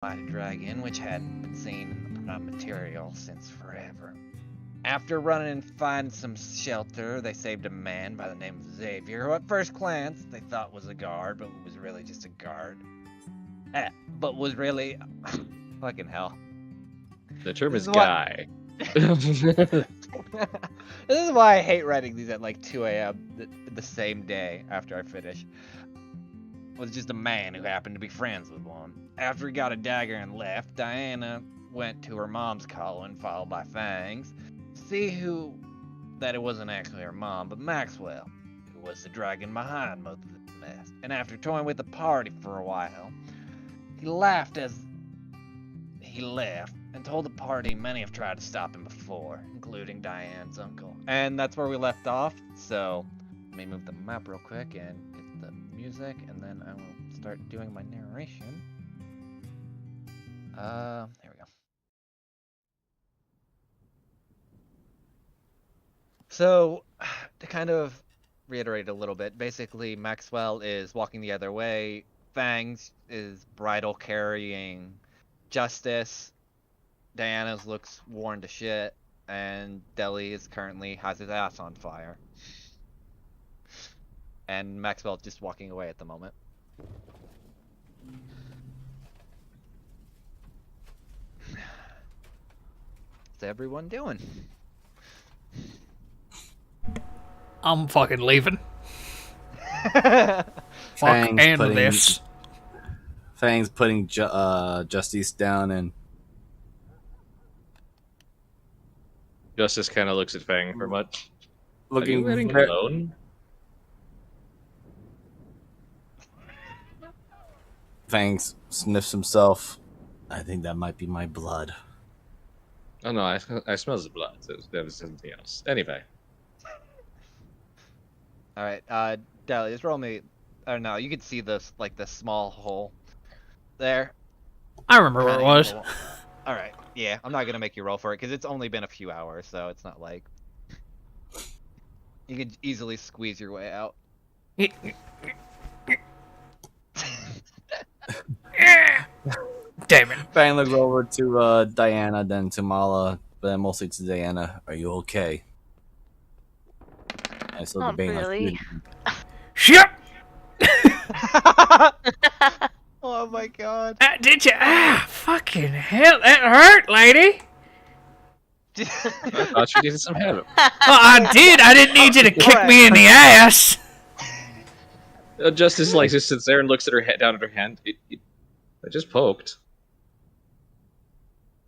by a dragon which hadn't been seen in the prime material since forever. After running and finding some shelter, they saved a man by the name of Xavier, who at first glance they thought was a guard, but was really just a guard. But was really... fucking hell. The term This is is what- guy. This is why I hate writing these at like 2 a.m. The same day after I finish. Was just a man who happened to be friends with one. After he got a dagger and left, Diana went to her mom's column, followed by Fangs. See that it wasn't actually her mom, but Maxwell, who was the dragon behind most of this mess. And after toying with the party for a while, he laughed as he left and told the party many have tried to stop him before, including Diane's uncle. And that's where we left off, so let me move the map real quick and get the music, and then I will start doing my narration. There we go. So, to kind of reiterate a little bit, basically Maxwell is walking the other way, Fangs is bridle carrying Justice, Diana's looks worn to shit, and Deli is currently has his ass on fire. And Maxwell's just walking away at the moment. What's everyone doing? I'm fucking leaving. Fangs Fuck and putting- this. Fang's putting Justice down and Justice kind of looks at Fang for much. looking. Are you heading ver- alone? Fangs sniffs himself. I think that might be my blood. Oh no, I smell the blood. So that was something else. Anyway, All right, Deli, just roll me. I don't know. You can see this, like the small hole there. I remember where it was. All right, yeah, I'm not gonna make you roll for it because it's only been a few hours, so it's not like you could easily squeeze your way out. Damn it. Fang looks over to Diana, then to Mala, but then mostly to Diana. Are you okay? I saw Not the bang really. Shit! Oh my god. Did you? Fucking hell. That hurt, lady. I thought you needed some help. Well, I did. I didn't need you to kick me in the ass. Justice like just sits there and looks at her head down at her hand. I just poked.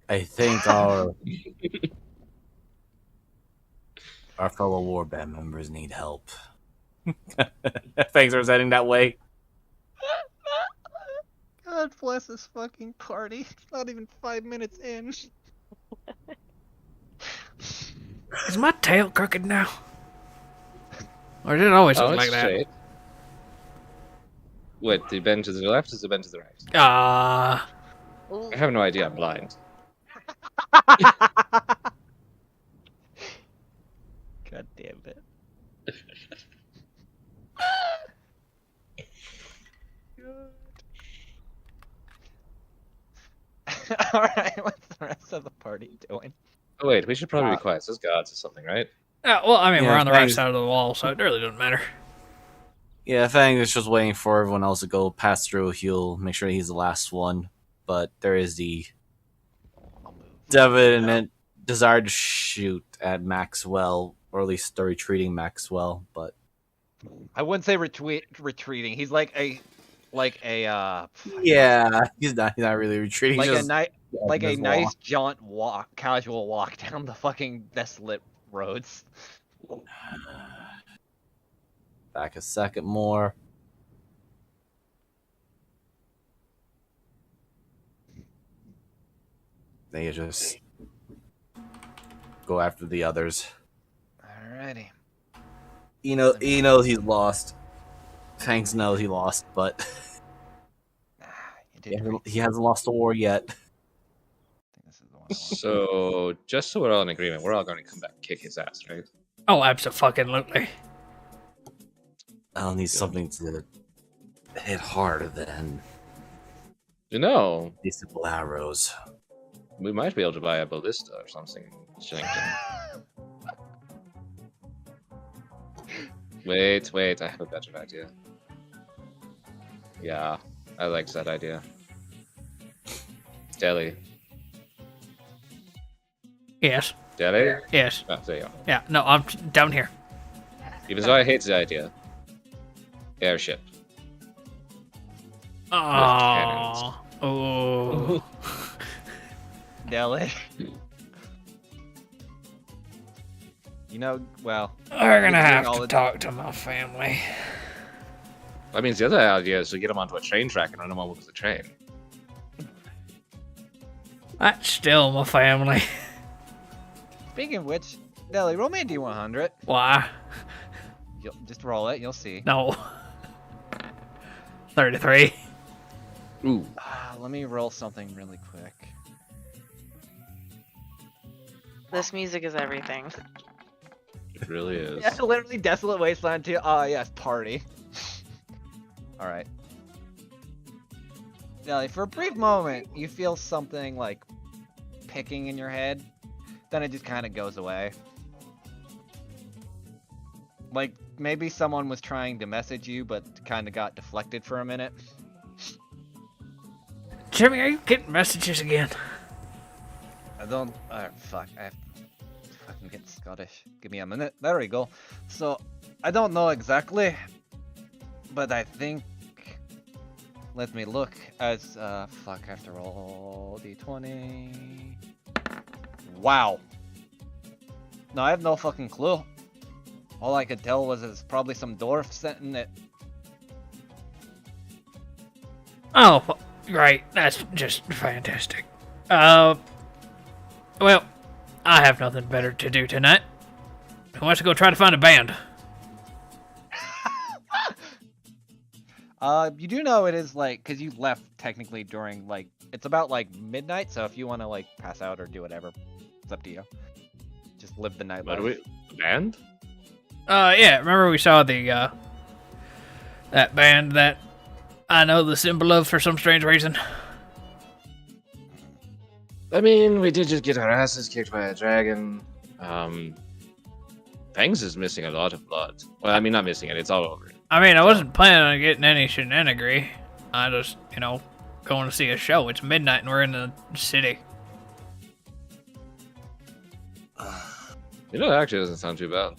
I think our fellow warband members need help. Fangs are heading that way. God bless this fucking party. Not even 5 minutes in. Is my tail crooked now? Or did it always Oh, look it's like that? straight. Wait, the bend to the left is the bend to the right? Ooh. I have no idea. I'm blind. God damn it. Alright, what's the rest of the party doing? Oh wait, we should probably be quiet. Those gods or something, right? Well, I mean, Yeah, we're on the right Fangs- side of the wall, so it really doesn't matter. Yeah, Fang is just waiting for everyone else to go pass through. He'll make sure he's the last one. But there is the I'll move. definite desire to shoot at Maxwell, or at least the retreating Maxwell. But I wouldn't say retreating. He's like a yeah, he's not really retreating. like he's a just like a his nice walk. jaunt walk, casual walk down the fucking desolate roads. Back a second more. They just go after the others. Alrighty. He knows he's lost. Fangs knows he lost, but You did great. he hasn't lost the war yet. I think this is the one I want. So, just so we're all in agreement, we're all going to come back and kick his ass, right? Oh, absolutely. I'll need something to hit harder than You know, These simple arrows. we might be able to buy a ballista or something. Shillington. Wait, I have a better idea. Yeah, I liked that idea. Deli. Yes. Deli? Yes. Oh, there you go. Yeah. No, I'm down here. Even though I hate the idea. Airship. Oh. Oh. Deli. You know, well, We're gonna Doing have all to the- talk to my family. That means the other idea is to get them onto a train track and run them over with the train. That's still my family. speaking of which, Deli, roll me a D100. Why? You'll just roll it, you'll see. No. 33. Ooh. Let me roll something really quick. This music is everything. It really is. Yeah, literally Desolate Wasteland 2. Oh, yes, party. Alright. Deli, for a brief moment, you feel something like picking in your head, then it just kind of goes away. Like, maybe someone was trying to message you, but kind of got deflected for a minute. Jimmy, are you getting messages again? I don't. Fuck. I have to fucking get Scottish. Give me a minute. There we go. So, I don't know exactly, but I think. Let me look. As fuck. I have to roll D20. Wow. No, I have no fucking clue. All I could tell was it's probably some dwarf sending it. Oh, right. That's just fantastic. Well, I have nothing better to do tonight. Who wants to go try to find a band? You do know it is like, cause you left technically during like, it's about like midnight. So if you want to like pass out or do whatever, it's up to you. Just live the night What life. do we? Band? Yeah, remember we saw the, that band that I know the symbol of for some strange reason? I mean, we did just get our asses kicked by a dragon. Fangs is missing a lot of blood. Well, I mean, not missing it. It's all over it. I mean, I wasn't planning on getting any shenanigans. I just, going to see a show. It's midnight and we're in the city. You know, that actually doesn't sound too bad.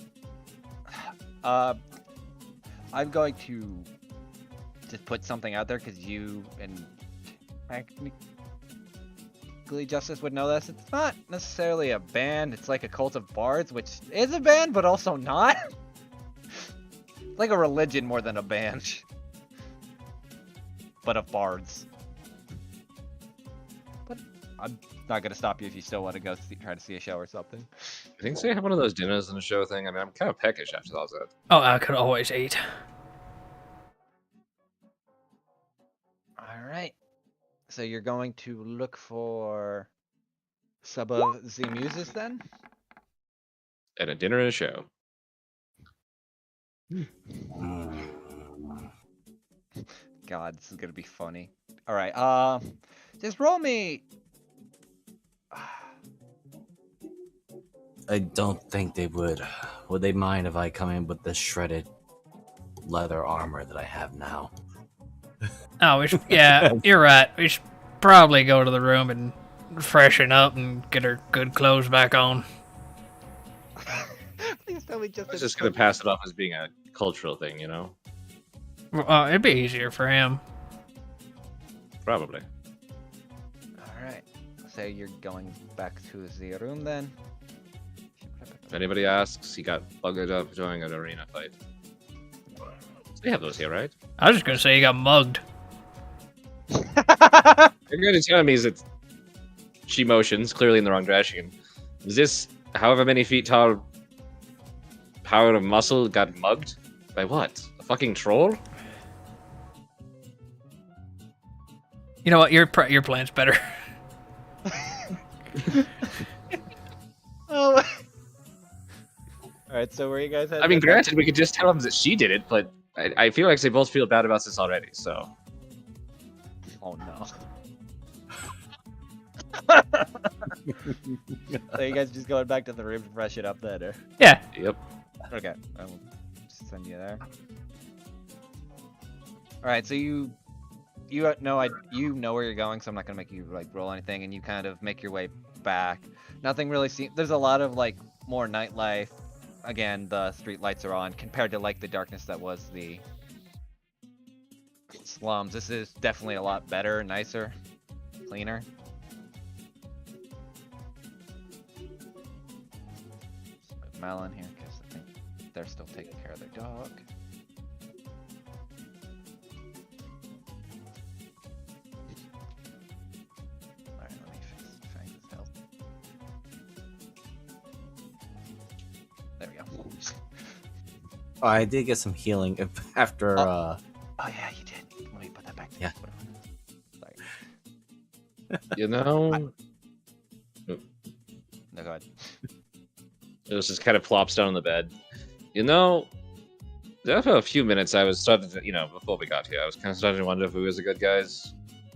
I'm going to just put something out there because you and technically Justice would know this. It's not necessarily a band. It's like a cult of bards, which is a band, but also not. It's like a religion more than a band, but of bards. But I'm not gonna stop you if you still want to go try to see a show or something. I think they have one of those dinners and a show thing. I mean, I'm kind of peckish after all that. Oh, I could always eat. Alright. So you're going to look for sub of the muses then? And a dinner and a show. God, this is gonna be funny. Alright, just roll me. I don't think they would. Would they mind if I come in with the shredded leather armor that I have now? Oh, yeah, you're right. We should probably go to the room and freshen up and get our good clothes back on. Please tell me I was just gonna pass it off as being a cultural thing, you know? It'd be easier for him. Probably. Alright. So you're going back to the room then? If anybody asks, he got bugged up during an arena fight. They have those here, right? I was just gonna say he got mugged. You're going to tell me is it she motions, clearly in the wrong direction. Is this however many feet tall power of muscle got mugged? By what? A fucking troll? You know what? Your plan's better. Oh. Alright, so where you guys at? I mean, granted, we could just tell them that she did it, but I feel like they both feel bad about this already, so. Oh no. So you guys just going back to the room to fresh it up then, or? Yeah. Yep. Okay, I will send you there. All right, so you know you know where you're going, so I'm not gonna make you like roll anything, and you kind of make your way back. Nothing really seems. There's a lot of like more nightlife. Again, the street lights are on compared to like the darkness that was the slums. This is definitely a lot better, nicer, cleaner. Put Mel in here because I think they're still taking care of their dog. Alright, let me fix Fang's health. There we go. Oh, I did get some healing after. Oh yeah, you did. Let me put that back. Yeah. Sorry. You know, No, go ahead. it was just kind of plops down on the bed. You know, after a few minutes, I was starting to, before we got here, I was kind of starting to wonder if we was the good guys.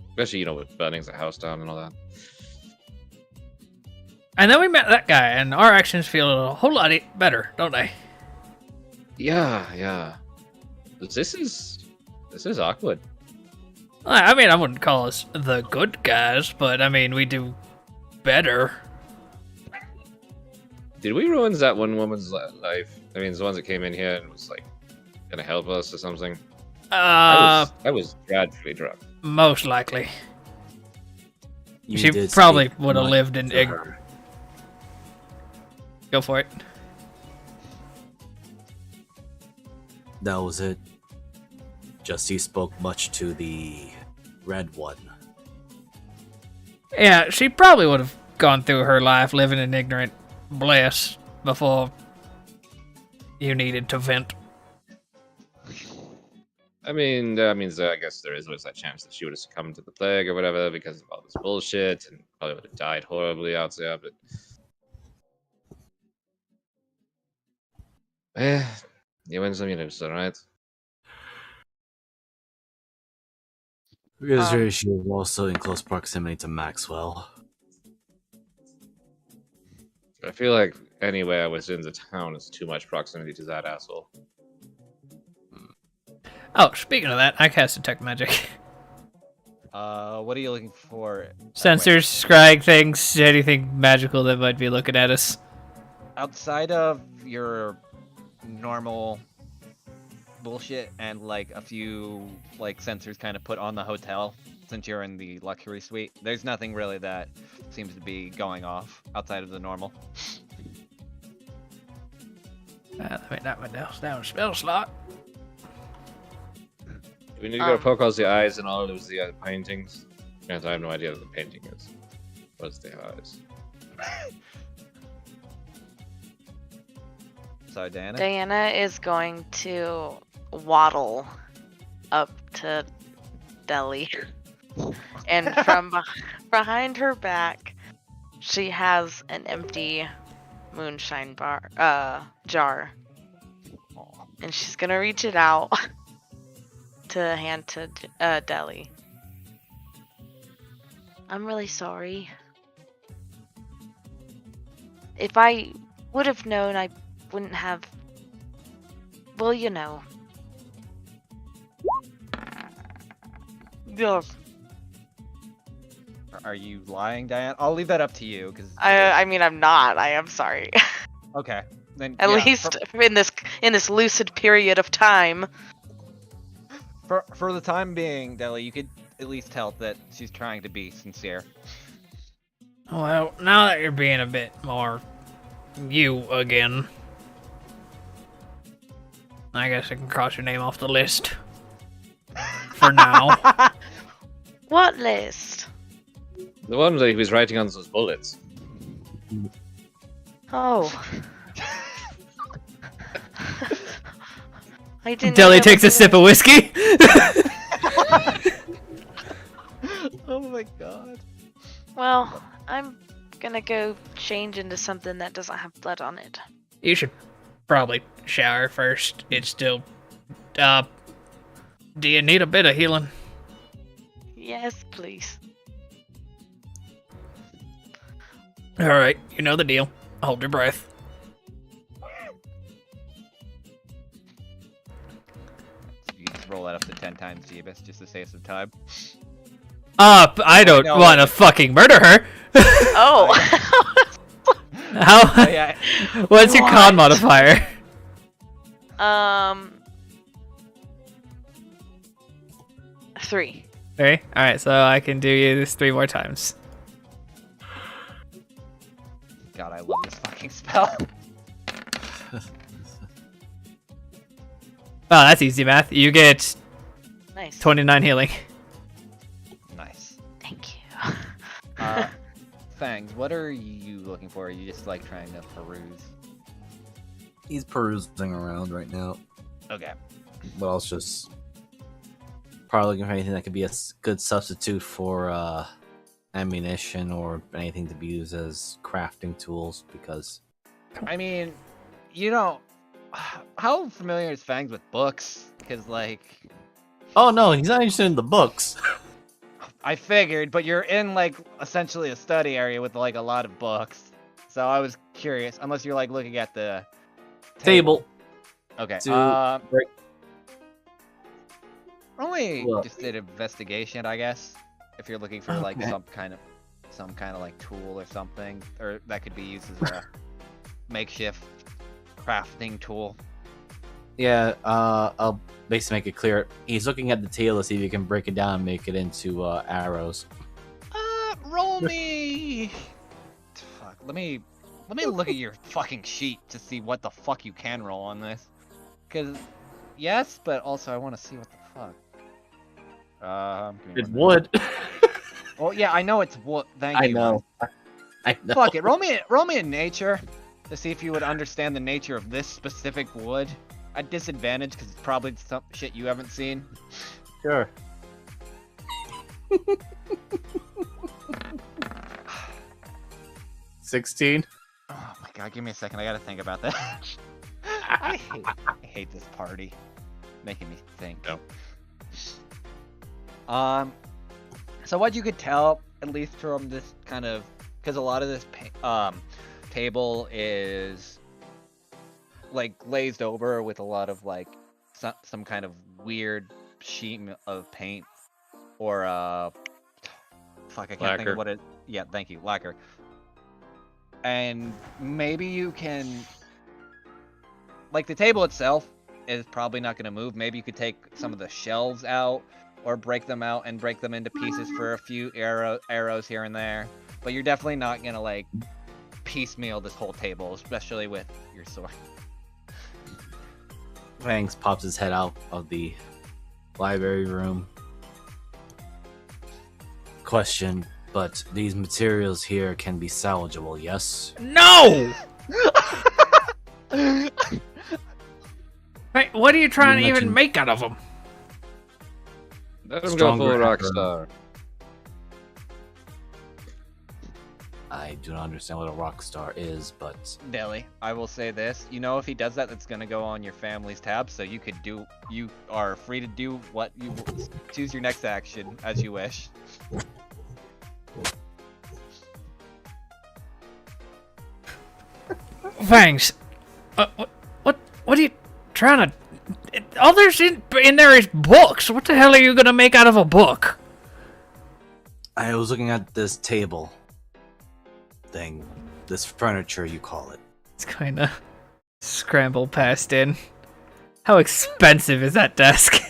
Especially, with burning the house down and all that. And then we met that guy, and our actions feel a whole lot better, don't they? Yeah. This is awkward. I mean, I wouldn't call us the good guys, but I mean, we do better. Did we ruin that one woman's life? I mean, the ones that came in here and was like gonna help us or something. I was dreadfully drunk. Most likely. You She did probably speak would have much lived in to her. Go for it. That was it. Justy spoke much to the red one. Yeah, she probably would have gone through her life living in ignorant bliss before you needed to vent. I mean, that means that I guess there is always that chance that she would have succumbed to the plague or whatever because of all this bullshit and probably would have died horribly out there, but... you win some, you lose some, right? Because she was also in close proximity to Maxwell. I feel like anywhere I was in the town is too much proximity to that asshole. Oh, speaking of that, I cast Detect Magic. What are you looking for? Sensors, scrying things, anything magical that might be looking at us. Outside of your normal bullshit and like a few like sensors kind of put on the hotel since you're in the luxury suite, there's nothing really that seems to be going off outside of the normal. Let me knock my down spell slot. We need to go poke out the eyes and all of the paintings. Because I have no idea what the painting is. What's the eyes? Sorry, Diana? Diana is going to waddle up to Deli. And from behind her back, she has an empty moonshine jar. And she's going to reach it out to hand to Deli. I'm really sorry. If I would have known, I wouldn't have... Well, you know. Ugh. Are you lying, Diana? I'll leave that up to you, because... I mean, I'm not. I am sorry. Okay. Then, At yeah, least in this lucid period of time. For the time being, Deli, you could at least tell that she's trying to be sincere. Well, now that you're being a bit more you again, I guess I can cross your name off the list. For now. What list? The one that he was writing on those bullets. Oh. I didn't. Deli takes a sip of whiskey. Oh my god. Well, I'm gonna go change into something that doesn't have blood on it. You should probably shower first. It's still... do you need a bit of healing? Yes, please. All right, you know the deal. Hold your breath. You can just roll that up to 10 times, Jeebus, just to save some time. I don't no, want to fucking murder her. Oh. How? Oh, yeah. What's your con What? modifier? 3. 3? Alright, so I can do you this 3 more times. God, I love this fucking spell. Oh, that's easy math. You get Nice. 29 healing. Nice. Thank you. Fangs, what are you looking for? Are you just like trying to peruse? He's perusing around right now, Okay. but I was just probably looking for anything that could be a good substitute for ammunition or anything to be used as crafting tools. Because I mean, you don't. How familiar is Fangs with books? Because, like, oh no, he's not interested in the books. I figured, but you're in, like, essentially a study area with, like, a lot of books. So I was curious, unless you're, like, looking at the Table. Okay. To break- Only Look. just did investigation, I guess. If you're looking for like Okay. some kind of like tool or something, or that could be used as a makeshift crafting tool. Yeah, I'll basically make it clear. He's looking at the tail to see if he can break it down and make it into arrows. Roll me. Fuck. Let me look at your fucking sheet to see what the fuck you can roll on this. Cause yes, but also I want to see what the fuck. Give me It 1 minute. would. Well, yeah, I know it's wood. Thank I you. know. I know. Fuck it. Roll me in nature to see if you would understand the nature of this specific wood. At disadvantage because it's probably some shit you haven't seen. Sure. 16. Oh my god, give me a second. I gotta think about that. I hate this party. Making me think. Yep. So what you could tell, at least from this kind of, because a lot of this table is like glazed over with a lot of like some kind of weird sheet of paint or fuck, I can't think Lacquer. of what it. Yeah, thank you, lacquer. And maybe you can, like, the table itself is probably not going to move. Maybe you could take some of the shelves out or break them out and break them into pieces for a few arrows here and there. But you're definitely not going to, like, piecemeal this whole table, especially with your sword. Fangs pops his head out of the library room. Question, but these materials here can be salvageable, yes? No! Hey, what are you trying to even mentioned- make out of them? Let him go Stronger full rock arrow. star. I do not understand what a rock star is, but Deli, I will say this. You know, if he does that, it's going to go on your family's tab, so you are free to do what you choose your next action as you wish. Fangs, what are you trying to? All there's in there is books. What the hell are you gonna make out of a book? I was looking at this table thing, this furniture you call it. It's kind of scrambled past in. How expensive is that desk?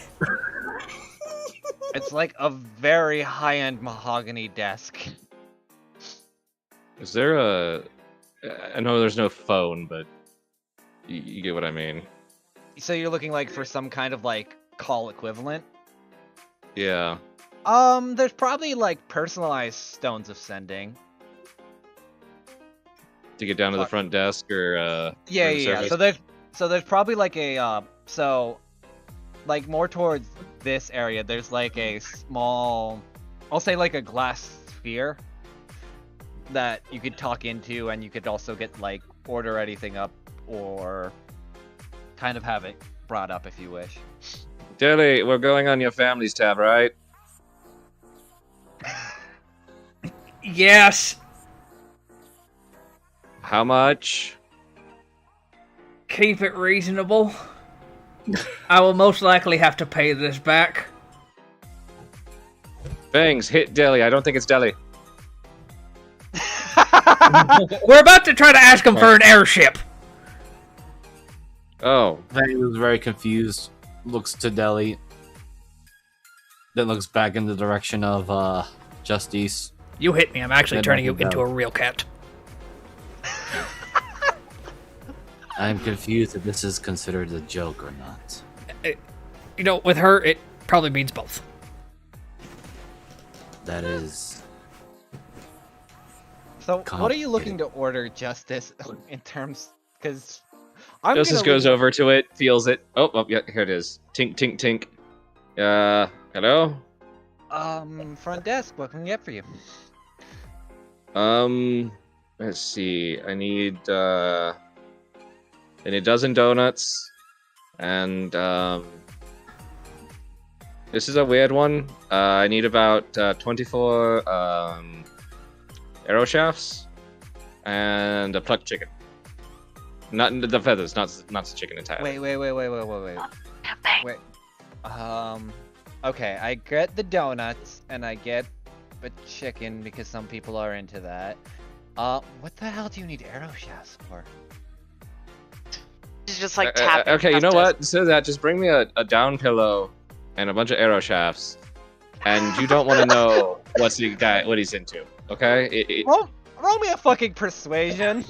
It's like a very high-end mahogany desk. Is there a? I know there's no phone, but you get what I mean. So you're looking like for some kind of like call equivalent? Yeah. There's probably like personalized stones of sending. To get down to the Fuck. front desk or Yeah, room yeah. service? So there's probably like a so like more towards this area. There's like a small, I'll say like a glass sphere that you could talk into, and you could also get like order anything up or kind of have it brought up if you wish. Dilly, we're going on your family's tab, right? Yes. How much? Keep it reasonable. I will most likely have to pay this back. Fangs, hit Deli. I don't think it's Deli. We're about to try to ask him for an airship. Oh. Fangs is very confused, looks to Deli, then looks back in the direction of Justice. You hit me. I'm actually Then turning you back to into a Deli. real cat. I'm confused if this is considered a joke or not. You know, with her, it probably means both. That is... So, what are you looking to order, Justice, in terms... Because I'm Justice gonna goes leave- over to it, feels it. Oh, yeah, here it is. Tink, tink, tink. Hello? Front desk, what can we get for you? Let's see. I need a dozen donuts, and, this is a weird one. I need about, 24, arrow shafts, and a plucked chicken. Not the feathers, not the chicken entirely. Wait. Champagne. Okay, I get the donuts, and I get the chicken, because some people are into that. What the hell do you need arrow shafts for? She's just like tapping. Okay, you know Justice. what? Instead of that, just bring me a down pillow and a bunch of arrow shafts. And you don't want to know what he's into, okay? Roll me a fucking persuasion.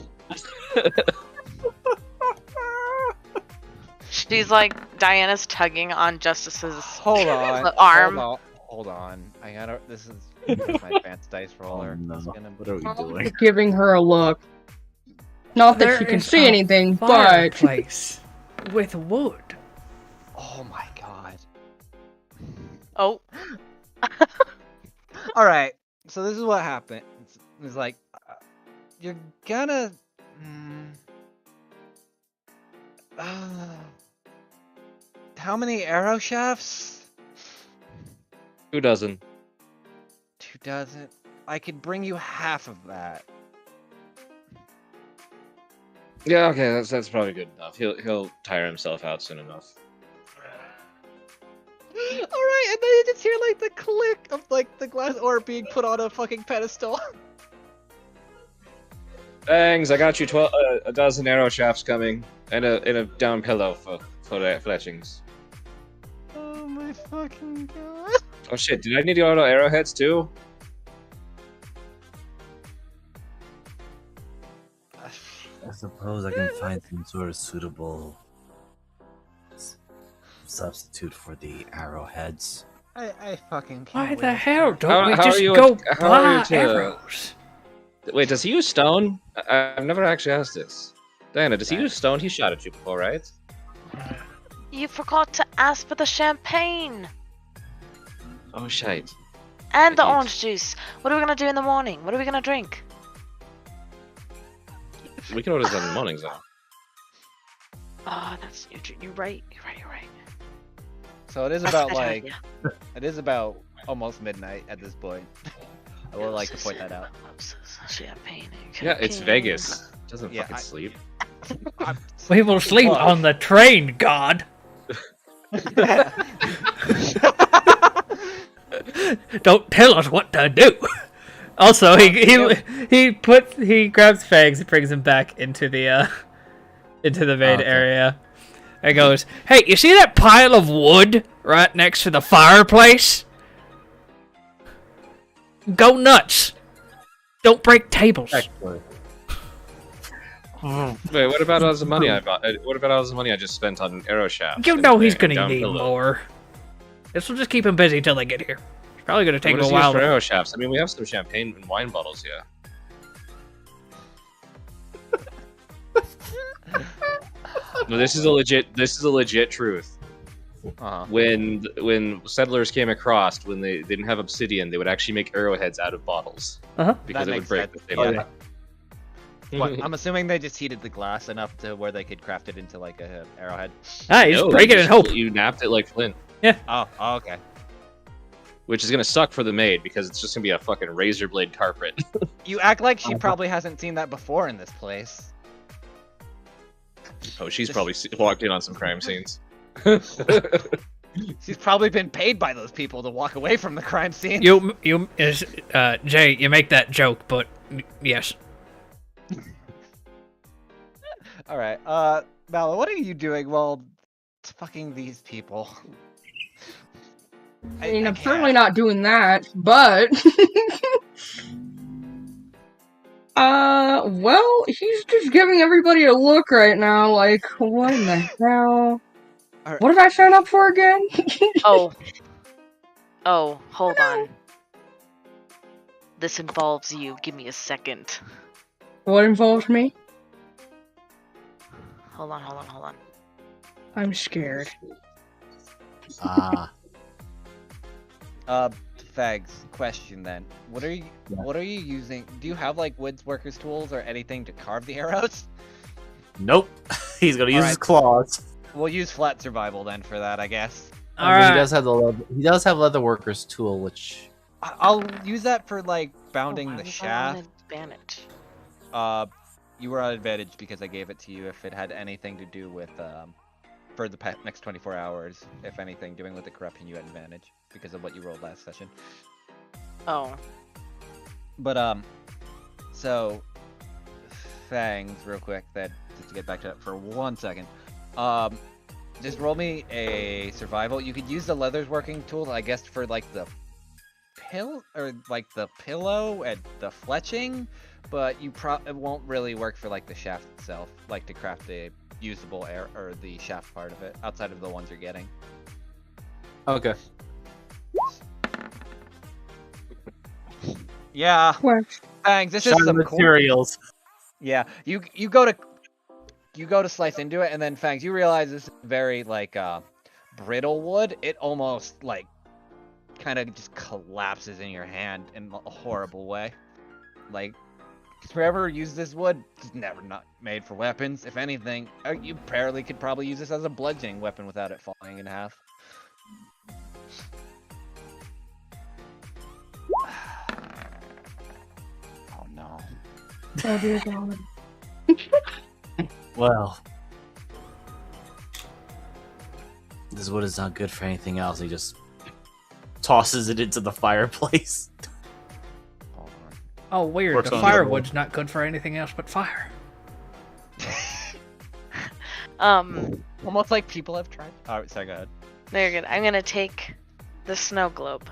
She's like Diana's tugging on Justice's Hold on. arm. Hold on. I gotta. This is my advanced dice roller. no. It's gonna- What are we doing? Giving her a look. Not that There she can is see a anything, but Fireplace with wood. Oh my god. Oh, All right. So this is what happened. It's like you're gonna. How many arrow shafts? 2 dozen. 2 dozen. I could bring you half of that. Yeah, okay, that's probably good enough. He'll tire himself out soon enough. All right, and then you just hear like the click of like the glass orb being put on a fucking pedestal. Thanks, I got you a dozen arrow shafts coming, and a down pillow for fletchings. Oh my fucking god. Oh shit, did I need auto arrowheads too? I suppose I can find some sort of suitable substitute for the arrowheads. I fucking can't. Why wait the to hell start. don't we How are just you go how are you buy to- arrows? Wait, does he use stone? I've never actually asked this. Diana, does he use stone? He shot at you before, right? you forgot to ask for the champagne Oh shite. and the Idiot. orange juice. What are we gonna do in the morning? What are we gonna drink? We can order this in the mornings though. Oh, you're right. So it is That's about a better like idea. it is about almost midnight at this point. I would like to point that out. Champagne. and Yeah, it's cocaine. Vegas. Doesn't Yeah, fucking sleep. We will sleep Fuck. on the train, God. Don't tell us what to do. Also, he grabs Fags and brings him back into the main Okay. area. And goes, "Hey, you see that pile of wood right next to the fireplace? Go nuts! Don't break tables." Actually, Wait, what about all the money I bought? What about all the money I just spent on arrow shafts? You and- know he's and gonna down need pillow? more. This will just keep him busy till they get here. It's probably gonna take What him does a he use while. for to- arrow shafts? I mean, we have some champagne and wine bottles here. No, this is a legit truth. Uh-huh. When settlers came across, when they didn't have obsidian, they would actually make arrowheads out of bottles Uh-huh. because That it would makes break sense. the same Yeah. way. What, I'm assuming they just heated the glass enough to where they could craft it into like a arrowhead. Ah, you just No, break you it and hope. You napped it like flint. Oh, okay. which is gonna suck for the maid because it's just gonna be a fucking razor blade carpet. You act like she probably hasn't seen that before in this place. Oh, she's probably walked in on some crime scenes. She's probably been paid by those people to walk away from the crime scene. Jay, you make that joke, but yes. All right, Mala, what are you doing while fucking these people? I mean, I'm certainly not doing that, but... well, he's just giving everybody a look right now, like, what in the hell? Alright. What did I sign up for again? Oh, hold on. This involves you. Give me a second. What involves me? Hold on. I'm scared. Fags, question then. What are you using? Do you have like woodworker's tools or anything to carve the arrows? Nope. He's gonna use his claws. We'll use flat survival then for that, I guess. He does have he does have leather worker's tool, which I'll use that for like bounding the shaft. Advantage. You were on advantage because I gave it to you if it had anything to do with for the next 24 hours. If anything, doing with the corruption, you had advantage because of what you rolled last session. Oh. But so Fangs, real quick, that just to get back to that for 1 second. Just roll me a survival. You could use the leather's working tool, I guess, for like the pillow and the fletching, but it won't really work for like the shaft itself, like to craft the usable air or the shaft part of it outside of the ones you're getting. okay. Yeah, Fangs, this is some materials. Yeah, you go to slice into it, and then Fangs, you realize this is very like brittle wood. It almost like kind of just collapses in your hand in a horrible way. Like, whoever used this wood, it's never not made for weapons. If anything, you could probably use this as a bludgeoning weapon without it falling in half. Oh no. Oh dear God. Well, this wood is not good for anything else. He just tosses it into the fireplace. Hold on. Oh, weird. Works The on firewood's not good for anything else but fire. Almost like people have tried. Oh, sorry, go ahead. Very good. I'm gonna take the snow globe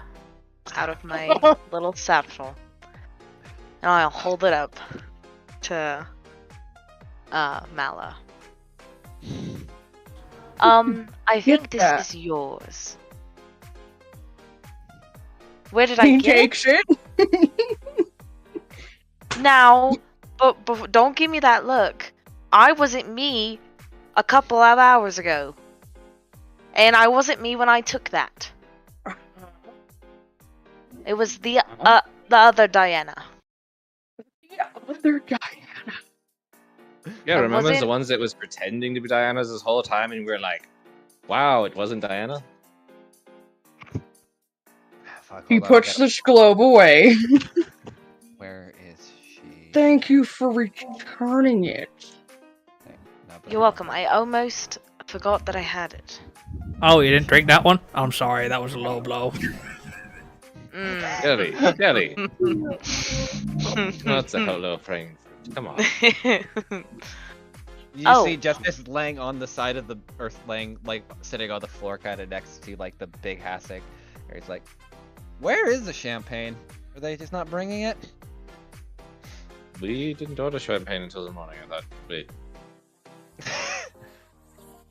out of my little satchel, and I'll hold it up to Mala. I think this that. is yours. Where did I He get it? takes it. Now, but don't give me that look. I wasn't me a couple of hours ago. And I wasn't me when I took that. It was the other Diana. Yeah, other Diana. Yeah, It remember the wasn't- ones that was pretending to be Diana's this whole time, and we were like, "Wow, it wasn't Diana." Fuck, He hold on, I puts gotta- this globe away. Where is she? Thank you for returning it. You're welcome. I almost forgot that I had it. Oh, you didn't drink that one? I'm sorry, that was a low blow. Mm. Kelly, what's a hello frame? Come on. You Oh. see Justice laying on the side of the earth, laying like sitting on the floor, kind of next to like the big hassock. Where he's like, "Where is the champagne? Are they just not bringing it?" We didn't order champagne until the morning. I thought, wait.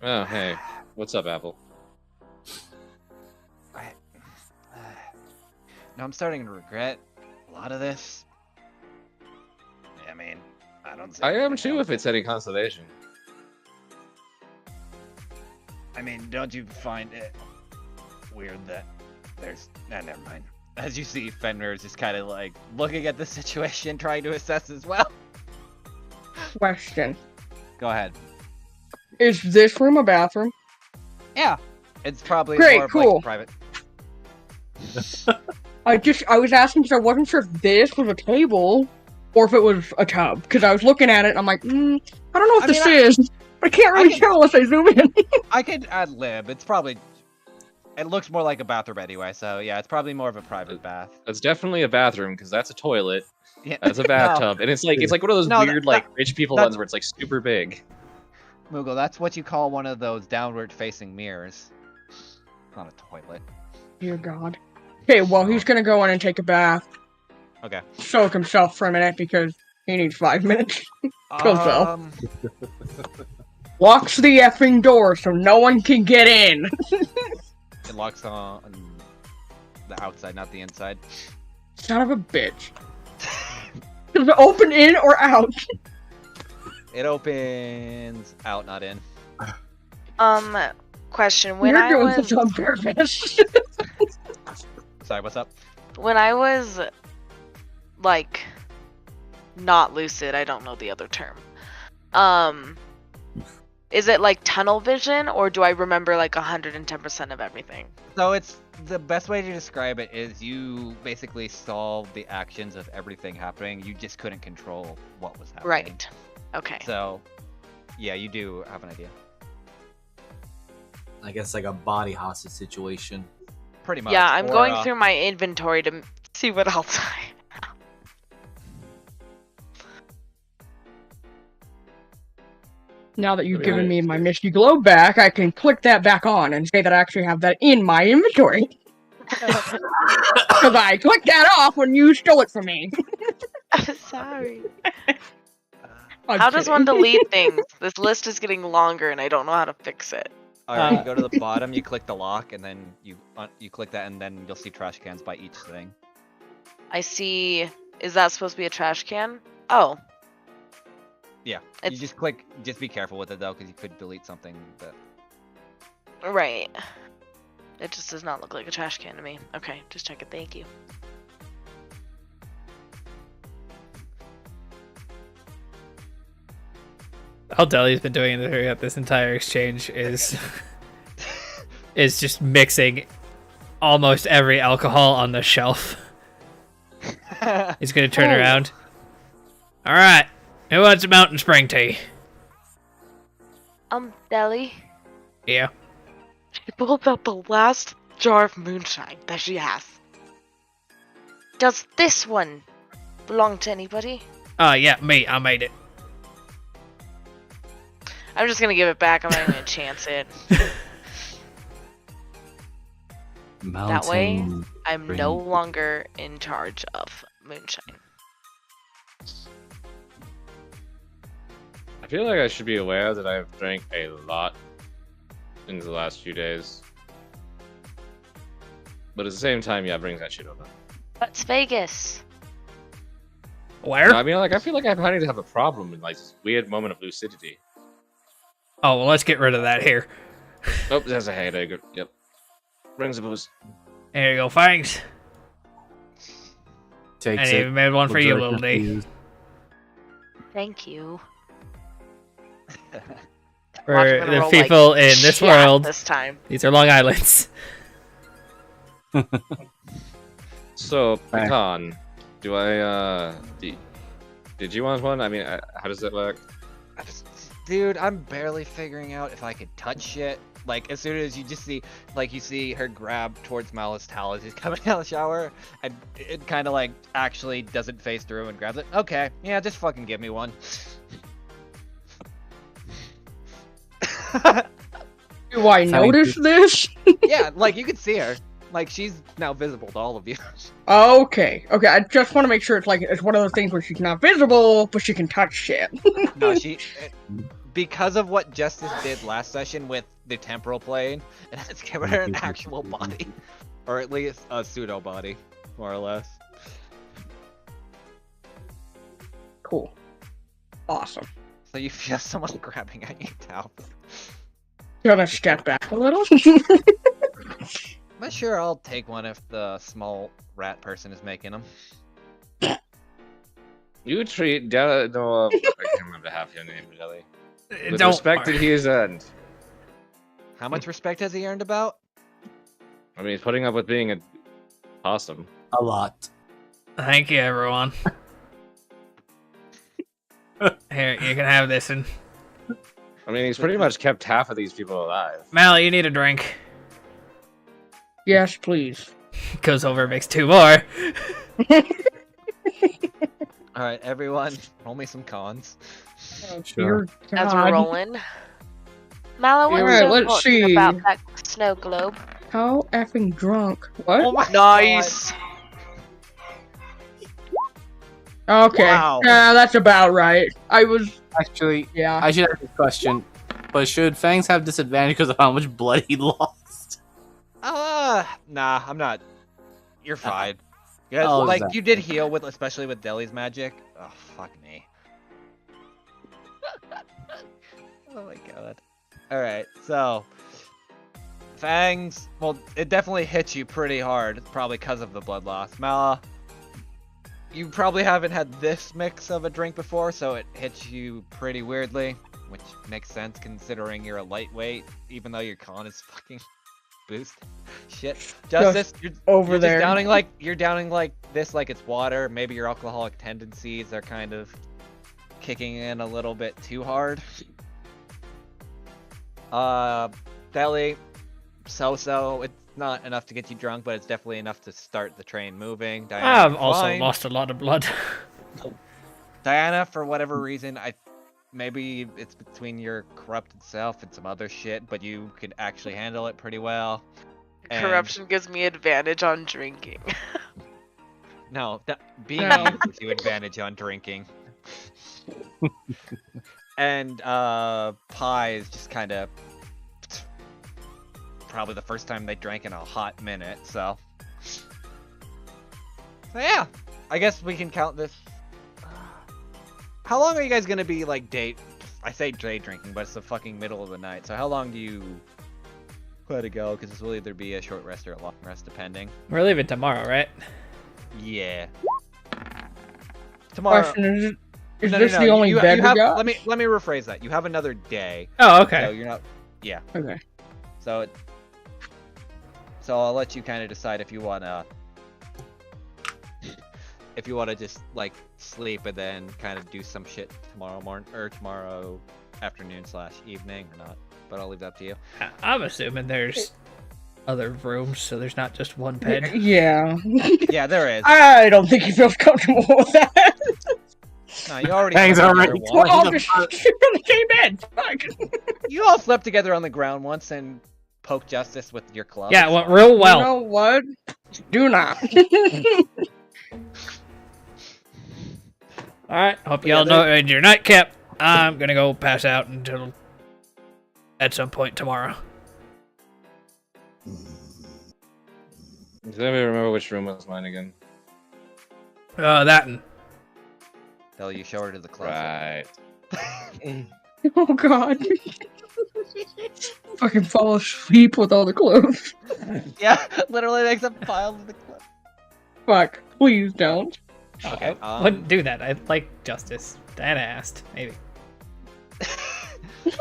Oh, hey. What's up, Apple? No, I'm starting to regret a lot of this. I mean, I don't. I am too, if it's any consolation. I mean, don't you find it weird that there's... never mind. As you see, Fenrir is just kind of like looking at the situation, trying to assess as well. Question. Go ahead. Is this room a bathroom? Yeah, it's probably Great, more of cool. like private. I was asking because I wasn't sure if this was a table or if it was a tub. Because I was looking at it and I'm like, I don't know what this is. I can't really tell unless I zoom in. I could ad lib. It's probably. It looks more like a bathroom anyway, so yeah, it's probably more of a private bath. That's definitely a bathroom because that's a toilet. Yeah. That's a bathtub, and it's like one of those weird like rich people ones where it's like super big. Moogle, that's what you call one of those downward-facing mirrors. It's not a toilet. Dear God. Okay, well, he's gonna go in and take a bath. Okay. Soak himself for a minute because he needs 5 minutes. Locks the effing door so no one can get in. It locks on the outside, not the inside. Son of a bitch. Does it open in or out? It opens out, not in. Question. When You're I doing was this on purpose. Sorry, what's up? when I was like not lucid, I don't know the other term. Is it like tunnel vision, or do I remember like 110% of everything? So it's the best way to describe it is you basically solve the actions of everything happening. You just couldn't control what was happening. Right. Okay. So, yeah, you do have an idea. I guess like a body hostage situation. Pretty much. Yeah, I'm Or, going through my inventory to see what else I. Now that you've given me my Misty Globe back, I can click that back on and say that I actually have that in my inventory. Because I clicked that off when you stole it from me. I'm sorry. I'm How does kidding. one delete things? This list is getting longer and I don't know how to fix it. Alright, you go to the bottom, you click the lock, and then you click that, and then you'll see trash cans by each thing. I see. Is that supposed to be a trash can? Oh. Yeah, It's- you just click. Just be careful with it though, because you could delete something that. Right. It just does not look like a trash can to me. Okay, just check it. Thank you. All Deli's been doing throughout this entire exchange is just mixing almost every alcohol on the shelf. He's gonna turn Oh. around. All right, who wants a mountain spring tea? Deli. Yeah. She pulled out the last jar of moonshine that she has. Does this one belong to anybody? Yeah, me. I made it. I'm just gonna give it back. I'm not even gonna chance it. That way, Mountain I'm Spring. no longer in charge of moonshine. I feel like I should be aware that I've drank a lot in the last few days. But at the same time, yeah, it brings that shit over. What's Vegas? Where? No, I mean, like, I feel like I'm planning to have a problem in like this weird moment of lucidity. Oh, well, let's get rid of that here. Oh, there's a headache. Yep. Brings the booze. There you go, thanks. Takes I it. even made one for looks you, very little D. confused. Thank you. For Watch, I'm gonna the roll, people like, in this shit world, this time. these are Long Islands. So, Right. Pecan, do I, did you want one? I mean, how does that work? Dude, I'm barely figuring out if I could touch shit. Like, as soon as you just see, like, you see her grab towards Malice Tal as he's coming out of the shower, and it kind of, like, actually doesn't face through and grabs it. Okay, yeah, just fucking give me one. Do I notice this? Yeah, like, you can see her. Like, she's now visible to all of you. Okay, I just want to make sure it's one of those things where she's not visible, but she can touch shit. No, because of what Justice did last session with the temporal plane, it has given her an actual body. Or at least a pseudo body, more or less. Cool. Awesome. So you feel someone grabbing at you, Tao. Gonna step back a little. I'm sure I'll take one if the small rat person is making them. You treat Della. No, I can't remember half your name, Jelly. With Don't respect that he has earned. How much respect has he earned about? I mean, he's putting up with being a Awesome. A lot. Thank you, everyone. Here, you can have this. And I mean, he's pretty much kept half of these people alive. Mal, you need a drink. Yes, please. Goes over, makes 2 more. All right, everyone, roll me some cons. Oh, Sure. dear As God. we're rolling. Mala, what's Alright, so let's important see. about that snow globe? How effing drunk? What? Oh my Nice. Okay. Wow. Yeah, that's about right. I was. Actually, Yeah. I should ask this question. But should Fangs have disadvantage because of how much blood he lost? Nah, I'm not. You're fine. Yeah, Oh, like exactly. you did heal with, especially with Deli's magic. Oh fuck me. Oh my god. All right, so Fangs. Well, it definitely hits you pretty hard, probably because of the blood loss. Mala, you probably haven't had this mix of a drink before, so it hits you pretty weirdly, which makes sense considering you're a lightweight, even though your con is fucking boost. Shit. Justice, over you're there. You're downing like this like it's water. Maybe your alcoholic tendencies are kind of kicking in a little bit too hard. Deli, so it's not enough to get you drunk, but it's definitely enough to start the train moving. Diana, I've you're also fine. lost a lot of blood. Diana, for whatever reason, maybe it's between your corrupted self and some other shit, but you could actually handle it pretty well. And- Corruption gives me advantage on drinking. No, being No. evil gives you advantage on drinking. And Pie is just kind of probably the first time they drank in a hot minute, so yeah, I guess we can count this. How long are you guys gonna be like I say day drinking, but it's the fucking middle of the night. So how long do you let it go? Because this will either be a short rest or a long rest, depending. We're leaving tomorrow, right? Yeah. Tomorrow. Question is No, this no, the only you bed we have, got? let me rephrase that. You have another day. Oh, okay. So you're not. Yeah. Okay. So I'll let you kind of decide if you wanna just like sleep and then kind of do some shit tomorrow morning or tomorrow afternoon/evening or not. But I'll leave that up to you. I'm assuming there's other rooms, so there's not just one bed. Yeah. Yeah, there is. I don't think he feels comfortable with that. No, you already. Fangs slept already together We're once. all just sleep in the same bed. Fuck. You all slept together on the ground once and poked Justice with your club. Yeah, it It's went fine. real well. You know what? Do not. Alright, hope But yeah, y'all know your nightcap. I'm gonna go pass out until at some point tomorrow. Does anybody remember which room was mine again? That and Tell you show her to the closet. Right. Oh god. Fucking fall asleep with all the clothes. Yeah, literally makes up piles of the club. Fuck. Please don't. Okay. wouldn't do that. I'd like justice. Diana asked, maybe.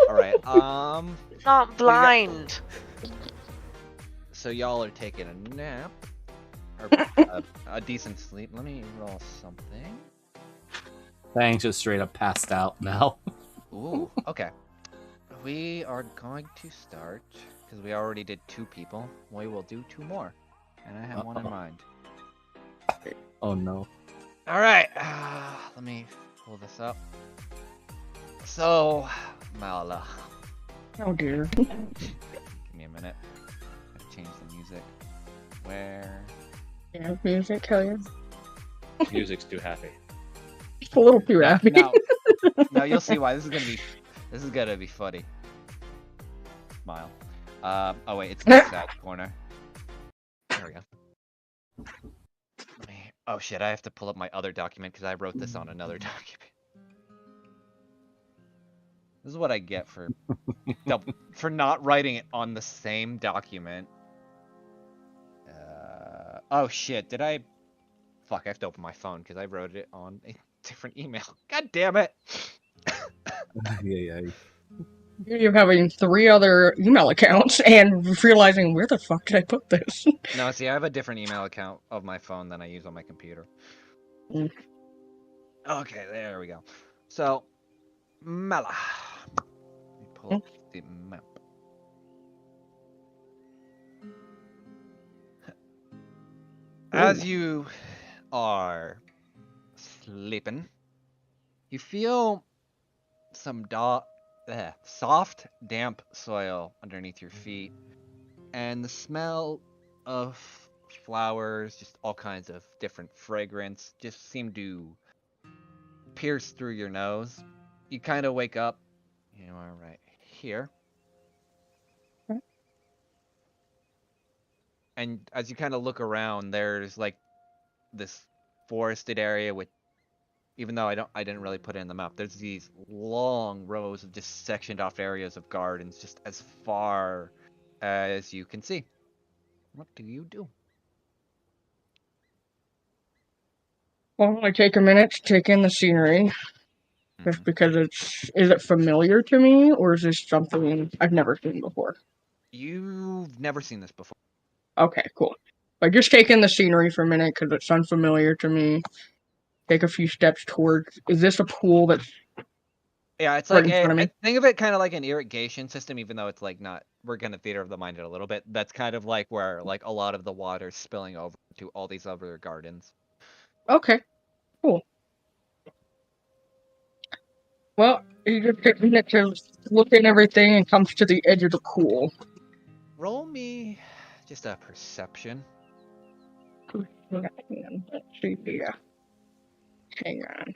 All right. Not blind. So y'all are taking a nap or a decent sleep. Let me roll something. Fangs just straight up passed out now. Ooh. Okay. We are going to start because we already did 2 people. We will do 2 more, and I have one in mind. Oh no. All right. Let me pull this up. So, Mala, Oh dear. give me a minute. Gotta change the music. Where? Yeah, music, hell yeah. Music's too happy. Just a little too happy. No, you'll see why. This is gonna be funny. Smile. Oh wait, it's in the sad corner. There we go. Oh shit, I have to pull up my other document because I wrote this on another document. This is what I get for for not writing it on the same document. Oh shit, did I? Fuck, I have to open my phone because I wrote it on a different email. God damn it! Yeah. You're having 3 other email accounts and realizing where the fuck did I put this? No, see, I have a different email account of my phone than I use on my computer. Mm. Okay, there we go. So, Mela. Let me pull up the map. As you are sleeping, you feel some soft, damp soil underneath your feet, and the smell of flowers, just all kinds of different fragrance, just seem to pierce through your nose. You kind of wake up. You are right here. And as you kind of look around, there's like this forested area with, even though I didn't really put it in the map, there's these long rows of just sectioned off areas of gardens just as far as you can see. What do you do? Well, I take a minute to take in the scenery, just because is it familiar to me, or is this something I've never seen before? You've never seen this before. Okay, cool. I just take in the scenery for a minute because it's unfamiliar to me. Take a few steps towards. Is this a pool that's Yeah, it's right like in front of me? think of it kind of like an irrigation system, even though it's like not. We're gonna theater of the mind it a little bit. That's kind of like where like a lot of the water's spilling over to all these other gardens. Okay, cool. Well, he just takes a minute to look at everything and comes to the edge of the pool. Roll me just a perception. Let's see here. Hang on.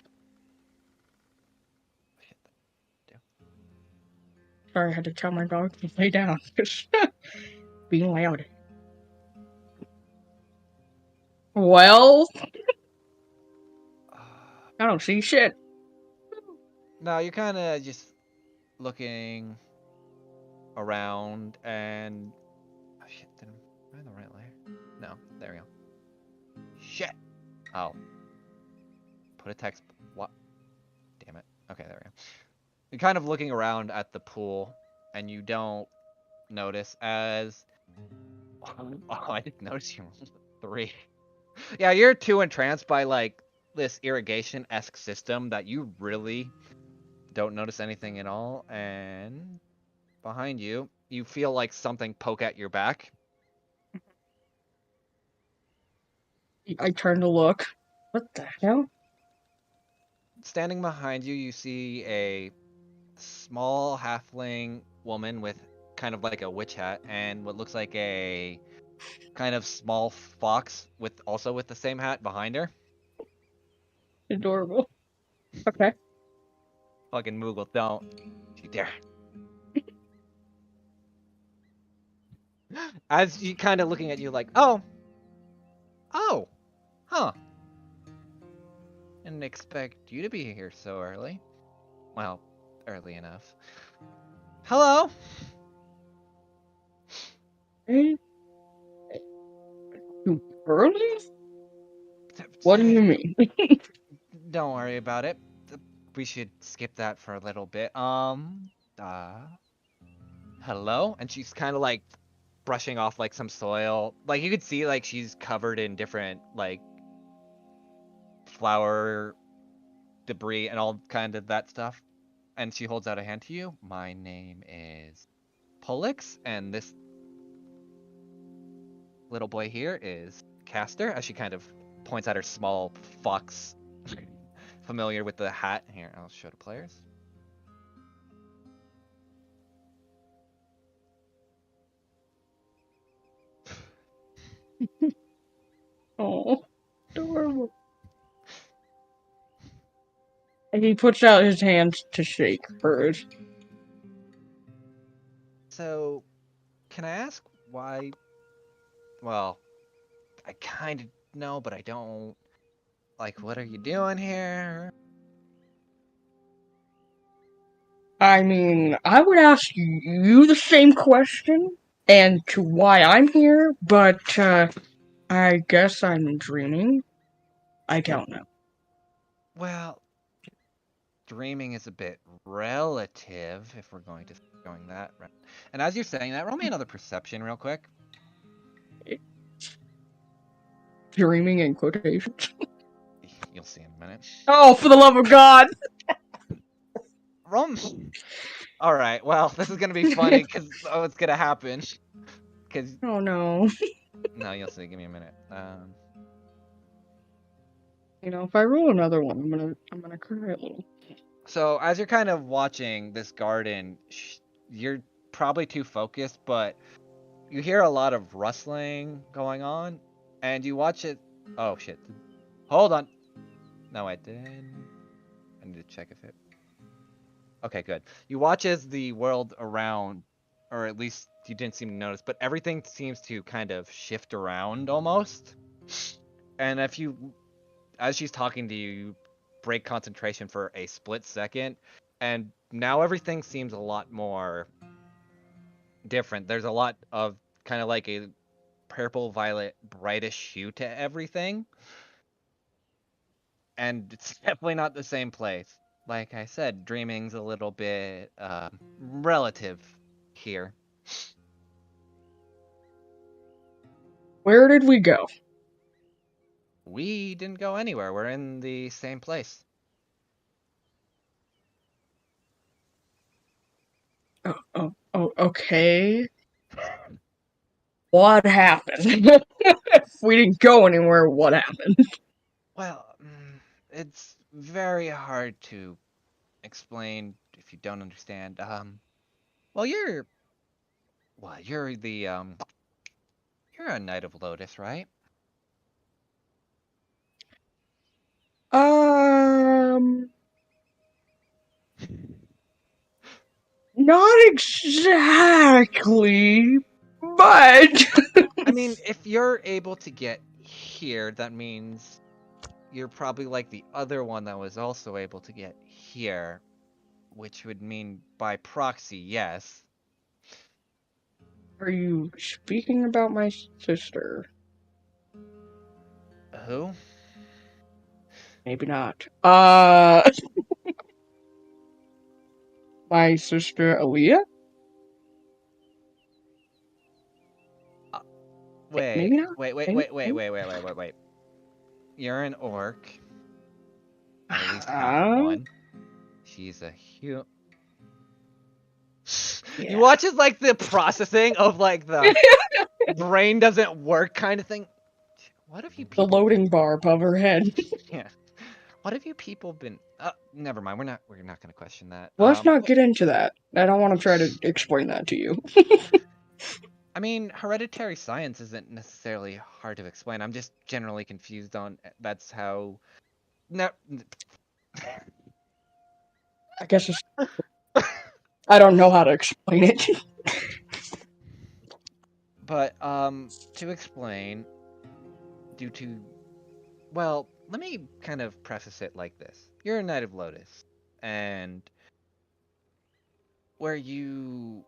Sorry, I had to tell my dog to lay down because being loud. Well, I don't see shit. No, you're kind of just looking around and oh shit, am I in the right layer? No, there we go. Shit. Oh. Put a text. What? Damn it. Okay, there we go. You're kind of looking around at the pool, and you don't notice as. Oh, I didn't notice you rolled a 3. Yeah, you're too entranced by like this irrigation-esque system that you really don't notice anything at all. And behind you, you feel like something poke at your back. I turn to look. What the hell? Standing behind you, you see a small halfling woman with kind of like a witch hat and what looks like a kind of small fox with also with the same hat behind her. Adorable. Okay. Fucking Moogle, don't you dare. As you kind of looking at you like, oh, huh. Didn't expect you to be here so early. Well, early enough. Hello. Too early? What do you mean? Don't worry about it. We should skip that for a little bit. Hello? And she's kind of like brushing off like some soil. Like you could see like she's covered in different like flower debris and all kind of that stuff. And she holds out a hand to you. My name is Polix, and this little boy here is Castor, as she kind of points at her small fox familiar with the hat. Here, I'll show the players. Oh, adorable. And he puts out his hands to shake hers. So, can I ask why? Well, I kind of know, but I don't. Like, what are you doing here? I mean, I would ask you the same question and to why I'm here, but I guess I'm dreaming. I don't know. Well, dreaming is a bit relative if we're going to going that route. And as you're saying that, roll me another perception real quick. Dreaming in quotations. You'll see in a minute. Oh, for the love of God! Roll. All right. Well, this is gonna be funny because what's gonna happen? Because Oh no. no, you'll see. Give me a minute. You know, if I roll another one, I'm gonna cry a little. So as you're kind of watching this garden, you're probably too focused, but you hear a lot of rustling going on, and you watch it. Oh shit! Hold on. No, I didn't. I need to check if it. Okay, good. You watch as the world around, or at least you didn't seem to notice, but everything seems to kind of shift around almost. And if you, as she's talking to you, you break concentration for a split second, and now everything seems a lot more different. There's a lot of kind of like a purple violet brightish hue to everything, and it's definitely not the same place. Like I said, dreaming's a little bit relative here. Where did we go? We didn't go anywhere. We're in the same place. Oh, okay. What happened? If we didn't go anywhere, what happened? Well, it's very hard to explain if you don't understand. Well, you're you're a Knight of Lotus, right? Um, not exactly, but I mean, if you're able to get here, that means you're probably like the other one that was also able to get here, which would mean by proxy, yes. are you speaking about my sister? Who? Maybe not. My sister Aaliyah? Wait, Maybe not. wait, wait, Maybe, wait, wait, wait, wait, wait, wait, wait. You're an orc. At least half one. She's a human. Yeah. You watch as like the processing of like the brain doesn't work kind of thing. What have you The people? loading bar above her head. Yeah. What have you people been? Never mind. We're not gonna question that. Let's not get into that. I don't want to try to explain that to you. I mean, hereditary science isn't necessarily hard to explain. I'm just generally confused on that's how. No. I guess it's... I don't know how to explain it. But to explain, due to, well, let me kind of preface it like this: you're a Knight of Lotus, and where you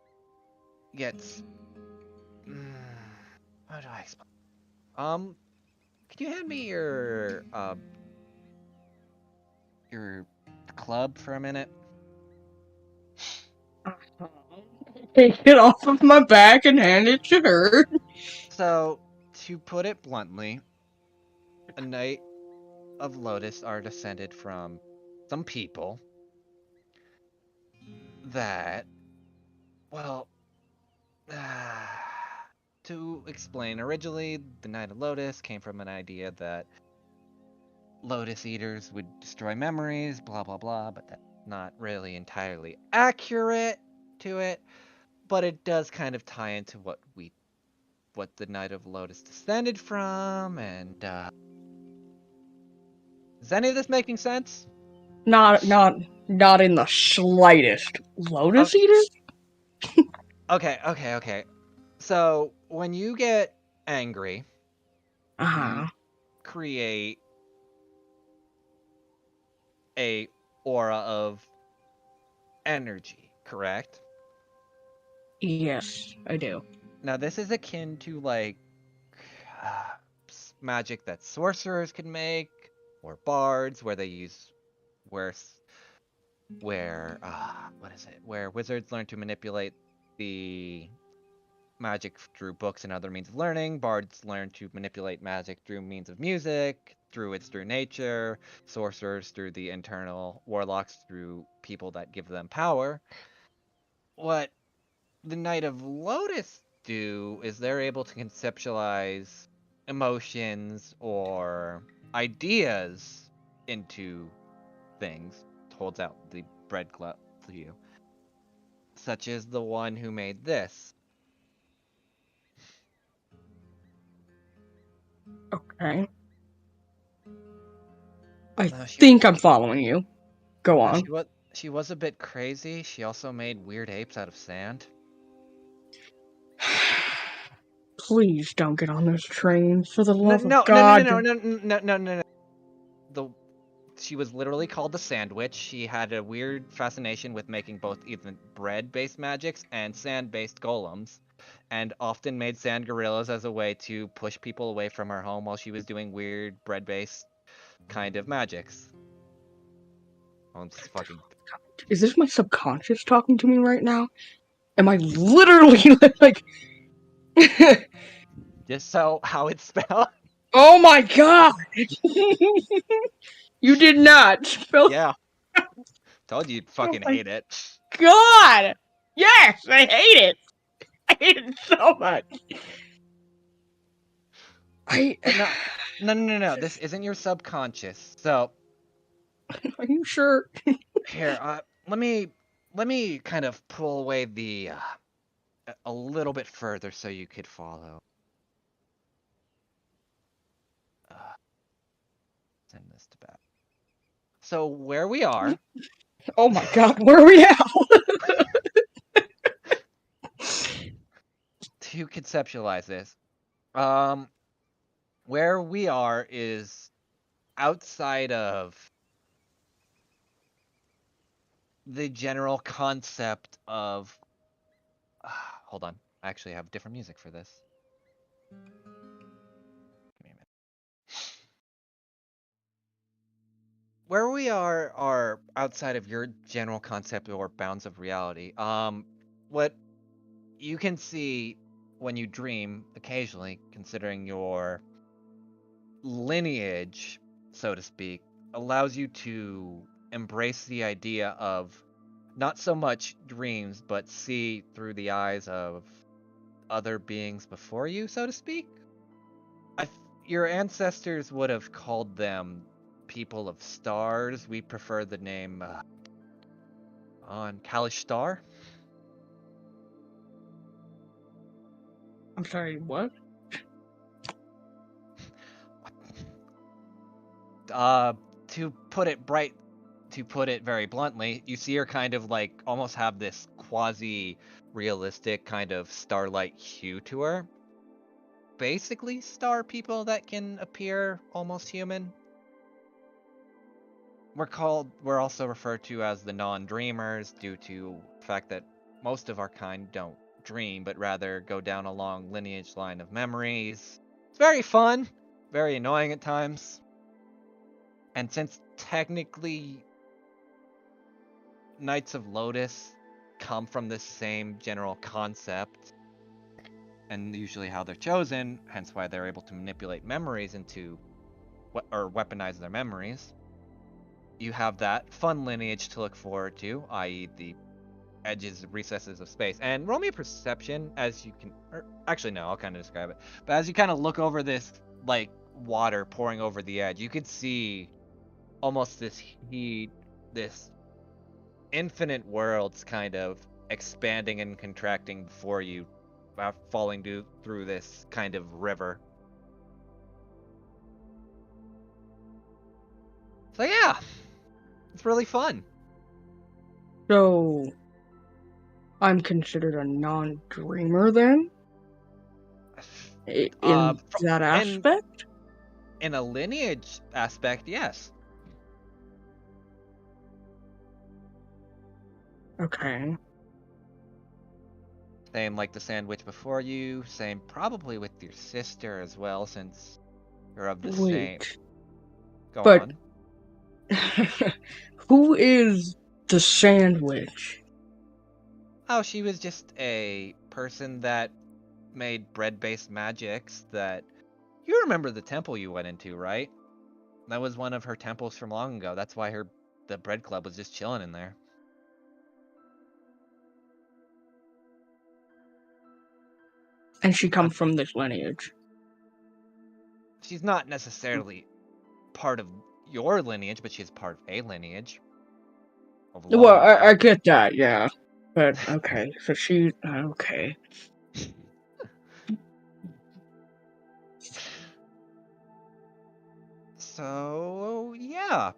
get, how do I explain? Could you hand me your club for a minute? Take it off of my back and hand it to her. So, to put it bluntly, a Knight of Lotus are descended from some people that, well, to explain, originally the Knight of Lotus came from an idea that Lotus Eaters would destroy memories, blah blah blah, but that's not really entirely accurate to it. But it does kind of tie into what the Knight of Lotus descended from, and is any of this making sense? Not in the slightest. Lotus Eater? Okay. So when you get angry, Uh-huh. you create a aura of energy, correct? Yes, I do. Now this is akin to like uh, magic that sorcerers can make, or bards, where they use where where what is it? Where wizards learn to manipulate the magic through books and other means of learning. Bards learn to manipulate magic through means of music, druids through nature, sorcerers through the internal, warlocks through people that give them power. What the Knight of Lotus do is they're able to conceptualize emotions or ideas into things. Holds out the bread clout to you, such as the one who made this. Okay. I Now, think I'm following you. Go now, on. she was a bit crazy. She also made weird apes out of sand. Please don't get on this train, for the No, love no, of no, no, God. no, no, no, no, no, no. She was literally called the Sandwich. She had a weird fascination with making both even bread-based magics and sand-based golems, and often made sand gorillas as a way to push people away from her home while she was doing weird bread-based kind of magics. Oh, it's fucking. Is this my subconscious talking to me right now? Am I literally like... Just so how it's spelled. Oh my God! You did not spell... Yeah, told you you'd fucking my hate it. God! Yes, I hate it! I hate it so much! No, no, no, no, no. This isn't your subconscious. So Are you sure? here, let me kind of pull away the a little bit further so you could follow. Uh, send this to back. So where we are, Oh my God, where are we at? to conceptualize this, where we are is outside of the general concept of. Hold on, I actually have different music for this. Give me a minute. Where we are outside of your general concept or bounds of reality. What you can see when you dream occasionally, considering your lineage, so to speak, allows you to embrace the idea of not so much dreams, but see through the eyes of other beings before you, so to speak. Your ancestors would have called them people of stars. We prefer the name on Kalish Star. I'm sorry, what? To put it bright, to put it very bluntly, you see her kind of like almost have this quasi-realistic kind of starlight hue to her. Basically, star people that can appear almost human. We're also referred to as the non-dreamers due to the fact that most of our kind don't dream, but rather go down a long lineage line of memories. It's very fun, very annoying at times. And since technically Knights of Lotus come from this same general concept, and usually how they're chosen, hence why they're able to manipulate memories into, or weaponize their memories, you have that fun lineage to look forward to, i.e. the edges, recesses of space. And roll me a perception as you can, or actually no, I'll kind of describe it. But as you kind of look over this, like, water pouring over the edge, you could see almost this heat, this infinite worlds kind of expanding and contracting before you, falling through this kind of river. So yeah, it's really fun. So, I'm considered a non-dreamer then? In that aspect? In a lineage aspect, yes. Okay. Same like the sandwich before you. Same probably with your sister as well, since you're of the same. Wait. Go But on. who is the sandwich. Oh, she was just a person that made bread-based magics that... You remember the temple you went into, right? That was one of her temples from long ago. That's why the bread club was just chilling in there. And she comes from this lineage. She's not necessarily part of your lineage, but she's part of a lineage. Well, I get that, yeah. But, okay, so she... Okay. So, yeah.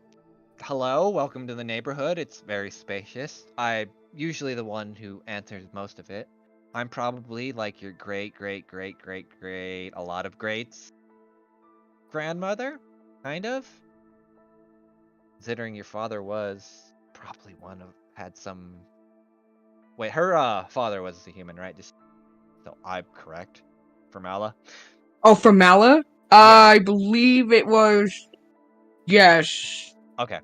Hello, welcome to the neighborhood. It's very spacious. I'm usually the one who answers most of it. I'm probably like your great, a lot of greats grandmother, kind of. Considering your father was probably had some... Wait, her father was a human, right? Just so I'm correct. Formala? Oh, from Mala? I believe it was... Yes. Okay.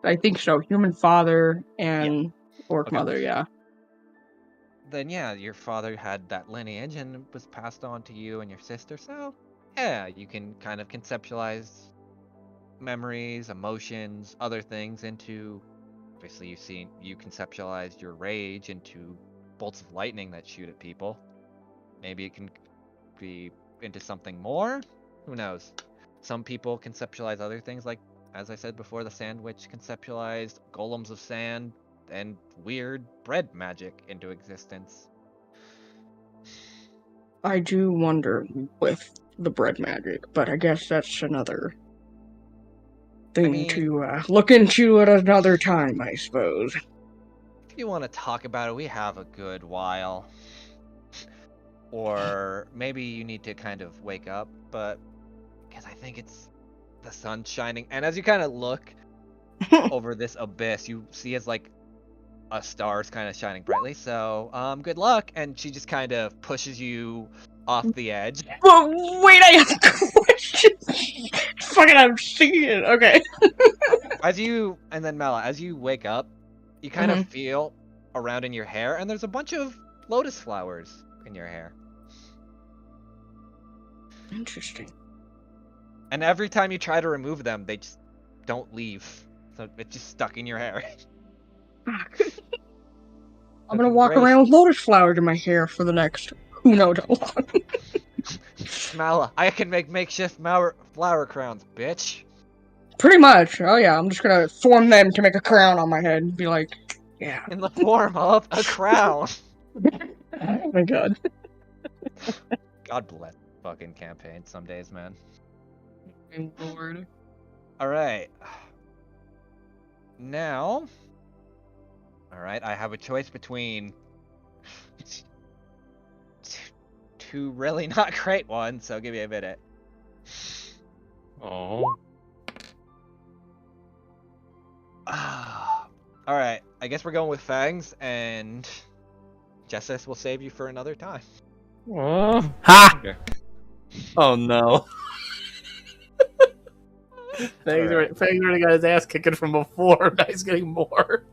I think so. Human father and orc Okay. mother, yeah. Then yeah, your father had that lineage and it was passed on to you and your sister, so yeah, you can kind of conceptualize memories, emotions, other things into... Obviously you conceptualized your rage into bolts of lightning that shoot at people. Maybe it can be into something more? Who knows? Some people conceptualize other things, like, as I said before, the sandwich conceptualized golems of sand and weird bread magic into existence. I do wonder with the bread magic, but I guess that's another thing to look into at another time, I suppose. If you want to talk about it, we have a good while. Or maybe you need to kind of wake up, but because I think it's the sun shining. And as you kind of look over this abyss, you see as like a star's kind of shining brightly. So, good luck. And she just kind of pushes you off the edge. Well, wait, I have a question. Fucking, I'm seeing it. Okay. And then Mela, as you wake up, you kind of feel around in your hair, and there's a bunch of lotus flowers in your hair. Interesting. And every time you try to remove them, they just don't leave. So it's just stuck in your hair. I'm gonna walk around with lotus flowers in my hair for the next who knows how long. Mala, I can make makeshift flower crowns, bitch. Pretty much. Oh yeah, I'm just gonna form them to make a crown on my head and be like, yeah. In the form of a crown. Oh my god. God bless fucking campaign some days, man. Lord. Alright. Now... Alright, I have a choice between... two really not great ones, so give me a minute. Oh. Alright, I guess we're going with Fangs, and... Jessis will save you for another time. Oh. Ha! Okay. Oh no. Fangs already got his ass kicking from before. Now he's getting more.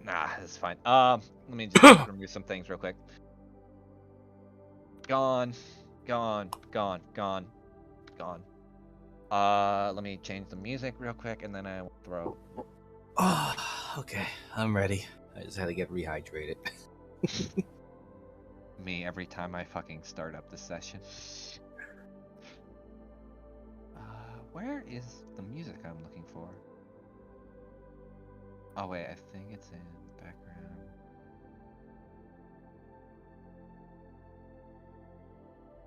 Nah, that's fine. Let me just remove some things real quick. Gone. Let me change the music real quick, and then I will throw... Oh, okay. I'm ready. I just had to get rehydrated. Me every time I fucking start up the session. Where is the music I'm looking for? Oh wait, I think it's in the background.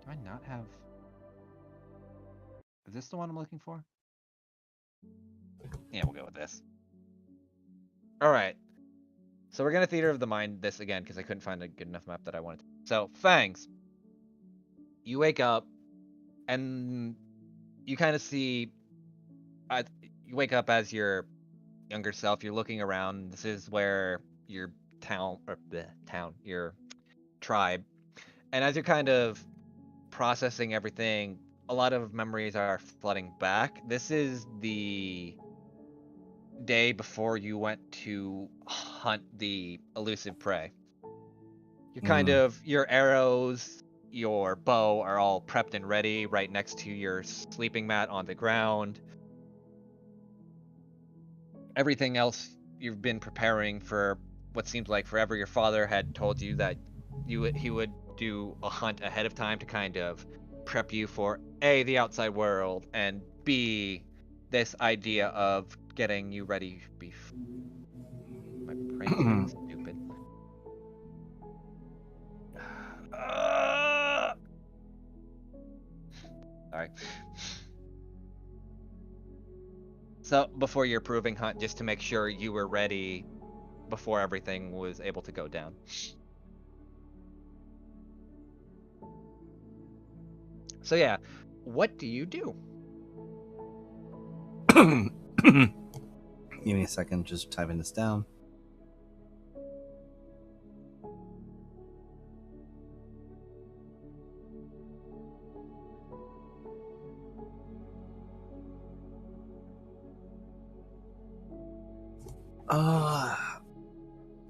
Do I not have... Is this the one I'm looking for? Yeah, we'll go with this. Alright. So we're gonna Theater of the Mind this again, because I couldn't find a good enough map that I wanted to. So, Fangs. You wake up, and you kind of see... you wake up as your younger self. You're looking around. This is where your your tribe. And as you're kind of processing everything, a lot of memories are flooding back. This is the day before you went to hunt the elusive prey. You kind of, your arrows, your bow are all prepped and ready right next to your sleeping mat on the ground. Everything else you've been preparing for what seems like forever. Your father had told you that he would do a hunt ahead of time to kind of prep you for A, the outside world, and B, this idea of getting you ready my brain's getting stupid. Sorry. So before your proving hunt, just to make sure you were ready before everything was able to go down. So yeah, what do you do? Give me a second, just typing this down.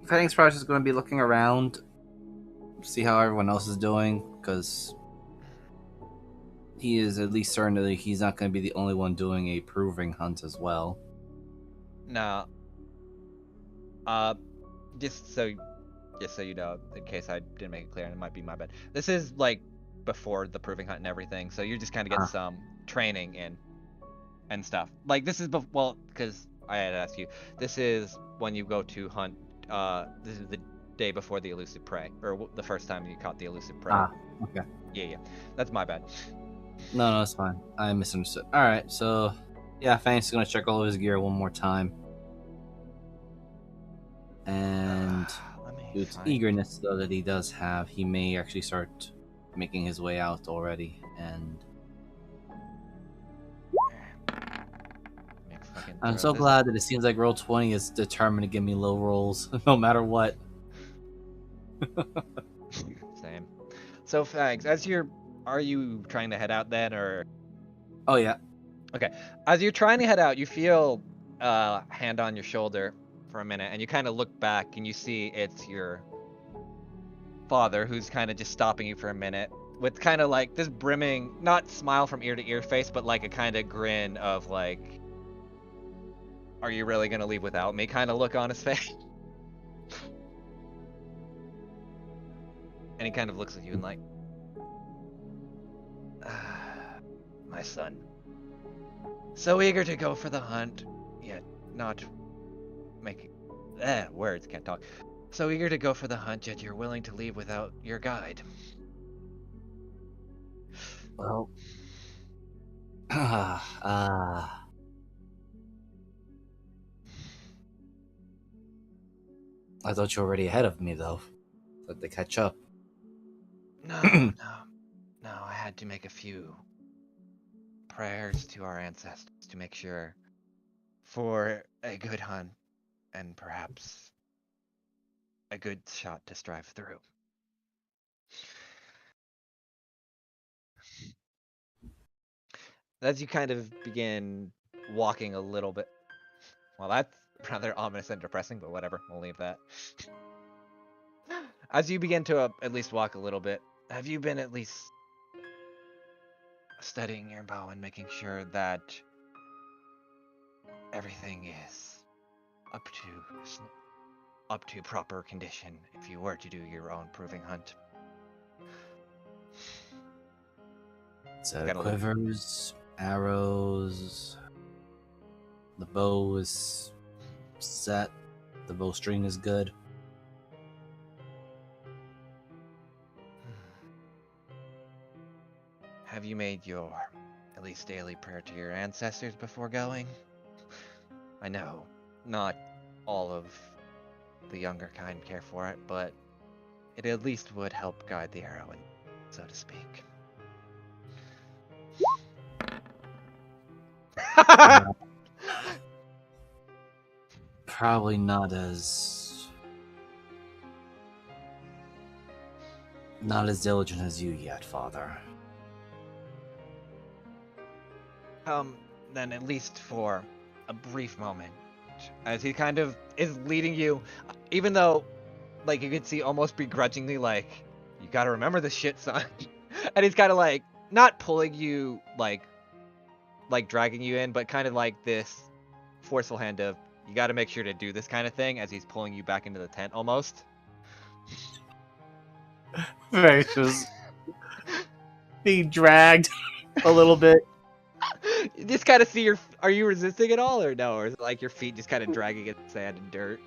Fenning's probably just going to be looking around, see how everyone else is doing, because he is at least certain that he's not going to be the only one doing a proving hunt as well. No. Just so you know, in case I didn't make it clear, and it might be my bad. This is like before the proving hunt and everything, so you're just kind of getting some training in and stuff. Like this is because I had asked you. This is when you go to hunt. This is the day before the elusive prey, or the first time you caught the elusive prey. Okay. Yeah. That's my bad. No, it's fine. I misunderstood. All right, so yeah, Fang's gonna check all of his gear one more time, and due to eagerness though that he does have, he may actually start making his way out already. And I'm so glad that it seems like Roll20 is determined to give me low rolls, no matter what. Same. So, Fags, are you trying to head out then, or? Oh yeah. Okay. As you're trying to head out, you feel a hand on your shoulder for a minute, and you kind of look back, and you see it's your father, who's kind of just stopping you for a minute, with kind of like this brimming, not smile from ear to ear face, but like a kind of grin of like, are you really gonna leave without me kind of look on his face. And he kind of looks at you and like, my son, so eager to go for the hunt, yet not making words, can't talk. So eager to go for the hunt, yet you're willing to leave without your guide. Well, I thought you were already ahead of me, though. Let they catch up. No, I had to make a few prayers to our ancestors to make sure for a good hunt and perhaps a good shot to strive through. As you kind of begin walking a little bit, well, that's rather ominous and depressing, but whatever, we'll leave that. As you begin to at least walk a little bit, have you been at least studying your bow and making sure that everything is up to proper condition if you were to do your own proving hunt? So quivers, arrows, the bow is set, the bowstring is good. Have you made your at least daily prayer to your ancestors before going? I know not all of the younger kind care for it, but it at least would help guide the arrow, so to speak. Probably not as diligent as you yet, Father. Then at least for a brief moment, as he kind of is leading you, even though, like, you could see almost begrudgingly, like, you gotta remember this shit, son. And he's kind of like, not pulling you, like dragging you in, but kind of like this forceful hand of, you gotta make sure to do this kind of thing, as he's pulling you back into the tent almost. Right, just being dragged a little bit. You just kind of see are you resisting at all, or no? Or is it like your feet just kind of dragging in sand and dirt?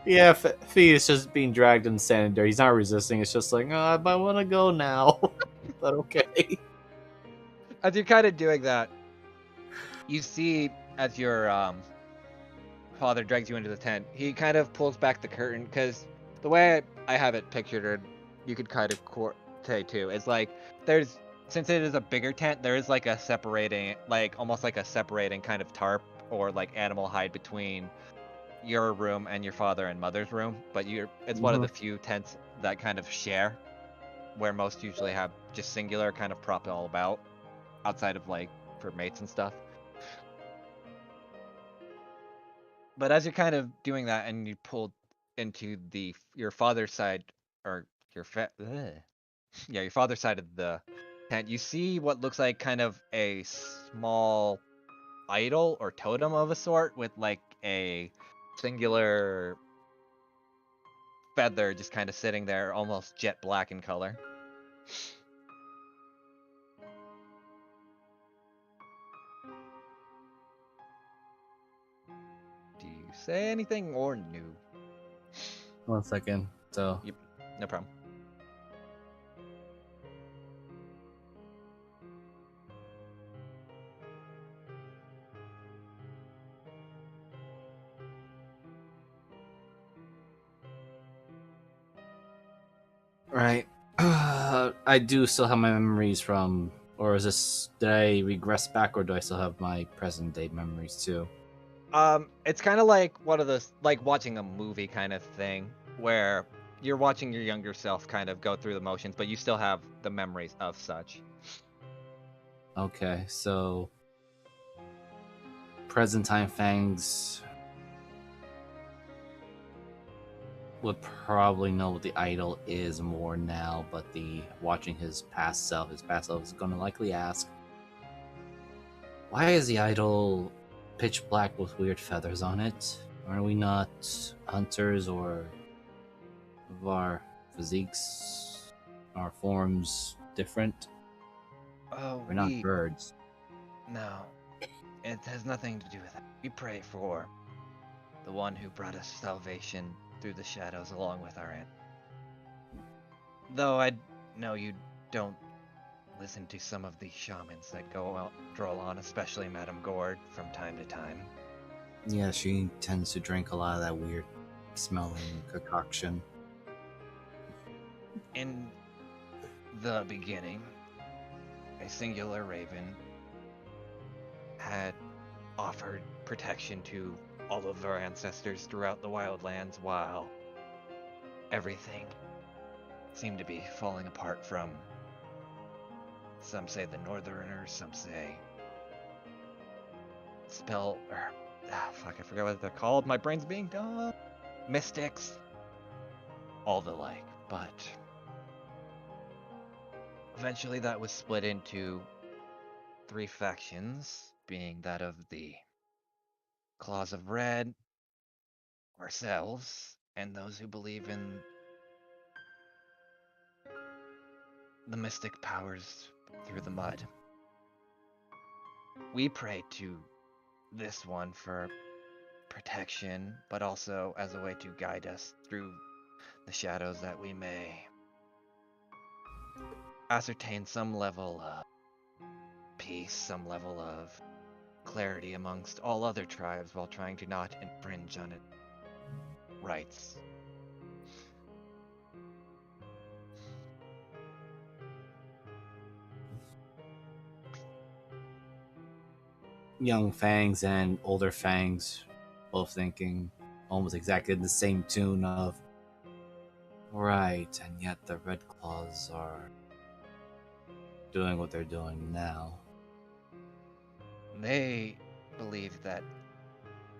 Yeah, Fee is just being dragged in sand and dirt. He's not resisting. It's just like, oh, I might want to go now. But okay. As you're kind of doing that, you see as your father drags you into the tent, he kind of pulls back the curtain, because the way I have it pictured, or you could kind of say too, is like since it is a bigger tent, there is like a separating, like almost like a separating kind of tarp or like animal hide between your room and your father and mother's room. But it's one of the few tents that kind of share, where most usually have just singular kind of prop all about, outside of like for mates and stuff. But as you're kind of doing that, and you pull into your father's side, or your father's side of the tent, you see what looks like kind of a small idol or totem of a sort, with like a singular feather just kind of sitting there, almost jet black in color. Do you say anything or no? 1 second. So Yep, no problem. right, I do still have my memories from, or did I regress back, or do I still have my present day memories too? It's kind of like one of those, like watching a movie kind of thing, where you're watching your younger self kind of go through the motions, but you still have the memories of such. Okay, so present time Fangs would probably know what the idol is more now, but watching his past self is going to likely ask, why is the idol pitch black with weird feathers on it? Are we not hunters, or of our physiques, our forms different? Oh, We're not birds. No, it has nothing to do with that. We pray for the one who brought us salvation through the shadows along with our aunt. Though I know you don't listen to some of the shamans that go out droll on, especially Madame Gord, from time to time. Yeah, she tends to drink a lot of that weird smelling concoction. In the beginning, a singular raven had offered protection to all of our ancestors throughout the wildlands, while everything seemed to be falling apart from, some say the Northerners, some say I forgot what they're called. My brain's being dumb. Mystics, all the like. But eventually that was split into 3 factions, being that of the Claws of Red, ourselves, and those who believe in the mystic powers through the mud. We pray to this one for protection, but also as a way to guide us through the shadows, that we may ascertain some level of peace, some level of clarity amongst all other tribes, while trying to not infringe on its rights. Young Fangs and older Fangs both thinking almost exactly the same tune of, right, and yet the Red Claws are doing what they're doing now. They believe that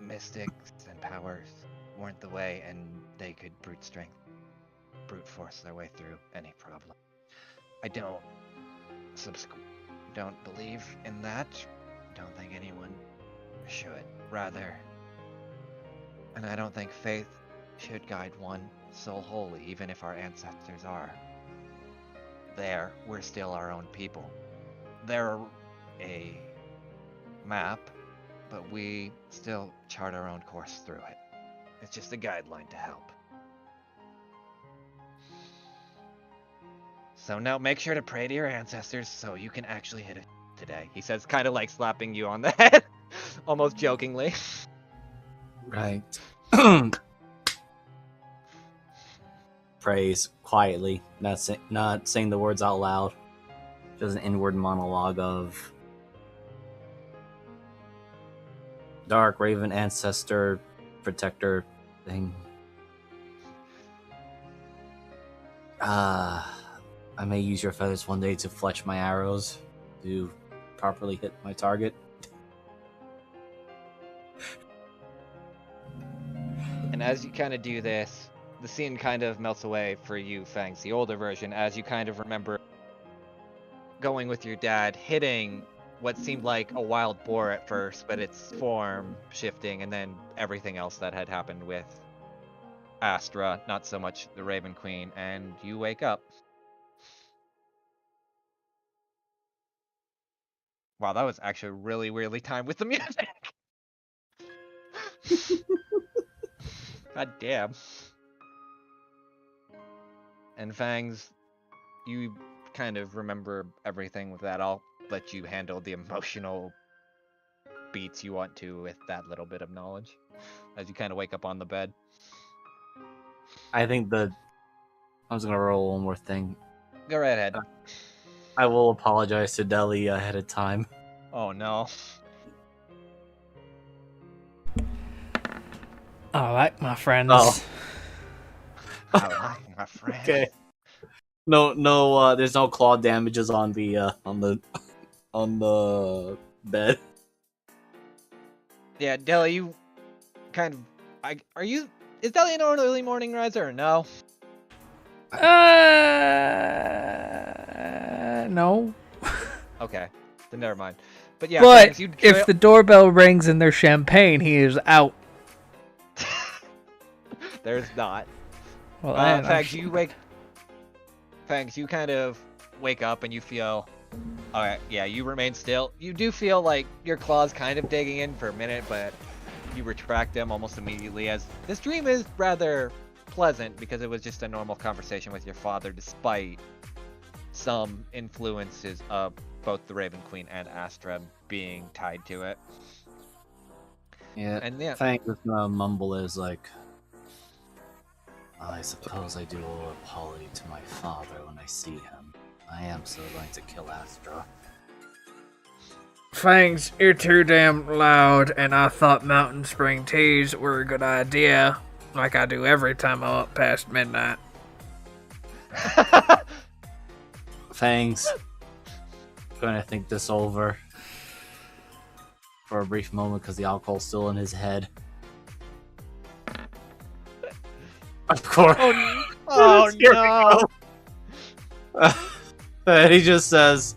mystics and powers weren't the way, and they could brute force their way through any problem. I don't believe in that. Don't think anyone should. Rather, and I don't think faith should guide one soul wholly, even if our ancestors are. We're still our own people. They're a map, but we still chart our own course through it. It's just a guideline to help. So now make sure to pray to your ancestors so you can actually hit it today. He says, kind of like slapping you on the head, almost jokingly. Right. Prays quietly, not saying the words out loud. Just an inward monologue of Dark Raven ancestor, protector thing. I may use your feathers one day to fletch my arrows to properly hit my target. And as you kind of do this, the scene kind of melts away for you, Fangs, the older version, as you kind of remember going with your dad, hitting what seemed like a wild boar at first, but its form shifting, and then everything else that had happened with Astra, not so much the Raven Queen, and you wake up. Wow, that was actually really weirdly timed with the music. God damn. And Fangs, you kind of remember everything with that. I'll let you handle the emotional beats you want to with that little bit of knowledge as you kind of wake up on the bed. I think I was gonna roll one more thing. Go right ahead. I will apologize to Deli ahead of time. Oh no. All right, my friends. Oh. I like my friend. Okay. No, there's no claw damages on the bed. Yeah, Deli, you kind of. Is Deli an early morning riser or no? No. Okay, then never mind. But yeah, But Fangs, if the doorbell rings and there's champagne, he is out. There's not. Well, Fangs, you kind of wake up and you feel. Alright, yeah, you remain still. You do feel like your claws kind of digging in for a minute, but you retract them almost immediately, as this dream is rather pleasant because it was just a normal conversation with your father, despite some influences of both the Raven Queen and Astra being tied to it. Yeah, And yeah, Fang with mumble is like, I suppose I do owe an apology to my father when I see him. I am so going to kill Astra. Fangs, you're too damn loud, and I thought mountain spring teas were a good idea, like I do every time I'm up past midnight. Fangs, going to think this over for a brief moment because the alcohol's still in his head. Of course. Oh no! And he just says,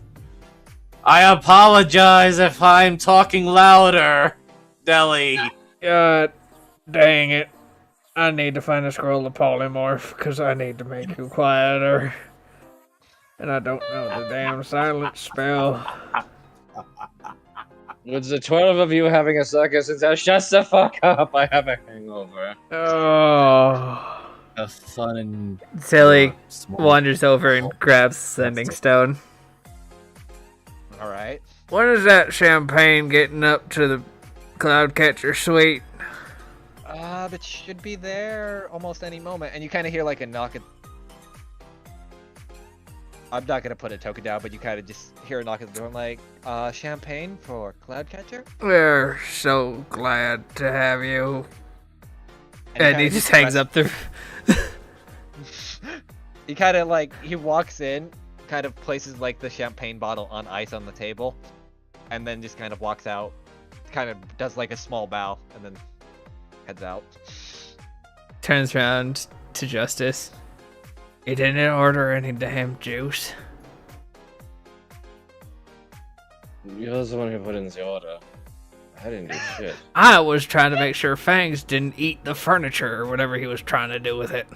I apologize if I'm talking louder, Deli. God dang it. I need to find a scroll of polymorph, because I need to make you quieter. And I don't know the damn silence spell. With the 12 of you having a circus, and says, shut the fuck up, I have a hangover. Oh. A fun and Tilly small. wanders over and grabs Sending Stone. Alright. When is that champagne getting up to the Cloudcatcher suite? That should be there almost any moment. And you kind of hear like a knock at... I'm not going to put a token down, but you kind of just hear a knock at the door. I'm like, champagne for Cloudcatcher? We're so glad to have you. And he kinda just hangs up the... He kind of like, he walks in, kind of places like the champagne bottle on ice on the table, and then just kind of walks out, kind of does like a small bow, and then Heads out. Turns around to Justice. You didn't order any damn juice. You're the one who put in the order. I didn't do shit. I was trying to make sure Fangs didn't eat the furniture or whatever he was trying to do with it.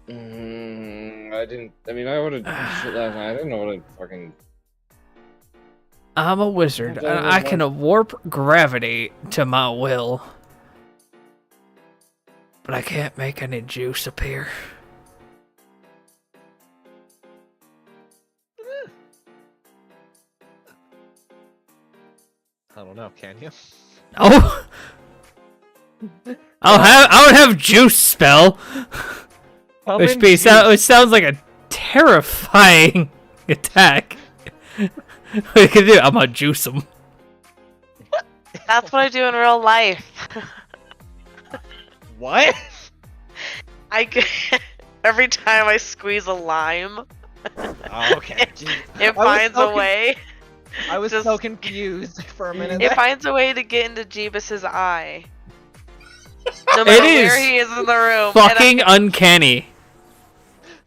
I didn't. I mean, I ordered shit last night. I didn't order fucking. I'm a wizard, and I can warp gravity to my will. But I can't make any juice appear. I don't know. Can you? Oh! I would have juice spell. Which sounds like a terrifying attack. What you can do? I'm gonna juice them. That's what I do in real life. What? Every time I squeeze a lime, Oh, okay. it finds a way. I was Just- so confused for a minute. It there. finds a way to get into Jeebus's eye. No matter is where he is in the room. Fucking uncanny.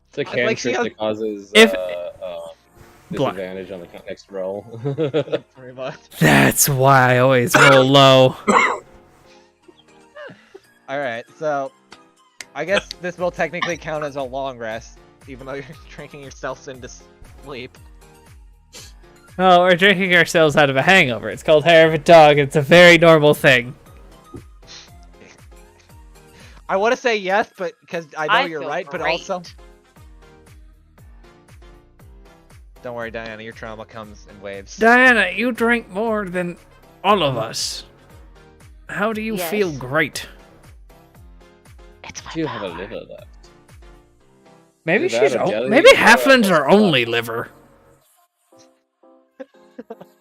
It's a I'd like to see cantrip how- that causes If- disadvantage on the next roll. Pretty much. That's why I always roll low. All right, so I guess this will technically count as a long rest, even though you're drinking yourselves into sleep. Oh, we're drinking ourselves out of a hangover. It's called hair of a dog. It's a very normal thing. I want to say yes, but because I know I you're feel right, but great. also don't worry, Diana. Your trauma comes in waves. Diana, you drink more than all of us. How do you Yes. feel great? It's my Do you have a power. liver left? Maybe Is that she's a jelly? maybe Or a halflings are pasta? only liver.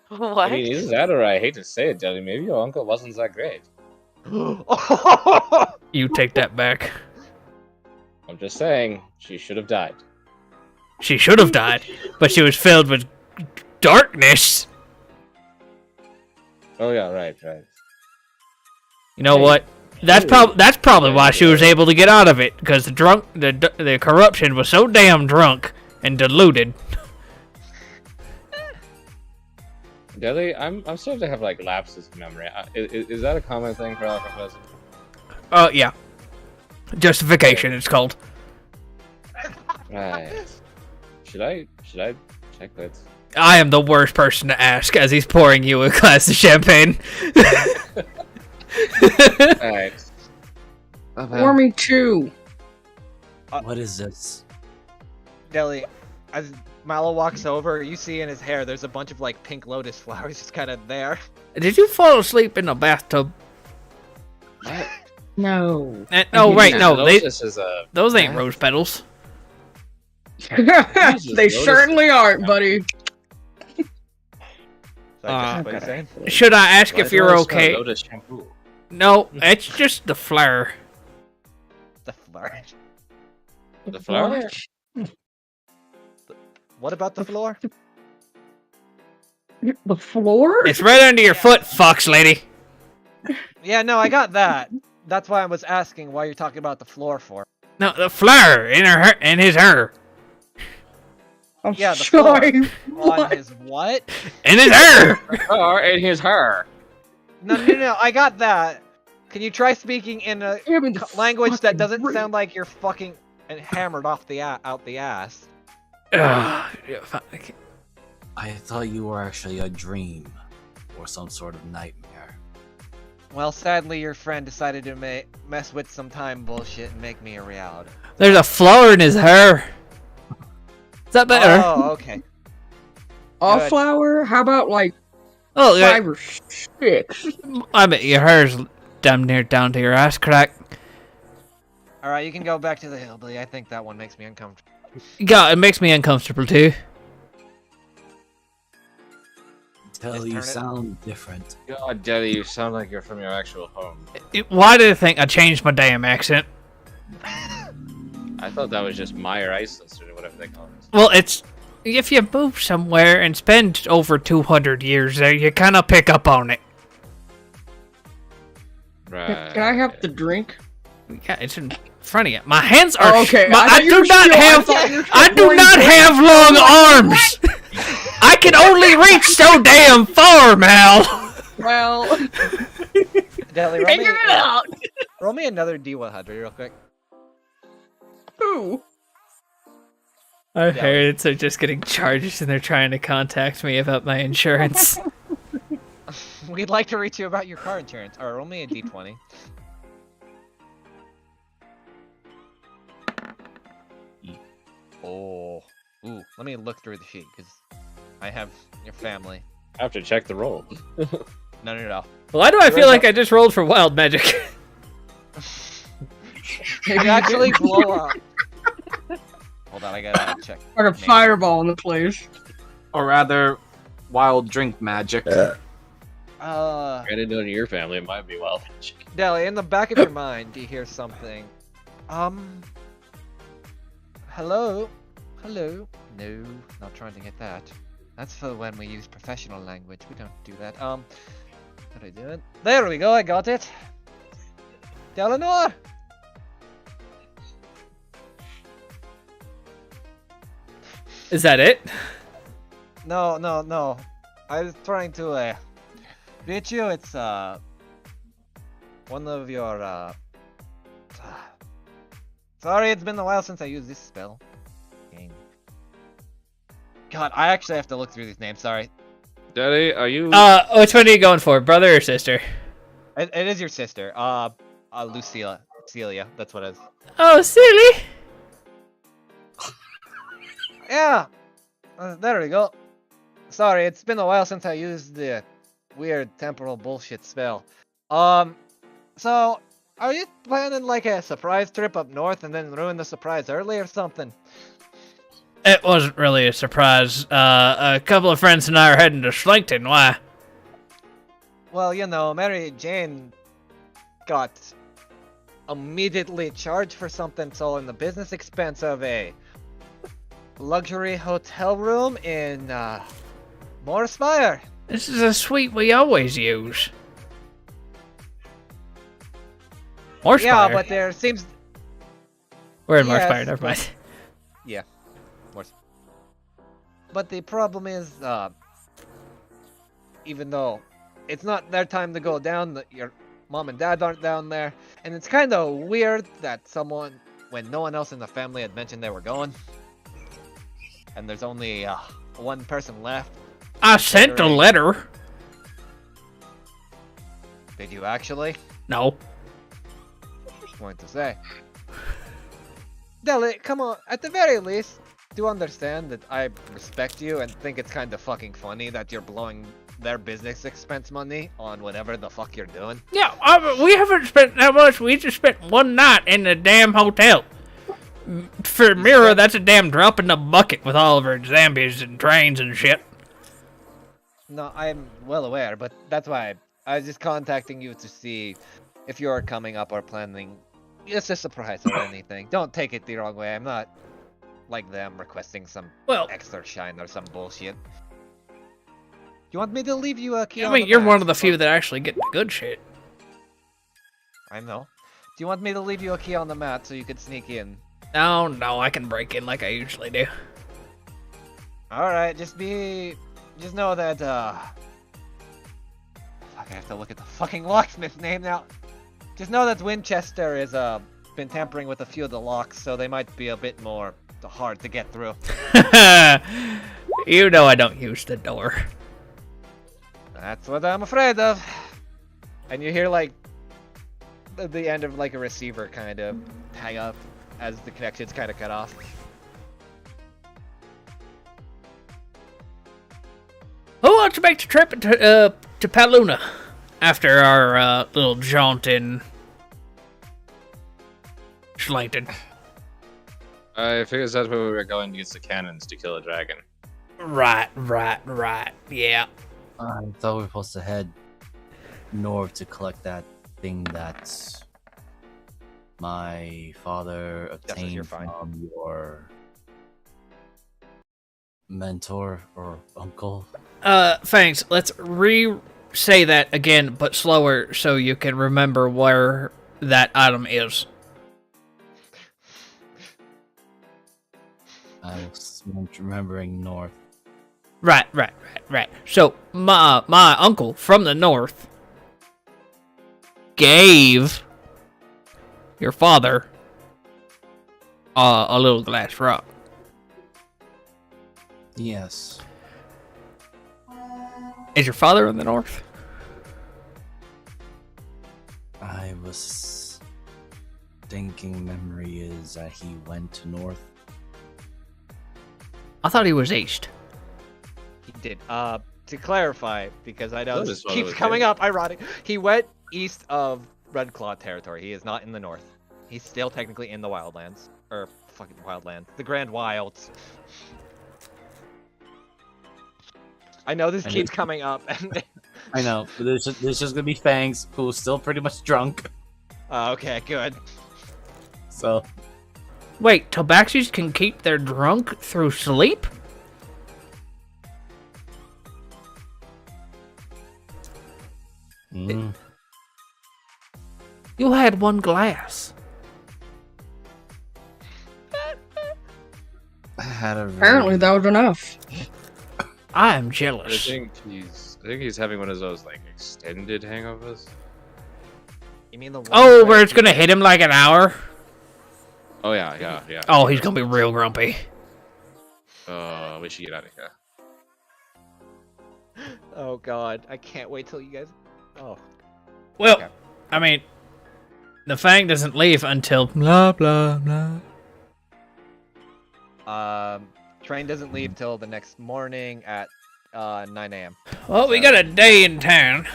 What? I mean, either that or I hate to say it, Jelly. Maybe your uncle wasn't that great. You take that back. I'm just saying, she should have died. She should have died, but she was filled with darkness. Oh yeah, right. You know Hey. what? That's probably why she was able to get out of it, because the corruption was so damn drunk and deluded. Jelly, I'm starting to have like lapses of memory. Is that a common thing for alcoholism? Oh yeah, justification it's called. Right. Should I quit? I am the worst person to ask as he's pouring you a glass of champagne. Alright. For me too. What is this? Deli, as Milo walks over, you see in his hair there's a bunch of like pink lotus flowers just kind of there. Did you fall asleep in the bathtub? No. Oh right, no, Lotus is a... those ain't rose petals. They notice certainly aren't, buddy. That's what he's saying. Should I ask if you're okay? Lotus shampoo. No, it's just the flower. The flower. The flower? What about the floor? The floor? It's right under your foot, fox lady. Yeah, no, I got that. That's why I was asking why you're talking about the floor for. No, the flower in his hair. I'm Yeah, the sorry. On What? his what? In his hair. Or in his hair. No, I got that. Can you try speaking in a Give me the language that fucking doesn't ring. sound like you're fucking and hammered off the out the ass? Ugh, yeah, fuck, I can't- I thought you were actually a dream or some sort of nightmare. Well, sadly, your friend decided to mess with some time bullshit and make me a reality. There's a flower in his hair. Is that better? Oh, okay. A Good. flower? How about like Oh, yeah. 5 or 6? I bet your hair's damn near down to your ass crack. All right, you can go back to the hillbilly. I think that one makes me uncomfortable. God, it makes me uncomfortable too. Tell Just you turn it- sound different. God, Jelly, you sound like you're from your actual home. Why did I think I changed my damn accent? I thought that was just Meyer Iceland or whatever they call it. Well, it's if you move somewhere and spend over 200 years there, you kind of pick up on it. Right. Can I have the drink? Yeah, it's in front of you. My hands are. Oh, okay. I you do were not still- have. thought you were I still do going not for it. have long arms. I can only reach so damn far, Mal. Well, Deli, figure it out. roll me another D100 real quick. Ooh. Our Yeah. parents are just getting charged and they're trying to contact me about my insurance. We'd like to reach you about your car insurance. Alright, roll me a D20. Oh. Ooh, let me look through the sheet, because I have your family. I have to check the roll. No. Why do I feel like I just rolled for wild magic? Maybe You actually blow up. Hold on, I gotta check. Or a fireball in the place. Or rather, wild drink magic. Uh, I didn't know in your family it might be wild magic. Deli, in the back of your mind, do you hear something? Hello? Hello? No, not trying to get that. That's for when we use professional language. We don't do that. How do I do it? There we go, I got it. Delanor! Is that it? No. I was trying to, reach you. It's, one of your, sorry, it's been a while since I used this spell. Dang. God, I actually have to look through these names, sorry. Daddy, are you? Which one are you going for, brother or sister? It is your sister, Lucilla. Celia, that's what it is. Oh, silly. Yeah! There we go. Sorry, it's been a while since I used the weird temporal bullshit spell. So, are you planning like a surprise trip up north and then ruin the surprise early or something? It wasn't really a surprise. A couple of friends and I are heading to Schlinkton. Why? Well, you know, Mary Jane got immediately charged for something, so in the business expense of a luxury hotel room in, Morspire. This is a suite we always use. Morspire? Yeah, but there seems... We're in Yes, Morspire, never mind. Yeah, Morspire. But the problem is, even though it's not their time to go down, your mom and dad aren't down there, and it's kind of weird that someone, when no one else in the family had mentioned they were going, and there's only one person left. I sent a letter. Did you actually? No. Just going to say. Deli, come on. At the very least, do understand that I respect you and think it's kind of fucking funny that you're blowing their business expense money on whatever the fuck you're doing. Yeah, we haven't spent that much. We just spent one night in the damn hotel. For Mira, that's a damn drop in the bucket with all of her zombies and trains and shit. No, I'm well aware, but that's why I was just contacting you to see if you're coming up or planning just a surprise or anything. Don't take it the wrong way. I'm not like them requesting some extra shine or some bullshit. You want me to leave you a key? I on mean, the you're map? one of the few that actually get the good shit. I know. Do you want me to leave you a key on the mat so you could sneak in? No, I can break in like I usually do. Alright, just know that, fuck, I have to look at the fucking locksmith's name now. Just know that Winchester is, been tampering with a few of the locks, so they might be a bit more hard to get through. You know I don't use the door. That's what I'm afraid of. And you hear, like, the end of, like, a receiver kind of hang up as the connection's kind of cut off. Who wants to make the trip to Paluna after our little jaunt in Schlinkton? I figured that's where we were going to use the cannons to kill a dragon. Right. Yeah. I thought we were supposed to head north to collect that thing that my father obtained you're fine. from your mentor or uncle. Thanks. Let's say that again, but slower, so you can remember where that item is. I was remembering north. Right. So my uncle from the north gave your father a little glass rock. Yes. Is your father in the north? I was thinking memory is that he went to north. I thought he was east. He did. To clarify, because I know That this is what I keeps was coming getting. up, ironic. He went east of Red Claw territory. He is not in the north. He's still technically in the Wildlands. Or, fucking Wildlands. The Grand Wilds. I know this I keeps know. coming up, and... I know, but there's just gonna be Fangs, who's still pretty much drunk. Okay, good. So, Wait, tabaxis can keep their drunk through sleep? mm, You had one glass. I had a Apparently, that was enough. I am I jealous. think he's having one of those like extended hangovers. You mean the one Oh, where it's gonna hit him like an hour? Oh yeah. Oh, he's gonna be real grumpy. We should get out of here. Oh god, I can't wait till you guys... Oh. Well, Okay. I mean, the Fang doesn't leave until blah blah blah. Train doesn't leave till the next morning at 9 a.m. Well, we got a day in town.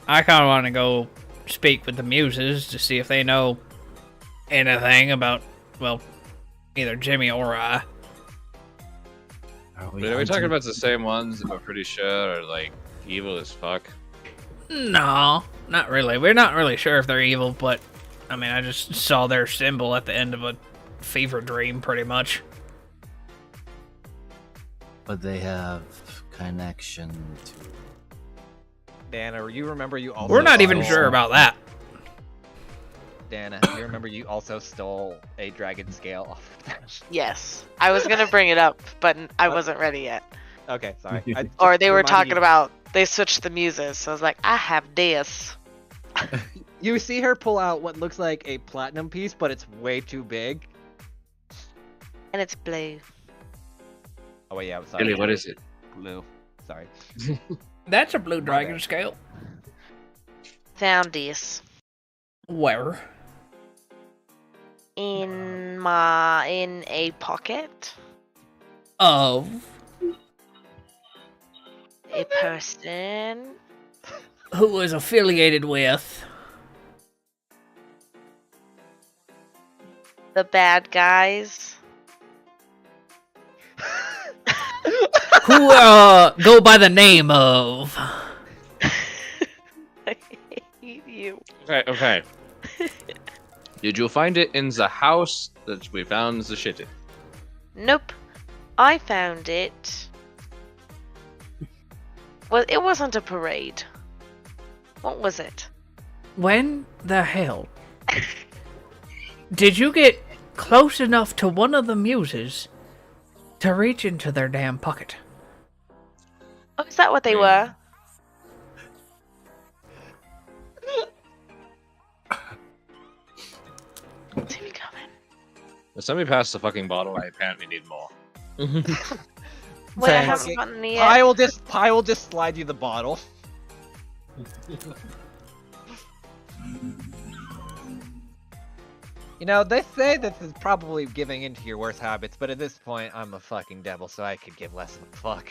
I kind of want to go speak with the muses to see if they know anything about, well, either Jimmy or I. Are Are we talking about the same ones that we're pretty sure are like evil as fuck? No, not really. We're not really sure if they're evil, but I mean, I just saw their symbol at the end of a fever dream, pretty much. But they have connection to. Dana, you remember you also... We're not even stole- sure about that. Dana, you remember you also stole a dragon scale off of them? Yes, I was gonna bring it up, but I wasn't ready yet. Okay, sorry. Or they were talking about they switched the muses, so I was like, I have this. You see her pull out what looks like a platinum piece, but it's way too big. And it's blue. Oh wait, yeah, sorry. Really, what is it? Blue. Sorry. That's a blue dragon bad. scale. Found this Where? in a pocket. Of A person. who was affiliated with The bad guys. who go by the name of. I hate you. Okay. Did you find it in the house that we found the shit in? Nope. I found it. Well, it wasn't a parade. What was it? When the hell did you get close enough to one of the muses to reach into their damn pocket? Oh, is that what they were? See me coming. Send me past the fucking bottle. I apparently need more. Wait, I Thanks. haven't gotten any yet. Pie will just slide you the bottle. You know, they say this is probably giving into your worst habits, but at this point, I'm a fucking devil, so I could give less of a fuck.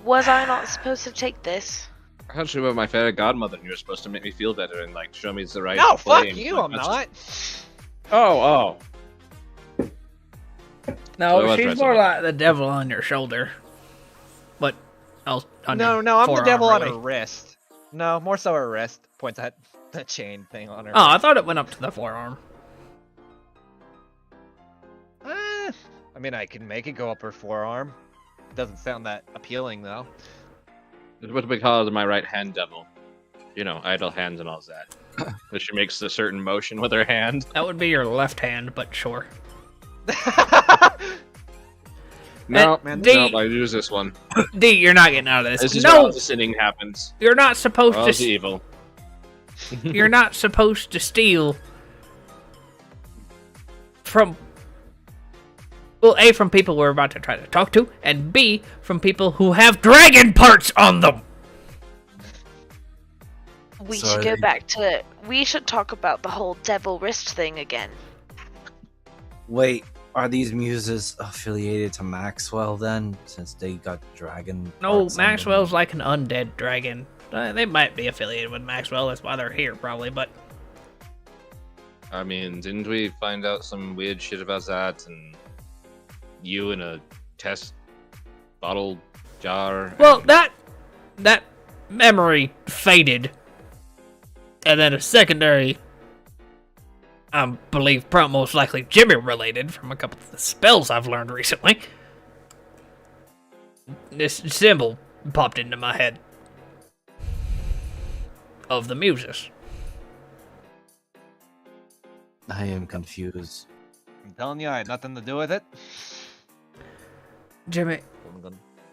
Was I not supposed to take this? I thought you were my fairy godmother and you were supposed to make me feel better and like show me the right No, way fuck and, you, like, I'm that's- not. Oh. No, Well, she's that's more right. like the devil on your shoulder. But on No, your I'm the forearm, devil on really. her wrist. No, more so her wrist. Points at the chain thing on her. Oh, I thought it went up to the forearm. I mean, I can make it go up her forearm. doesn't sound that appealing though. It's what we call my right hand devil. You know, idle hands and all that. That she makes a certain motion with her hand. That would be your left hand, but sure. No, D- no, I use this one. D, you're not getting out of this. This is where all the sinning happens. You're not supposed All to. the evil. You're not supposed to steal from. Well, A, from people we're about to try to talk to, and B, from people who have dragon parts on them. We Sorry. should go back to. We should talk about the whole devil wrist thing again. Wait, are these muses affiliated to Maxwell then? Since they got dragon. No, parts on them? Maxwell's like an undead dragon. They might be affiliated with Maxwell. That's why they're here, probably. But I mean, didn't we find out some weird shit about that? And you in a test bottle jar? well, and- that memory faded, and then a secondary. I believe most likely Jimmy related from a couple of the spells I've learned recently. This symbol popped into my head of the muses. I am confused. I'm telling you, I had nothing to do with it. Jimmy,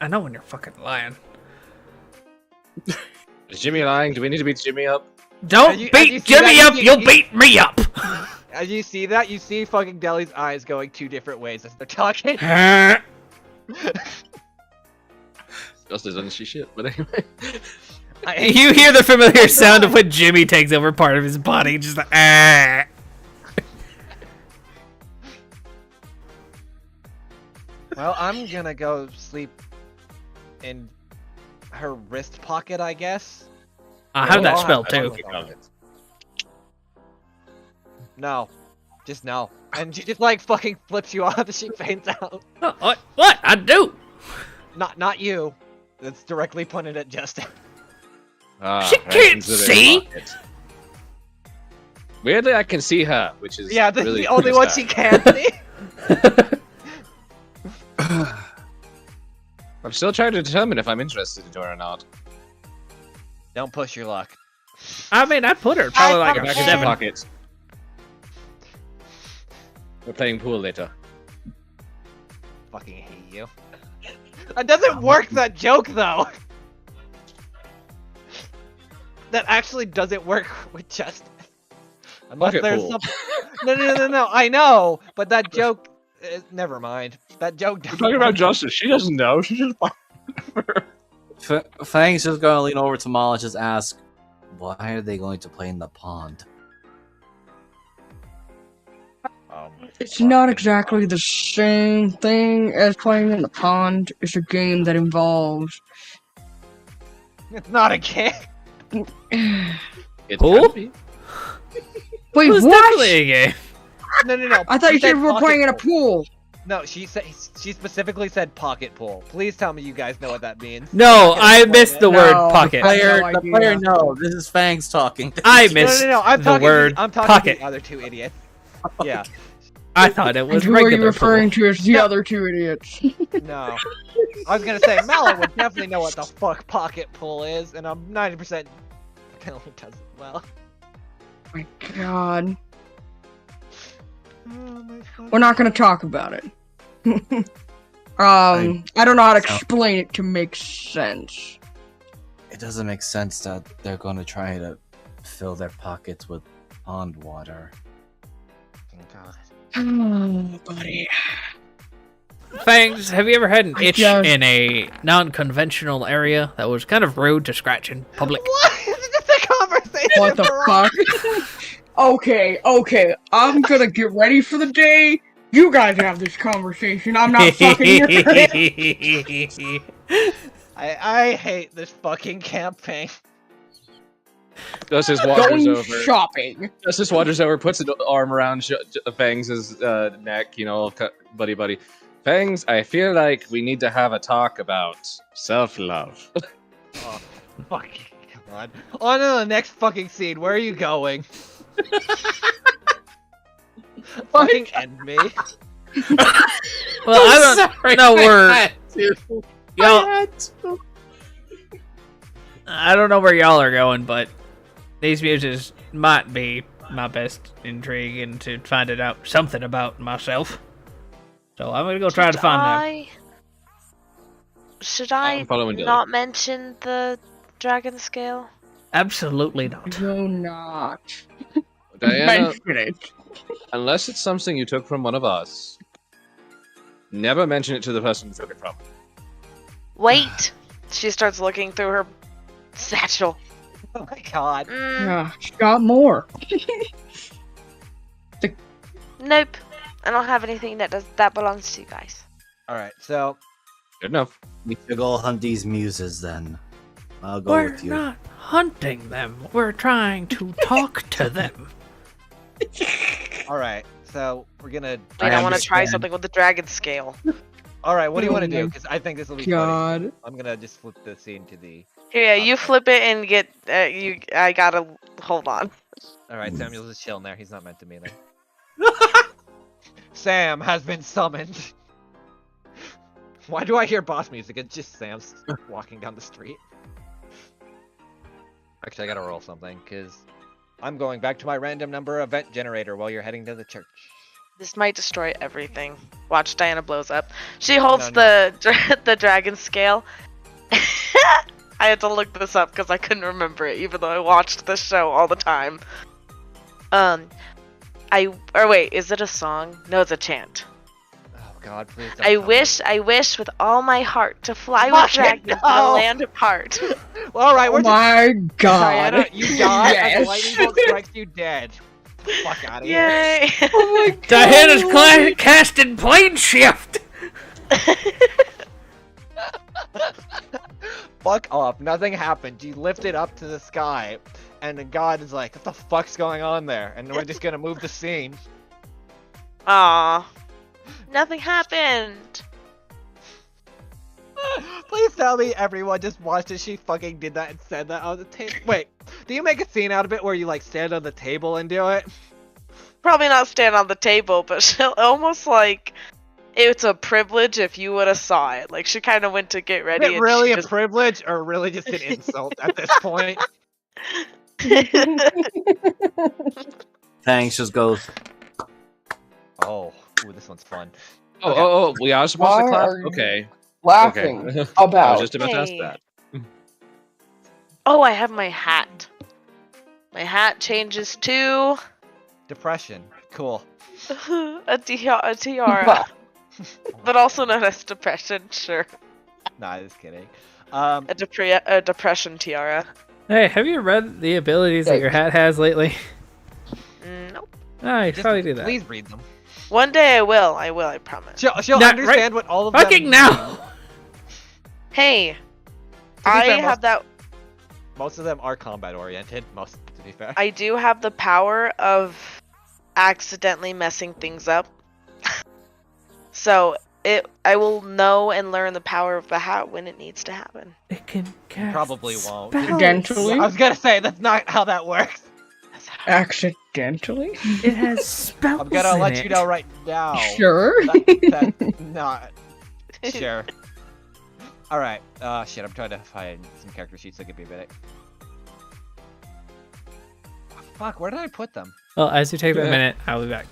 I know when you're fucking lying. Is Jimmy lying? Do we need to beat Jimmy up? Don't As you beat see Jimmy that, up, you'll beat me up! As you see that, you see fucking Deli's eyes going 2 different ways as they're talking. Justin doesn't see shit, but anyway. You hear the familiar sound of when Jimmy takes over part of his body, just like, ah. Well, I'm gonna go sleep in her wrist pocket, I guess. I have that Oh, spell I too. like it. No. Just no. And she just like fucking flips you off and she faints out. What? I do. Not you. That's directly pointed at Justin. She can't see. Weirdly, I can see her, which is Yeah, this really is the only one she can see. I'm still trying to determine if I'm interested in her or not. Don't push your luck. I mean, I put her probably like Get a back in your 7. pockets. We're playing pool later. Fucking hate you. That doesn't work, that joke, though. That actually doesn't work with Justin. Unless Pocket there's pool. something. No. I know, but that joke. Never mind. That joke. We're doesn't talking about work. Justice. She doesn't know. She just. Fang's just gonna lean over to Mal and just ask, why are they going to play in the pond? It's not exactly the same thing as playing in the pond. It's a game that involves. It's not a game. It's Pool? gotta be. Wait, It was what? definitely a game. No. I thought you She said we were pocket playing in a pool. No, she specifically said pocket pool. Please tell me you guys know what that means. No, I'm not gonna I explain missed it. the word No. pocket. Player- The idea. player, no. This is Fangs talking. I No, missed I'm the talking word I'm talking pocket. to the other 2 idiots. Yeah. I thought it And was who are you regular referring pool. to as the other 2 idiots? No. I was gonna say Mallow would definitely know what the fuck pocket pool is, and I'm 90% Mallow does it well. My God. Oh my We're not gonna talk about it. I don't know how to So- explain it to make sense. It doesn't make sense that they're going to try to fill their pockets with pond water. God. Oh, buddy. Fangs, have you ever had an itch Yeah. in a non-conventional area that was kind of rude to scratch in public? What? It's just a conversation. What the for- fuck? Okay. I'm gonna get ready for the day. You guys have this conversation. I'm not fucking here. I hate this fucking campaign. Justice wanders Going over. shopping. Justice wanders over, puts an arm around Fangs' neck, you know, buddy. Fangs, I feel like we need to have a talk about self-love. Oh, fucking God. On to the next fucking scene. Where are you going? Fucking end me. Well, I don't know where Y'all, I don't know where y'all are going, but these muses might be my best intrigue into finding out something about myself. So I'm gonna go try to find them. Should I I'm following Dilly. not mention the dragon scale? Absolutely not. Do not Diana, mention it. unless it's something you took from one of us, never mention it to the person you took it from. Wait! She starts looking through her satchel. Oh my god. She got more. Nope. I don't have anything that belongs to you guys. Alright, so Good enough. We should go hunt these muses then. I'll go We're with you. not hunting them. We're trying to talk to them. alright, so we're gonna Wait, I want to try understand. something with the dragon scale. Alright, what do you want to Oh do? my Because I think this will be funny. God. I'm gonna just flip the scene to the Here, you Okay. flip it and get. I gotta hold on. Alright, Samuel's just chilling there, he's not meant to be there. Sam has been summoned. Why do I hear boss music? It's just Sam walking down the street. Actually, I gotta roll something, because I'm going back to my random number event generator while you're heading to the church. This might destroy everything. Watch, Diana blows up. She holds No, the dragon scale. I had to look this up because I couldn't remember it, even though I watched the show all the time. Wait, is it a song? No, it's a chant. Oh god, please don't I wish with all my heart to fly with Fuck it, dragons in a no. land apart. Alright, Oh we're just... my God. Diana, you die Yes. and lightning bolt strikes you dead. Fuck out of here. Yay! Oh my God. Diana's casting plane shift. Fuck off. Nothing happened. You lifted up to the sky, and the god is like, what the fuck's going on there? And we're just gonna move the scene. Aw. Nothing happened. Please tell me everyone just watched as she fucking did that and said that on the table. Wait, do you make a scene out of it where you like stand on the table and do it? Probably not stand on the table, but she'll almost like it's a privilege if you would have saw it. Like she kind of went to get ready. Is it and really she a just... privilege or really just an insult at this point? Thanks, just goes. Oh, ooh, this one's fun. Oh, we are supposed Why to clap? are you Okay. Laughing Okay. about. I was just about to ask Hey. that. Oh, I have my hat. My hat changes to Depression. Cool. a tiara, but also known as depression. Sure, Nah, just kidding. a depression tiara. Hey, have you read the abilities that your hat has lately? Nope. Oh, you should Just probably do that. Please read them. One day I will. I promise. She'll Not understand what all of Fucking them now! Hey, be I fair, have that. Most of them are combat oriented. Most, to be fair. I do have the power of accidentally messing things up. So I will know and learn the power of the hat when it needs to happen. It can cast Probably won't. spells. Accidentally? I was gonna say that's not how that works. Accidentally? It has spells. I'm gonna in let it. you know right now. Sure. That's not sure. All right. Shit. I'm trying to find some character sheets that could be a bit. Fuck. Where did I put them? Well, as you take that Yeah. minute, I'll be back.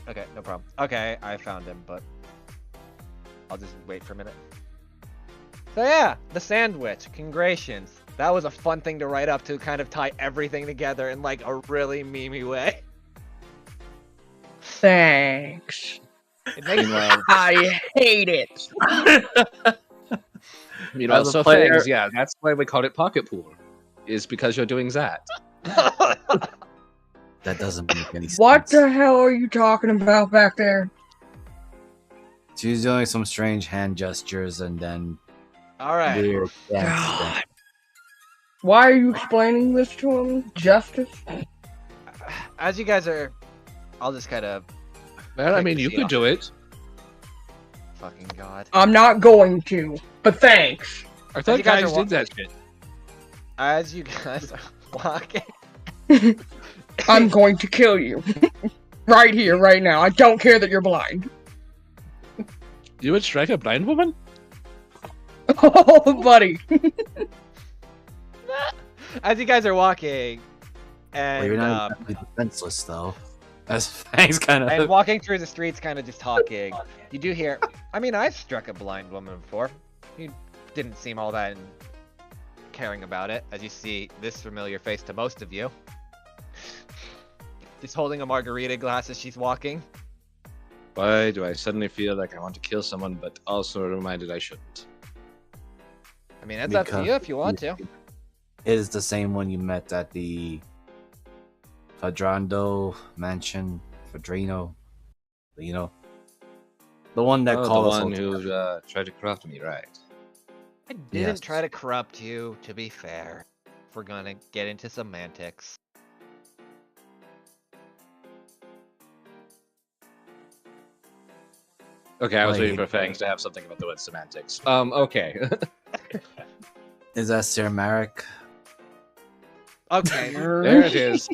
Okay. No problem. Okay. I found him, but I'll just wait for a minute. So yeah, the sandwich. Congratulations. That was a fun thing to write up to kind of tie everything together in like a really memey way. Thanks. It makes I hate it. Meanwhile, As a so player- things, yeah, that's why we call it pocket pool. Is because you're doing that. That doesn't make any sense. What the hell are you talking about back there? She was doing some strange hand gestures and then All right. weird dance God. thing. Why are you explaining this to him? Justice? As you guys are, I'll just kind of Well, I Take mean, the you seat could off. do it. fucking god. I'm not going to, but thanks. I thought you guys guys are did that shit. As you guys are walking, I'm going to kill you. Right here, right now. I don't care that you're blind. You would strike a blind woman? Oh, buddy. As you guys are walking, and Well, you're not exactly defenseless, though. As Fangs kind and of. walking through the streets, kind of just talking, you do hear. I mean, I've struck a blind woman before. You didn't seem all that caring about it, as you see this familiar face to most of you. Just holding a margarita glass as she's walking. Why do I suddenly feel like I want to kill someone, but also reminded I shouldn't? I mean, that's up to you if you want to. It is the same one you met at the Fadrando Mansion, Fadrino. You know, the one that Oh, called the us. one who tried to corrupt me, right? I didn't Yes. try to corrupt you, to be fair. If we're gonna get into semantics. Okay, I was waiting Like- for Fangs to have something about the word semantics. Okay. Is that Sir Marek? Okay. There it is.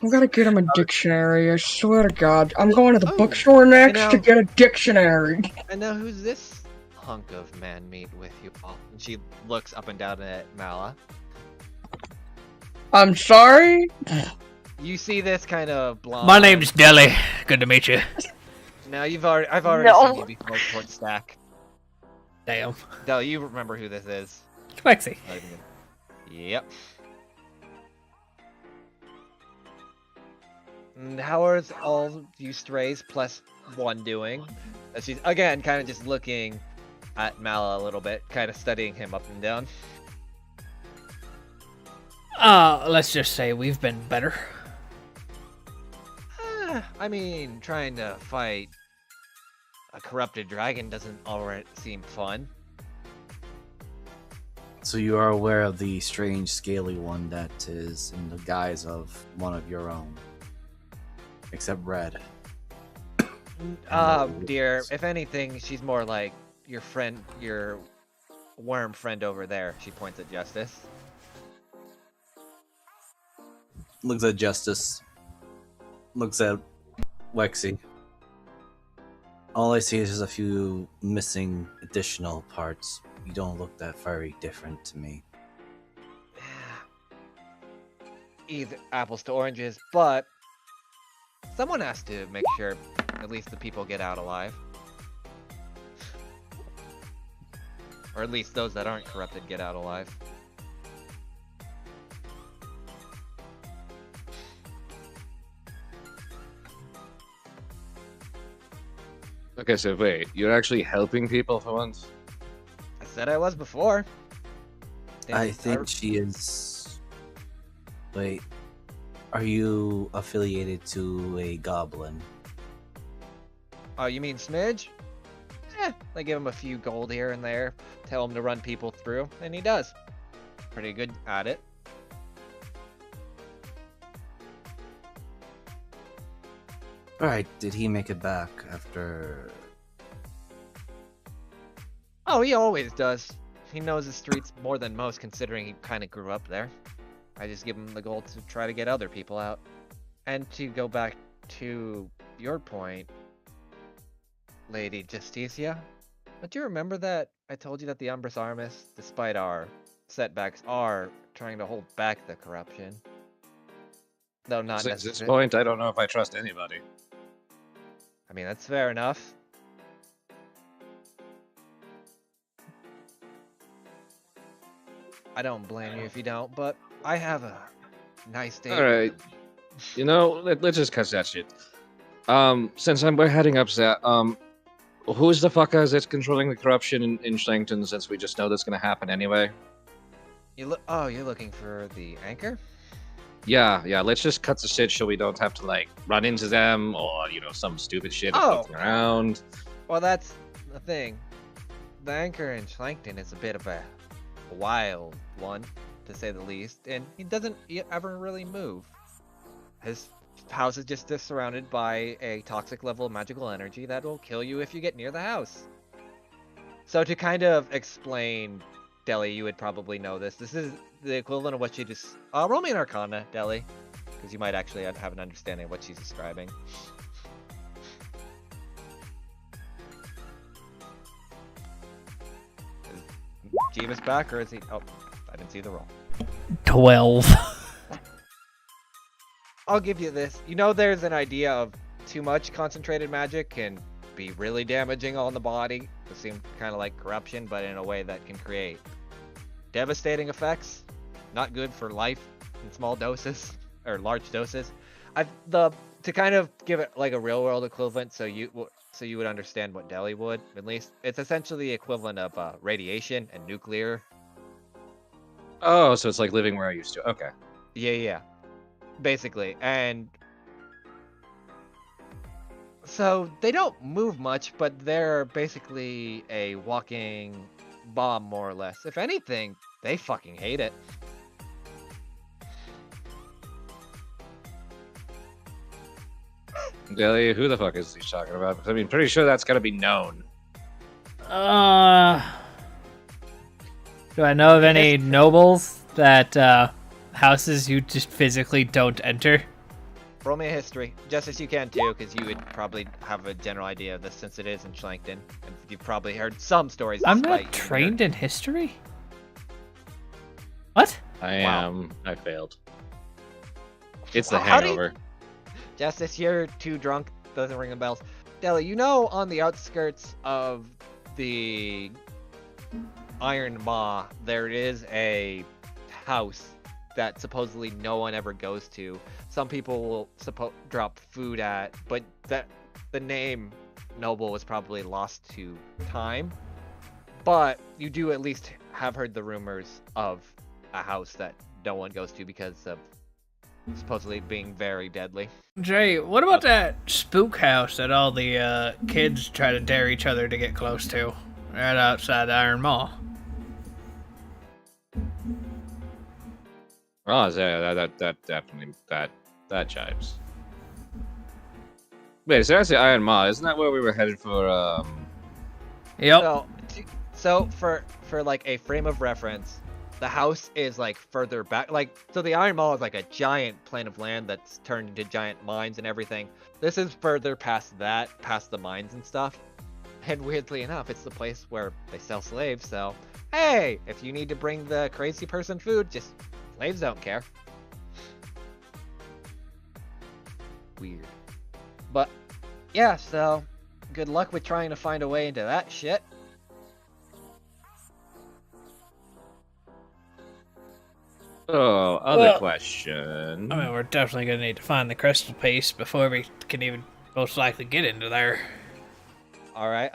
I'm gonna get him a dictionary, I swear to God. I'm going to the Oh, bookstore next know- to get a dictionary. And now who's this hunk of man meat with you all? And she looks up and down at Mala. I'm sorry? You see this kind of blonde. My name's Deli. Good to meet you. Now I've already No. seen you before towards Stack. Damn. Del, you remember who this is? Twexy. Not even gonna- Yep. And how are all you strays plus one doing? As she's again kind of just looking at Mala a little bit, kind of studying him up and down. Let's just say we've been better. I mean, trying to fight a corrupted dragon doesn't already seem fun. So you are aware of the strange, scaly one that is in the guise of one of your own, except red. Dear, if anything, she's more like your friend, your worm friend over there. She points at Justice. Looks at Justice. Looks at Wexy. All I see is just a few missing additional parts. You don't look that very different to me. Either apples to oranges, but someone has to make sure at least the people get out alive. Or at least those that aren't corrupted get out alive. Okay, so wait, you're actually helping people for once? I said I was before. I think she is. Wait, are you affiliated to a goblin? Oh, you mean Smidge? They give him a few gold here and there, tell him to run people through, and he does. Pretty good at it. Alright, did he make it back after. Oh, he always does. He knows the streets more than most, considering he kind of grew up there. I just give him the gold to try to get other people out. And to go back to your point, Lady Justicia, but do you remember that I told you that the Umbris Armis, despite our setbacks, are trying to hold back the corruption? Though not At this necessarily. point, I don't know if I trust anybody. I mean, that's fair enough. I don't blame you if you don't, but I have a nice day. Alright. You know, let's just cut that shit. Since we're heading up there, who's the fucker that's controlling the corruption in Schlenkton, since we just know that's gonna happen anyway? Oh, you're looking for the anchor? Yeah, let's just cut the shit so we don't have to, like, run into them, or, you know, some stupid shit Oh. floating around. Well, that's the thing. The anchor in Schlankton is a bit of a wild one, to say the least, and he doesn't ever really move. His house is just surrounded by a toxic level of magical energy that will kill you if you get near the house. So to kind of explain, Deli, you would probably know this. This is the equivalent of what she just... roll me an Arcana, Deli, because you might actually have an understanding of what she's describing. Jeebus back, or is he? Oh, I didn't see the roll. 12. I'll give you this. You know, there's an idea of too much concentrated magic can be really damaging on the body. It seems kind of like corruption, but in a way that can create devastating effects. Not good for life in small doses or large doses. To kind of give it like a real world equivalent, so you would understand what Delhi would. At least it's essentially the equivalent of radiation and nuclear. Oh, so it's like living where I used to. Okay. Yeah. Basically, and so they don't move much, but they're basically a walking bomb, more or less. If anything, they fucking hate it. Delhi, who the fuck is he talking about? Because I mean, pretty sure that's gotta be known. Do I know of any nobles that houses you just physically don't enter? Roll me a history, just as you can too, because you would probably have a general idea of this since it is in Schlankton, and you've probably heard some stories. I'm despite not trained in history. What? I am. I failed. It's the How do you- hangover. Justice, you're too drunk. Doesn't ring a bells. Deli, you know, on the outskirts of the Iron Maw, there is a house that supposedly no one ever goes to. Some people will drop food at, but the name Noble was probably lost to time. But you do at least have heard the rumors of a house that no one goes to because of supposedly being very deadly. Jay, what about that spook house that all the kids try to dare each other to get close to? Right outside Iron Maw. Oh, yeah, that definitely that jives. Wait, so that's the Iron Maw. Isn't that where we were headed for? Yep. So for like a frame of reference, the house is like further back. Like, so the Iron Maw is like a giant plane of land that's turned into giant mines and everything. This is further past that, past the mines and stuff. And weirdly enough, it's the place where they sell slaves. So, hey, if you need to bring the crazy person food, just slaves don't care. Weird. But yeah, so good luck with trying to find a way into that shit. Oh, other question. I mean, we're definitely gonna need to find the crystal piece before we can even most likely get into there. Alright,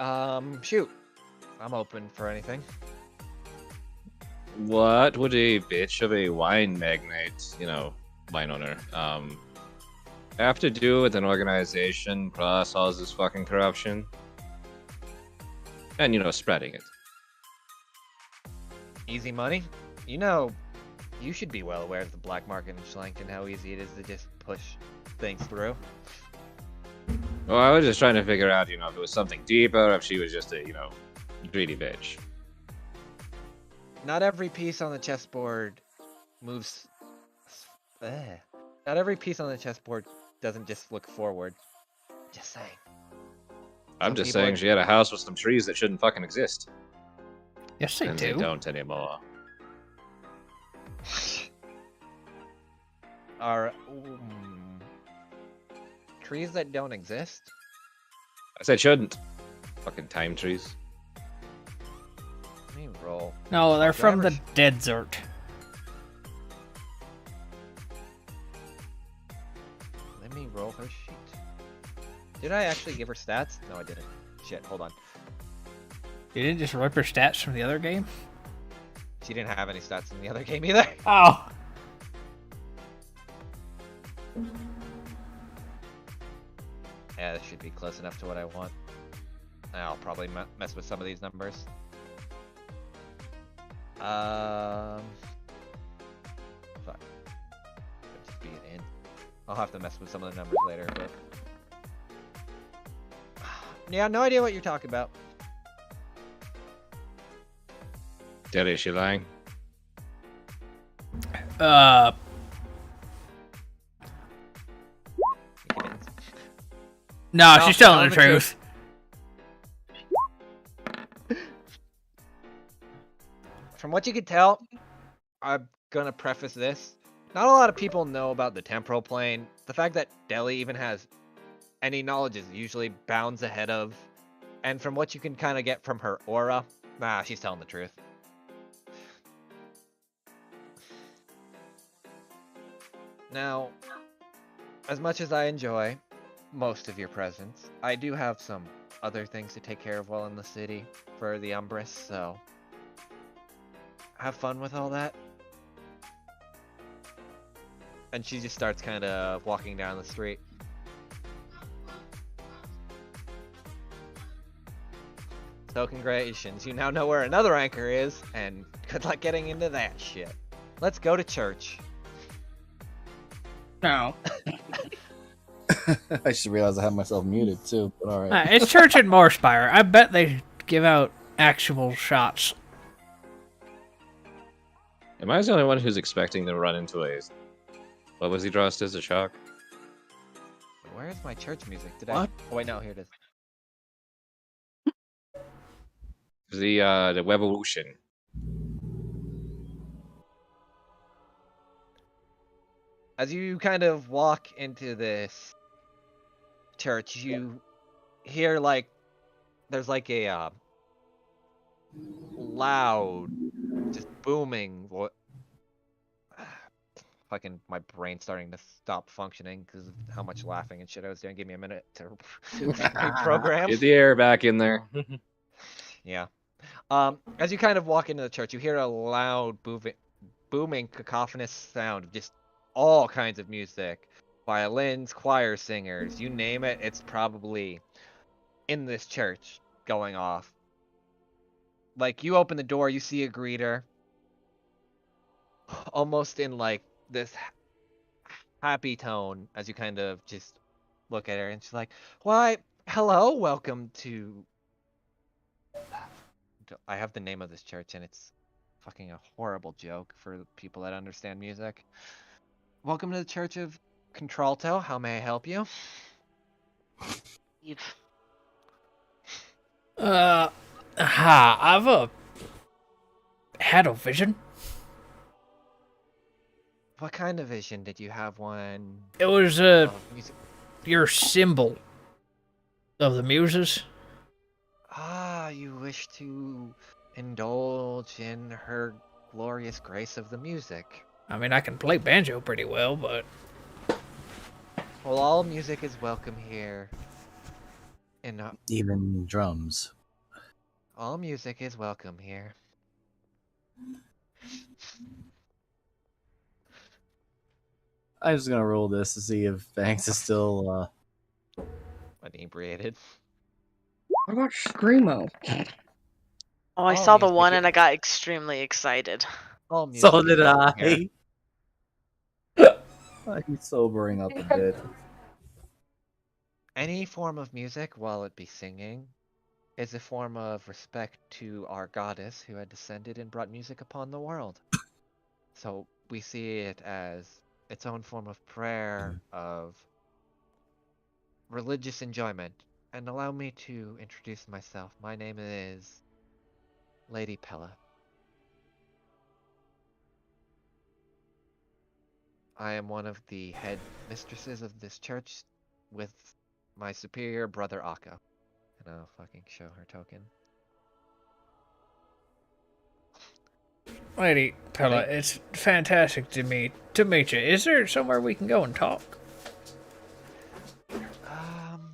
shoot. I'm open for anything. What would a bitch of a wine magnate, wine owner, have to do with an organization plus all this fucking corruption? And, spreading it. Easy money? You know, you should be well aware of the black market in Schlank and how easy it is to just push things through. Well, I was just trying to figure out, if it was something deeper, or if she was just a, greedy bitch. Not every piece on the chessboard moves. Not every piece on the chessboard doesn't just look forward. Just saying. I'm just saying she had a house with some trees that shouldn't fucking exist. Yes, they And do. they don't anymore. Are trees that don't exist? I said shouldn't. Fucking time trees. Let me roll. No, they're from the Drivers. desert. Let me roll her sheet. Did I actually give her stats? No, I didn't. Shit, hold on. You didn't just rip her stats from the other game? She didn't have any stats in the other game either. Oh. Yeah, this should be close enough to what I want. I'll probably mess with some of these numbers. Fuck. Just be an int. I'll have to mess with some of the numbers later, but... Yeah, no idea what you're talking about. Daddy, is she lying? No, No, she's telling the telling the truth. From what you can tell, I'm gonna preface this. Not a lot of people know about the temporal plane. The fact that Delhi even has any knowledge is usually bounds ahead of. And from what you can kind of get from her aura, she's telling the truth. Now, as much as I enjoy most of your presence, I do have some other things to take care of while in the city for the Umbrus, so have fun with all that. And she just starts kind of walking down the street. So congratulations, you now know where another anchor is, and good luck getting into that shit. Let's go to church. No. I should realize I have myself muted too, but alright. It's church in Morspire. I bet they give out actual shots. Am I the only one who's expecting to run into a... What was he dressed as? A shark? Where's my church music? Did What? Oh wait, no, here it is. The Revolution. As you kind of walk into this church, you hear like there's like a loud, just booming. Fucking my brain's starting to stop functioning because of how much laughing and shit I was doing. Give me a minute to reprogram. Get the air back in there. Yeah. As you kind of walk into the church, you hear a loud, booming, cacophonous sound of just all kinds of music. Violins, choir singers, you name it, it's probably in this church going off. Like, you open the door, you see a greeter. Almost in, like, this happy tone as you kind of just look at her. And she's like, why, hello, welcome to... I have the name of this church, and it's fucking a horrible joke for people that understand music. Welcome to the Church of Contralto. How may I help you? I've had a vision. What kind of vision did you have when... It was music? your symbol of the muses. You wish to indulge in her glorious grace of the music. I mean, I can play banjo pretty well, but... Well, all music is welcome here. Even drums. All music is welcome here. I'm just gonna roll this to see if Banks is still Inebriated. What about Screamo? Oh, I Oh, saw the music one is- and I got extremely excited. All music So is did welcome I. here. He's sobering up a bit. Any form of music, while it be singing, is a form of respect to our goddess who had descended and brought music upon the world. So we see it as its own form of prayer, of religious enjoyment. And allow me to introduce myself. My name is Lady Pella. I am one of the head mistresses of this church with my superior brother Akka. And I'll fucking show her token. Lady Pella, it's fantastic to meet you. Is there somewhere we can go and talk?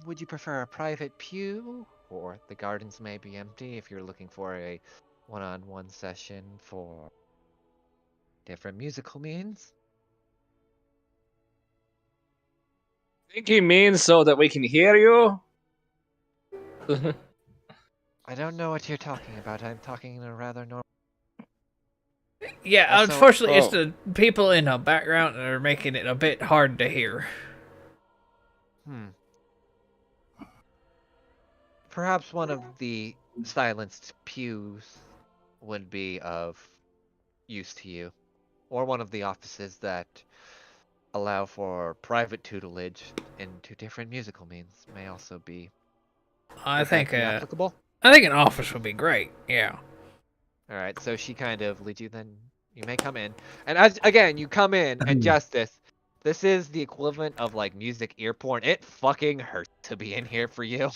Would you prefer a private pew? Or the gardens may be empty if you're looking for a one-on-one session for different musical means? Think he means so that we can hear you? I don't know what you're talking about. I'm talking in a rather normal... Yeah, Also- unfortunately, it's the people in the background that are making it a bit hard to hear. Perhaps one of the silenced pews would be of use to you. Or one of the offices that allow for private tutelage into different musical means may also be I would that think be applicable. I think an office would be great. Yeah. All right, so she kind of leads you. Then you may come in, and as again you come in, and Justice, this is the equivalent of like music ear porn. It fucking hurts to be in here for you.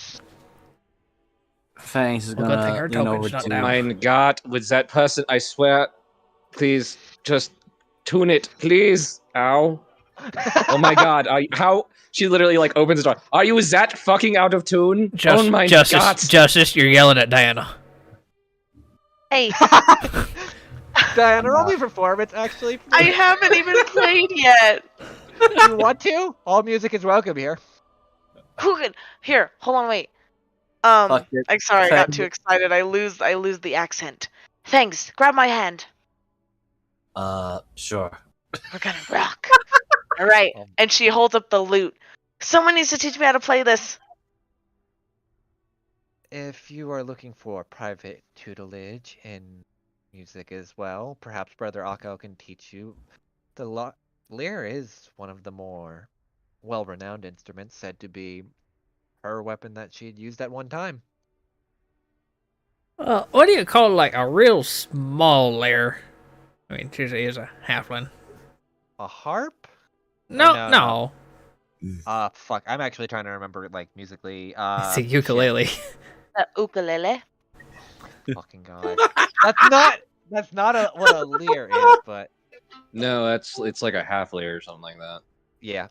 Fangs is Well, good thing gonna her lean over token's not to. down. Mein God, with that person, I swear. Please, just tune it, please. Ow. Oh my God, how? She literally like opens the door. Are you that fucking out of tune? Oh my God. Justice, you're yelling at Diana. Hey, Diana, roll me performance. Actually, I haven't even played yet. you want to? All music is welcome here. Who can? Here, hold on, wait. Fuck it. I'm sorry, I got Fangs- too excited. I lose the accent. Thanks. Grab my hand. Sure. We're gonna rock. All right. And she holds up the lute. Someone needs to teach me how to play this. If you are looking for private tutelage in music as well, perhaps Brother Akko can teach you. The lyre is one of the more well-renowned instruments, said to be her weapon that she'd used at one time. What do you call like a real small layer? I mean, she is a halfling. A harp? No. Fuck. I'm actually trying to remember, like, musically. It's a ukulele. The ukulele. Fucking god. That's not what a lyre is, but No, it's like a half layer or something like that. yeah.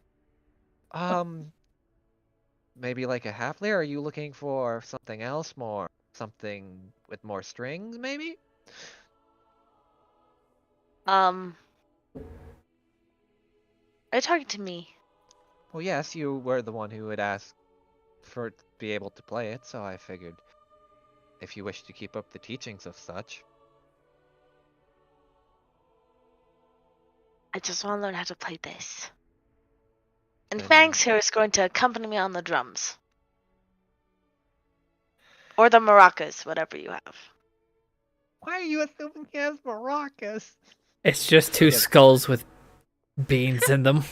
Maybe like a half layer? Are you looking for something else more? Something with more strings, maybe? Are you talking to me? Well, yes, you were the one who would ask for it to be able to play it, so I figured if you wish to keep up the teachings of such. I just want to learn how to play this. And Then- Fangs here is going to accompany me on the drums. Or the maracas, whatever you have. Why are you assuming he has maracas? It's just two skulls with beans in them.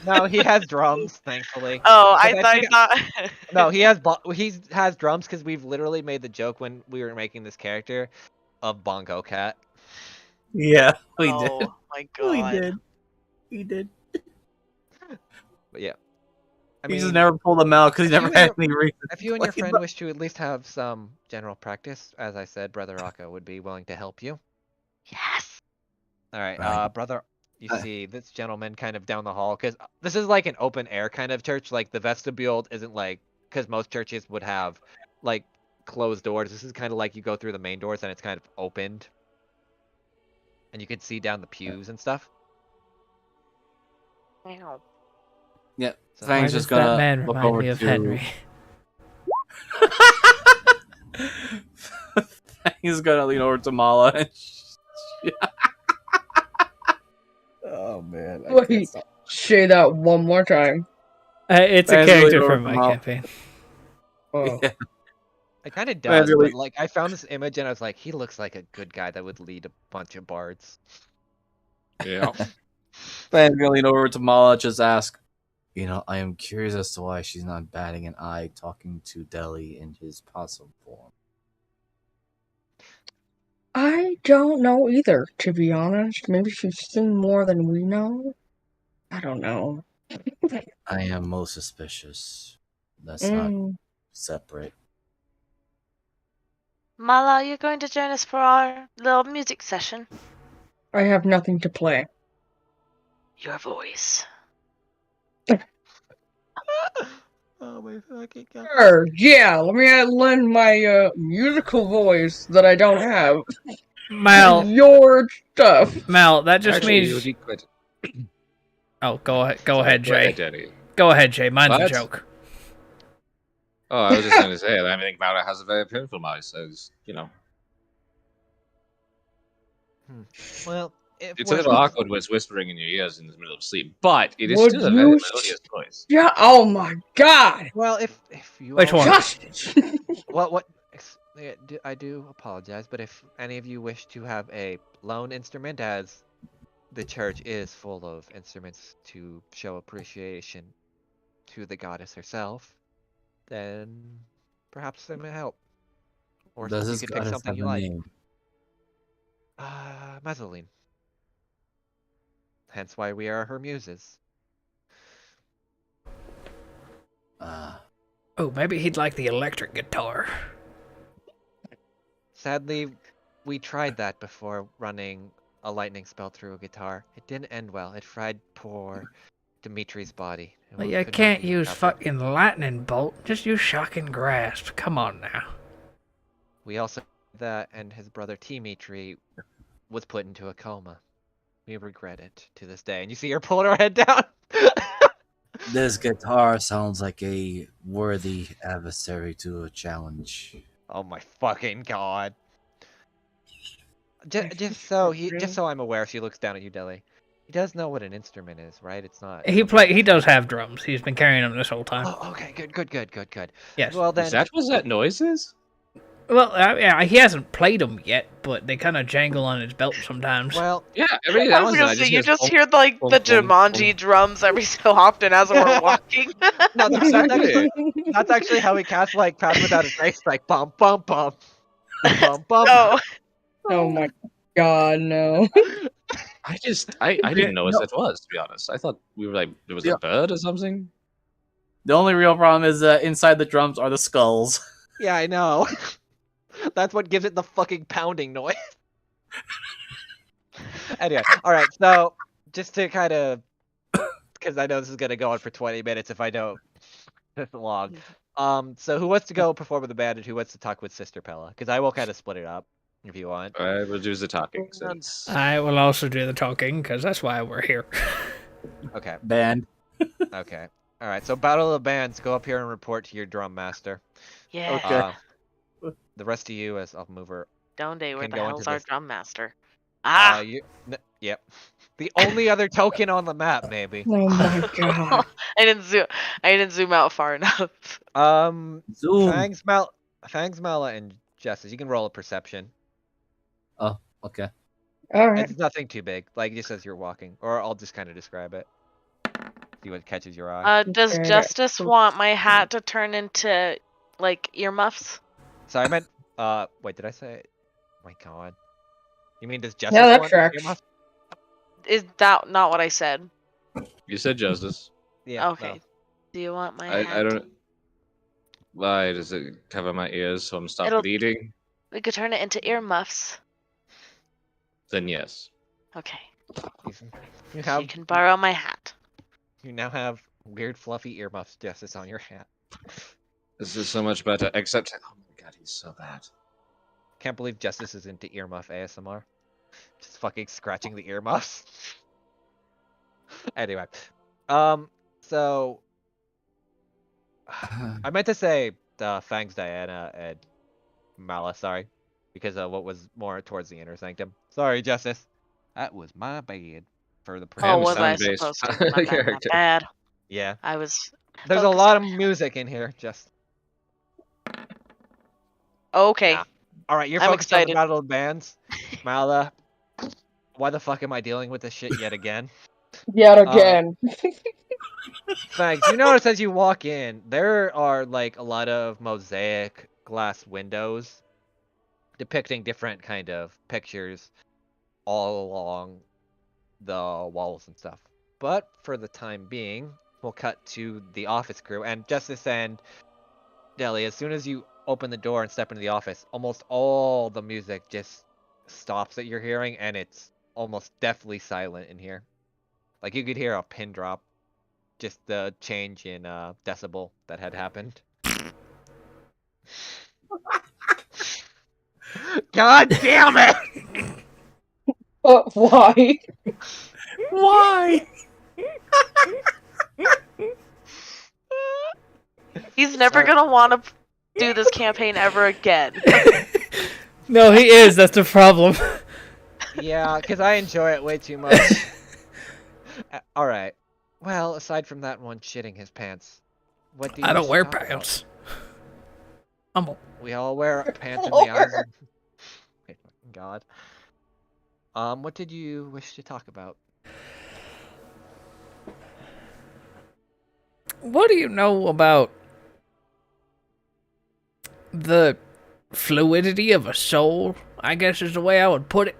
No, he has drums, thankfully. Oh, 'Cause I thought. No, he has drums because we've literally made the joke when we were making this character of Bongo Cat. Yeah, we did. Oh my god. We did. But yeah, I He mean, just never pulled them out because he if never you had and any reason. if you and your friend wish to at least have some general practice, as I said, Brother Akko would be willing to help you. Yes. All right, Right. brother, you see this gentleman kind of down the hall because this is like an open air kind of church. Like the vestibule isn't like because most churches would have like closed doors. This is kind of like you go through the main doors and it's kind of opened, and you can see down the pews and stuff. Meow. Yep. So- Why Fangs does just that gonna man look remind over me of to. Henry? He's gonna lean over to Mala. And oh man! Wait, say that one more time. It's a Fangs really character don't from my come out. campaign. Oh. Yeah. It kind of Man, does, really- but like I found this image and I was like, he looks like a good guy that would lead a bunch of bards. Yeah. Fangs gonna lean over to Mala, just ask. I am curious as to why she's not batting an eye talking to Deli in his possum form. I don't know either, to be honest. Maybe she's seen more than we know. I don't know. I am most suspicious. That's not Mm, separate. Mala, you're going to join us for our little music session? I have nothing to play. Your voice. Oh my fucking god. Sure, yeah, let me lend my musical voice that I don't have. Mal, Your stuff. that just Actually, means. you would be quite. Oh, go ahead, Sorry, Jay. Daddy. Go ahead, Jay. Mine's a What? joke. Oh, I was just going to say, I think Mara has a very painful mouth, so Well, if it's a little awkward when it's whispering in your ears in the middle of sleep, but it is Would still a very you melodious voice. Yeah, oh my god! Well, if you Which all one? Justice! I do apologize, but if any of you wish to have a lone instrument, as the church is full of instruments to show appreciation to the goddess herself, then perhaps they may help. Or Does you this could pick goddess something have you a like. name? Mezzaline. Hence why we are her muses. Oh, maybe he'd like the electric guitar. Sadly, we tried that before running a lightning spell through a guitar. It didn't end well. It fried poor Dimitri's body. and Well, we you could not can't be use recovered. fucking lightning bolt. Just use shock and grasp. Come on now. We also did that, and his brother Dimitri was put into a coma. We regret it to this day. And you see her pulling her head down. This guitar sounds like a worthy adversary to a challenge. Oh my fucking god. Just so I'm aware, she looks down at you, Deli. He does know what an instrument is, right? It's not. He does have drums. He's been carrying them this whole time. Oh, okay, good. Yes. Well then, Is that what that noise is? Well, yeah, he hasn't played them yet, but they kind of jangle on his belt sometimes. well, Yeah, every I now was and then gonna say, you hear just thump, hear like thump, the thump, Jumanji thump. drums every so often as we're walking. no, that's actually how he casts like Pass Without a Trace, like bump, bump, bump, bump, bump. Oh, Oh my god, no. I didn't know what that was, to be honest. I thought we were like there was Yeah. a bird or something. The only real problem is that inside the drums are the skulls. Yeah, I know. That's what gives it the fucking pounding noise. Anyway, all right. So just to kind of, because I know this is gonna go on for 20 minutes if I don't this long. So who wants to go perform with the band and who wants to talk with Sister Pella? Because I will kind of split it up if you want. I will do the talking since I will also do the talking, because that's why we're here. Okay. Band. Okay. All right. So Battle of the Bands, go up here and report to your drum master. yeah. Okay. The rest of you, as I'll move her. Donde, where can the go hell's into our this. drum master? Ah! Yep. The only other token on the map, maybe. Oh my god. I didn't zoom out far enough. Zoom. Fangs, Mala, and Justice. You can roll a perception. Oh, okay. Alright. It's nothing too big. Like just as you're walking, or I'll just kind of describe it. See what catches your eye. Does Okay. Justice want my hat to turn into like earmuffs? So I meant. Wait, did I say? My God. You mean does Justice that want tracks. earmuffs? Is that not what I said? you said justice. Yeah. Okay. no. Do you want my I hat? don't. Why does it cover my ears so I'm stop It'll- bleeding? We could turn it into earmuffs. Then yes. Okay. You You have. can borrow my hat. You now have weird fluffy earmuffs, Justice, on your hat. This is so much better. Except, oh my god, he's so bad. Can't believe Justice is into earmuff ASMR. Just fucking scratching the earmuffs. Anyway, so I meant to say Fangs, Diana, and Mala. Sorry, because what was more towards the inner sanctum. Sorry, Justice. That was my bad for the. Oh, Am was I sound-based supposed to? My bad, my character. bad. Yeah, I was. there's a Focus lot on of him. music in here. Just Okay. Nah. All right, you're I'm focused on the excited. battle of bands, Mala. Why the fuck am I dealing with this shit yet again? Yet again. Thanks. You notice as you walk in, there are like a lot of mosaic glass windows depicting different kind of pictures all along the walls and stuff. But for the time being, we'll cut to the office crew and Justice and Deli. As soon as you open the door and step into the office, almost all the music just stops that you're hearing, and it's almost deathly silent in here. Like you could hear a pin drop, just the change in decibel that had happened. God damn it! Why? Why? He's never gonna want to do this campaign ever again. No, he is. That's the problem. Yeah, because I enjoy it way too much. Alright. Well, aside from that one shitting his pants, what do you I don't wish to wear talk about? pants. I'm a... We all wear pants in the eyes. Oh, God. What did you wish to talk about? What do you know about the fluidity of a soul? I guess is the way I would put it.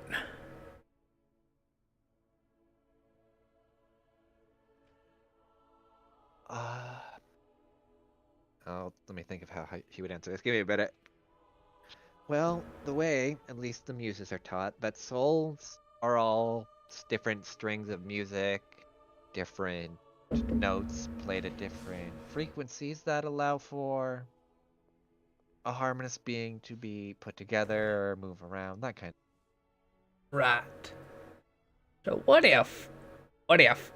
Let me think of how he would answer this. Give me a minute. Well, the way, at least the muses are taught, that souls are all different strings of music, different notes played at different frequencies that allow for a harmonious being to be put together or move around, that kind Right. So what if of.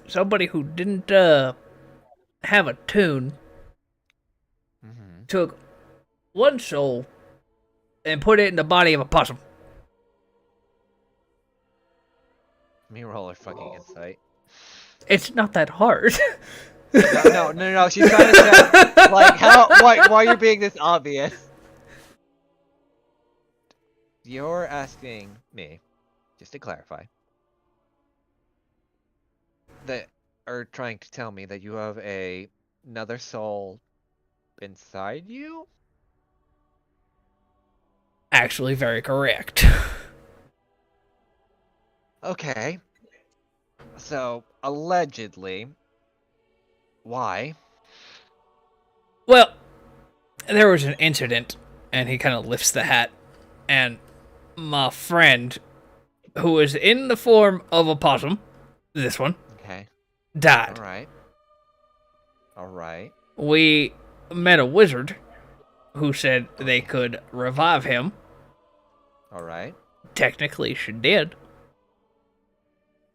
somebody who didn't have a tune took one soul and put it in the body of a possum? Me roll her fucking insight. It's not that hard. No. She's trying to say, like, why you're being this obvious. You're asking me, just to clarify, that are trying to tell me that you have another soul inside you? Actually, very correct. Okay. So, allegedly, why? Well, there was an incident, and he kind of lifts the hat, and my friend, who was in the form of a possum, this one, Okay. died. Alright. We met a wizard who said they could revive him. Alright. Technically, she did.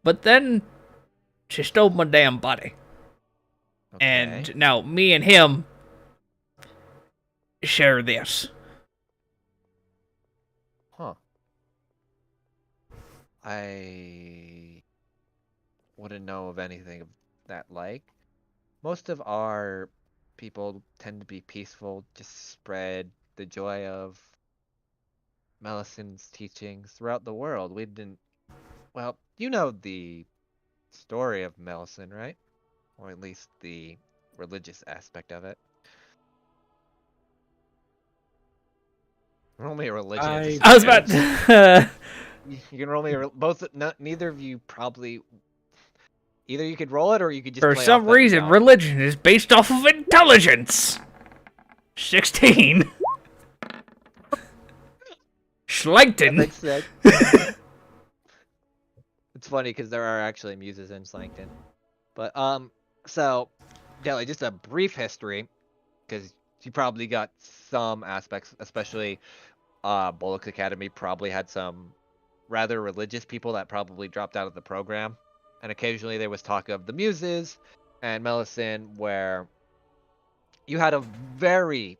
But then she stole my damn body. Okay. And now me and him share this. Huh. I wouldn't know of anything of that like. Most of our people tend to be peaceful, just spread the joy of Melisand's teachings throughout the world. We didn't. Well, you know the story of Melisand, right? Or at least the religious aspect of it. Roll me a religion. I was about to... You can roll me both. Neither of you probably. Either you could roll it or you could just. For play some off that reason, dumb. religion is based off of intelligence. 16. Schlankton. Makes sense. It's funny because there are actually muses in Slankton. But so Deli, just a brief history, because you probably got some aspects, especially Bullock's Academy probably had some rather religious people that probably dropped out of the program. And occasionally there was talk of the muses and Melisand, where you had a very...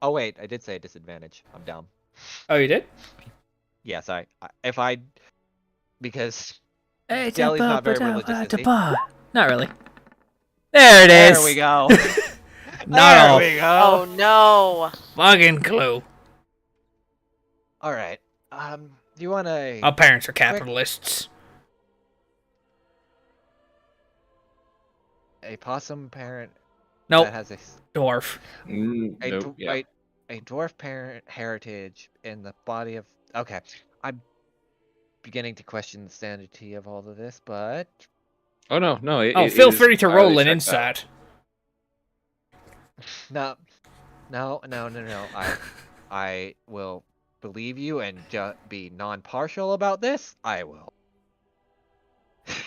Oh wait, I did say a disadvantage. I'm dumb. Oh, you did? Yeah, sorry. If I... Because Hey, Deli's not very religious, is he? Not really. There it is. There we go. Not There we Oh go. no! fucking clue. All right. Do you want a... Our parents are capitalists. a possum parent Nope. that has Dwarf. Nope. Yeah. a dwarf parent heritage in the body of... Okay, I'm beginning to question the sanity of all of this, but Oh no. Feel is free to entirely roll an checked out. insight. no. I will believe you and be non-partial about this. I will.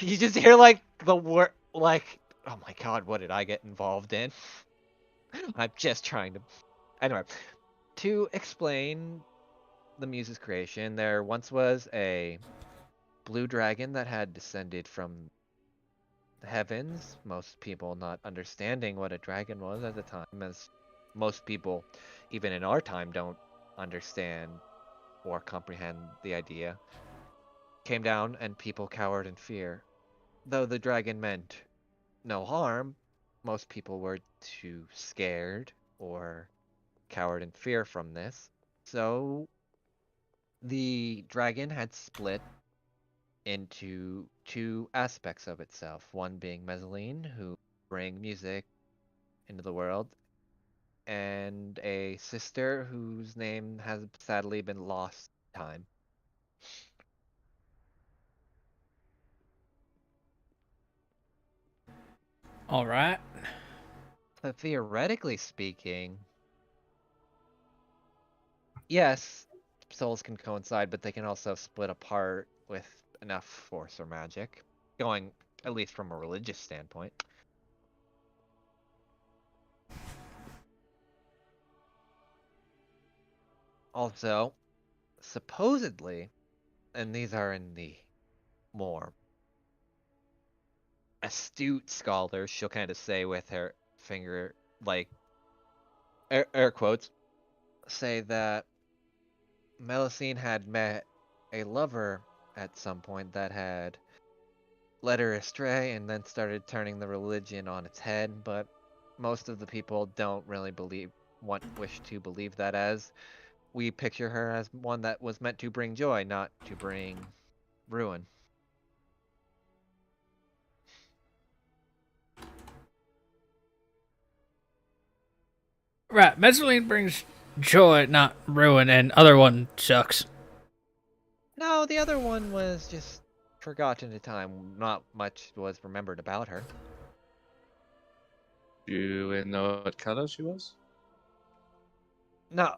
You just hear like the word, like, oh my god, what did I get involved in? I'm just trying to... Anyway, to explain the Muse's creation, there once was a blue dragon that had descended from the heavens. Most people not understanding what a dragon was at the time, as most people, even in our time, don't understand or comprehend the idea. Came down and people cowered in fear. Though the dragon meant no harm, most people were too scared or cowered in fear from this. So the dragon had split into two aspects of itself. One being Mezzalene, who bring music into the world, and a sister whose name has sadly been lost in time. All right. So theoretically speaking, yes, souls can coincide, but they can also split apart with enough force or magic, going at least from a religious standpoint. Also, supposedly, and these are in the more astute scholars, she'll kind of say with her finger, like, air quotes, say that Melusine had met a lover at some point that had led her astray and then started turning the religion on its head, but most of the people don't really wish to believe that, as we picture her as one that was meant to bring joy, not to bring ruin. Right, Mezzanine brings joy, not ruin, and other one sucks. No, the other one was just forgotten in time. Not much was remembered about her. You know what color she was? No,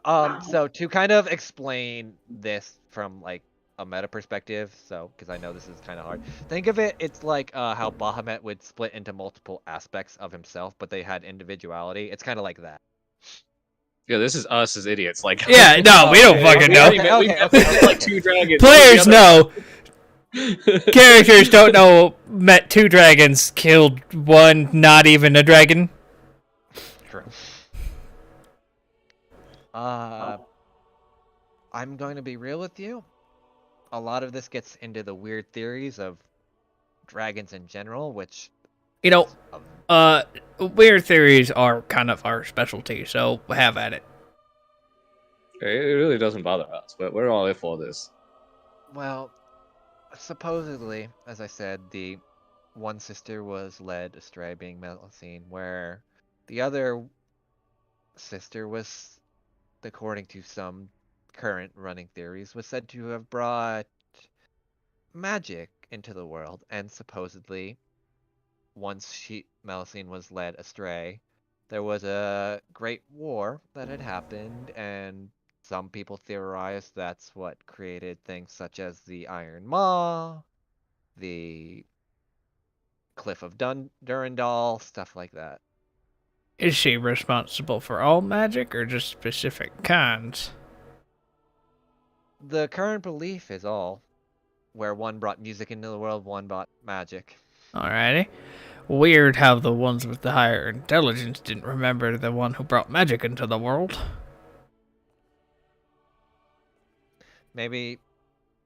so to kind of explain this from like a meta perspective, so because I know this is kind of hard. Think of it, it's like how Bahamut would split into multiple aspects of himself, but they had individuality. It's kind of like that. Yeah, this is us as idiots. Like, Yeah, no, we don't fucking know. Okay. Like 2 dragons. Players know. Characters don't know. Met 2 dragons, killed 1, not even a dragon. True. I'm going to be real with you. A lot of this gets into the weird theories of dragons in general, which You know, is a weird theories are kind of our specialty, so have at it. It really doesn't bother us, but we're all in for this. Well, supposedly, as I said, the one sister was led astray, being Melusine, where the other sister was, according to some current running theories, was said to have brought magic into the world, and supposedly, once Melusine was led astray, there was a great war that had happened, and some people theorize that's what created things such as the Iron Maw, the Cliff of Durandal, stuff like that. Is she responsible for all magic or just specific kinds? The current belief is all, where one brought music into the world, one brought magic. Alrighty. Weird how the ones with the higher intelligence didn't remember the one who brought magic into the world. Maybe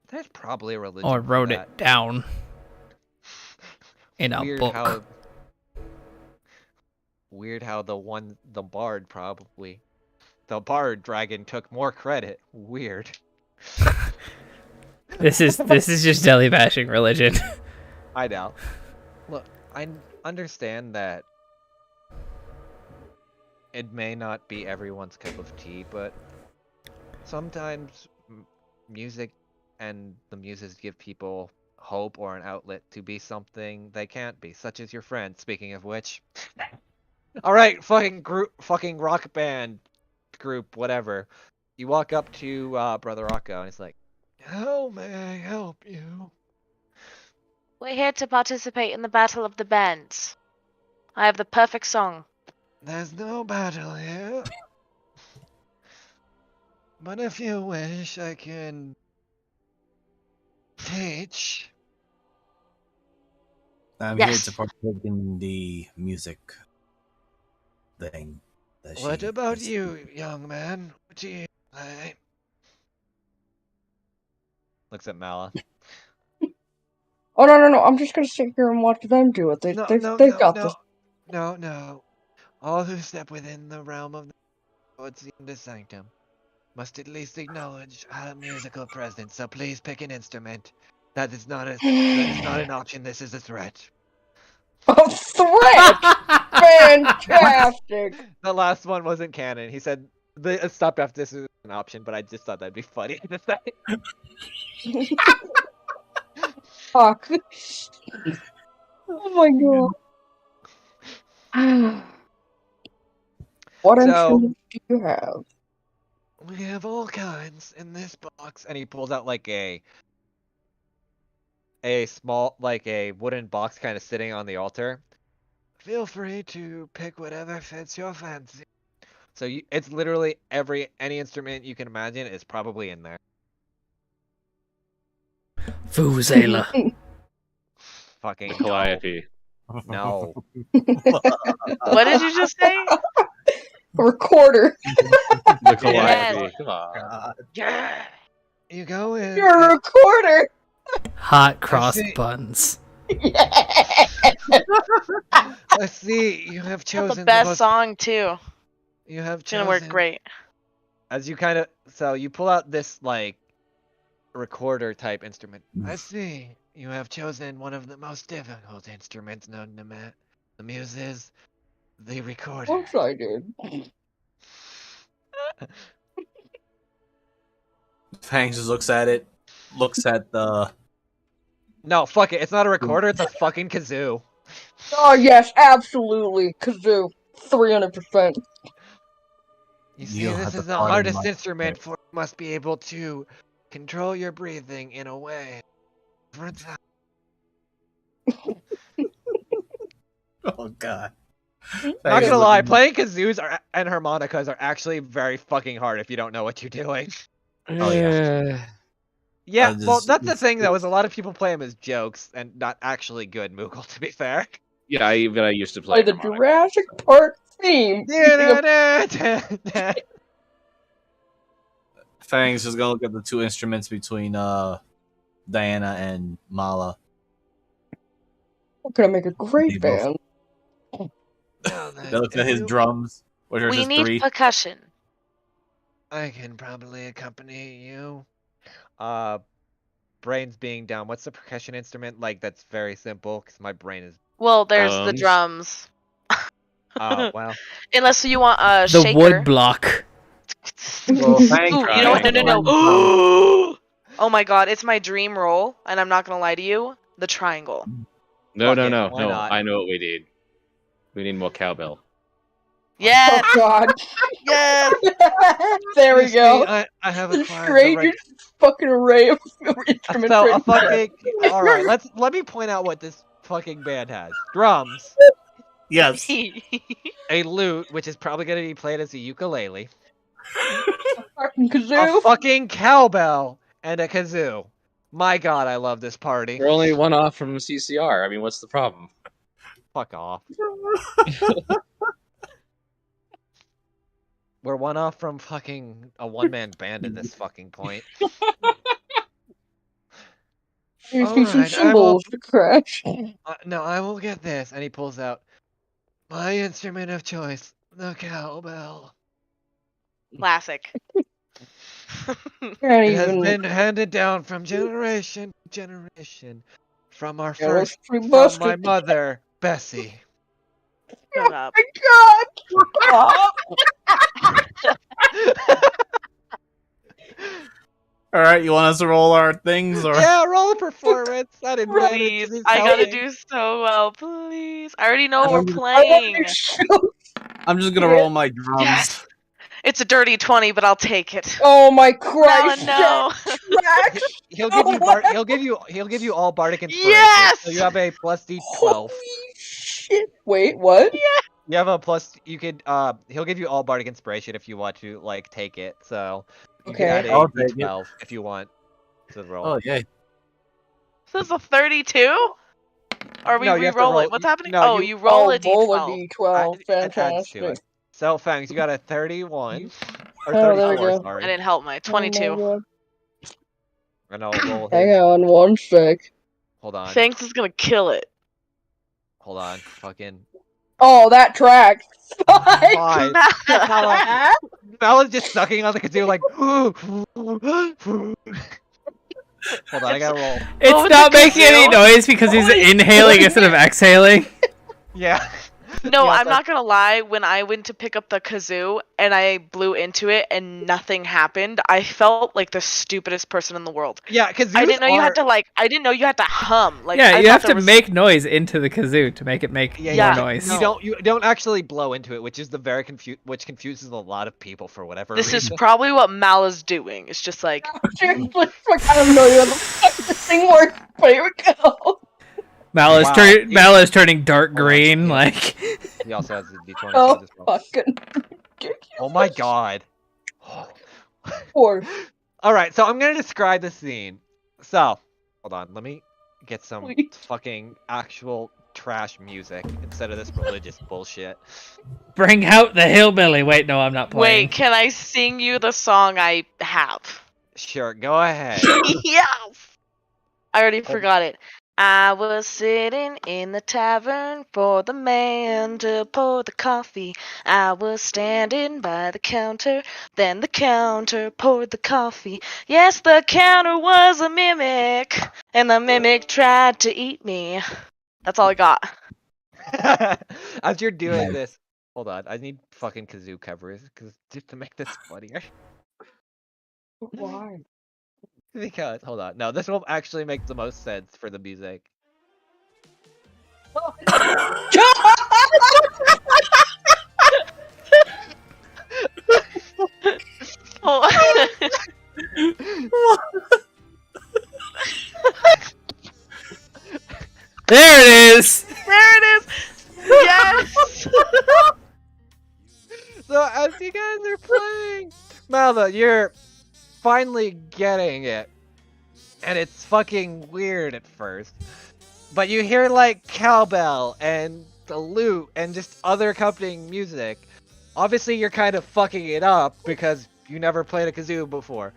there's probably a religion Or for wrote that. it down in a Weird book. Weird how the bard dragon took more credit. Weird. This is just jelly bashing religion. I know. Look, I understand that it may not be everyone's cup of tea, but sometimes music and the muses give people hope or an outlet to be something they can't be, such as your friend. Speaking of which, all right, fucking rock band group, whatever. You walk up to Brother Rocco, and he's like, "How may I help you?" We're here to participate in the Battle of the Bands. I have the perfect song. There's no battle here. But if you wish, I can teach. I'm Yes. here to partake in the music thing. What about you, young man? What do you say? Looks at Mala. Oh no! I'm just gonna sit here and watch them do it. They've got this. No. All who step within the realm of the Lord's sanctum must at least acknowledge our musical presence. So please pick an instrument. That is not an option. This is a threat. A threat! Fantastic! The last one wasn't canon. He said the stop after this is an option, but I just thought that'd be funny to say. Fuck. Oh my god. What So- instruments do you have? We have all kinds in this box, and he pulls out like a small, like a wooden box kind of sitting on the altar. Feel free to pick whatever fits your fancy. So it's literally any instrument you can imagine is probably in there. Vuvuzela. Fucking no. Calliope. No. What did you just say? Recorder. The Calliope. Yes. Come on. God. Yeah. You go in. You're a recorder. Hot cross see. buns. I see you have That's chosen the best most- song too. You have It's gonna chosen. work great. As you kind of you pull out this like recorder type instrument. I see you have chosen one of the most difficult instruments known to man. The muse is the Of recorder. course I did. Fangs just looks at it, looks at the. No, fuck it. It's not a recorder. It's a fucking kazoo. Oh yes, absolutely. Kazoo. 300%. You see, You'll this have to is the pardon hardest my instrument, for you must be able to control your breathing in a way. For example, Oh God. not gonna lie, playing kazoos and harmonicas are actually very fucking hard if you don't know what you're doing. Oh, yeah. Yeah, well, Just- that's the it's- thing though, is a lot of people play them as jokes and not actually good, Moogle, to be fair. Yeah, I used to play Play the harmonica. Jurassic Park theme. Fangs is gonna look at the two instruments between Diana and Mala. I'm gonna make a great They both- band. They look at his drums, which are We just need three. percussion. I can probably accompany you. Brains being down. What's the percussion instrument? Like, that's very simple, because my brain is... Well, there's the Drums. drums. Oh, well. Unless you want a The shaker. wood block. Well, Fangs Ooh, you know what? trying. No. Oh my god, it's my dream role, and I'm not gonna lie to you. The triangle. No, Fuck no, it, no, why no. not? I know what we need. We need more cowbell. Yes, Oh god. yes. There we You see, go. I have The acquired the right... strangest fucking array of instruments. So, a right there. fucking... Alright, let me point out what this fucking band has. Drums. Yes. A lute, which is probably going to be played as a ukulele. Fucking A kazoo. fucking cowbell. And a kazoo. My god, I love this party. We're only one off from CCR. I mean, what's the problem? Fuck off. We're one off from fucking a one-man band at this fucking point. Here's me some Alright, I will- cymbals to crash. No, I will get this. And he pulls out my instrument of choice, the cowbell. Classic. Can't It has even. been handed down from generation to generation. From our Yeah, first, let's from bust my it. mother, Bessie. Shut up. Oh my god! All right, you want us to roll our things, or Yeah, roll a performance. I didn't manage Please, to I tell gotta me. do so well. Please, I already know I we're want playing. to show- I'm just gonna roll my drums. Yes. It's a dirty 20, but I'll take it. Oh my No, Christ! no. Trash. He'll give you he'll give you all bardic inspiration. Yes! So you have a plus D12. Holy shit! Wait, what? You have a plus. You could he'll give you all bardic inspiration if you want to like take it. So you can Okay. add a I'll take it. D12 if you want to roll. Oh yeah. This is a 32? Or are we No, you have to re-roll roll- it? What's happening? no, oh, you- you roll a roll a d12. d12. It adds to Fantastic. it. So Fangs, you got a 31 or Oh, there we 34. go. I Sorry. didn't help my 22. Oh my God. And I'll roll. Hang His. on one sec. Hold on. Thanks is gonna kill it. Hold on. Fucking. Oh, that track. Fine. Mala's just sucking on the kazoo like. Hold on, I gotta roll. It's with not the making any kazoo? noise because he's inhaling instead of exhaling. Yeah. No, Yeah, I'm so- not gonna lie. When I went to pick up the kazoo and I blew into it and nothing happened, I felt like the stupidest person in the world. Yeah, because I didn't know you had to I didn't know you had to hum. Like, Yeah, I you thought have there to was... make noise into the kazoo to make it make Yeah, more Yeah, noise. no. You don't actually blow into it, which is the very which confuses a lot of people for whatever This is reason. probably what Mal is doing. It's just like, Seriously, fuck, I have no idea how the fuck this thing works, but here we go. Mal is, Wow. Mal is turning dark Hold on, green, yeah. like... He also has the D20 Oh, save as well. fucking. Oh my god. Or Alright, so I'm gonna describe the scene. So, hold on, let me get some Please. fucking actual trash music instead of this religious bullshit. Bring out the hillbilly. Wait, no, I'm not playing. wait, can I sing you the song I have? Sure, go ahead. Yes! I already Hold- forgot it. I was sitting in the tavern for the man to pour the coffee. I was standing by the counter, then the counter poured the coffee. Yes, the counter was a mimic, and the mimic tried to eat me. That's all I got. As you're doing Nice. this, hold on, I need fucking kazoo covers just to make this funnier. why? Because, hold on, no, this will actually make the most sense for the music. Oh. There it is! There it is! Yes! So as you guys are playing, Malva, you're finally getting it. And it's fucking weird at first. But you hear like cowbell and the lute and just other accompanying music. Obviously you're kind of fucking it up because you never played a kazoo before.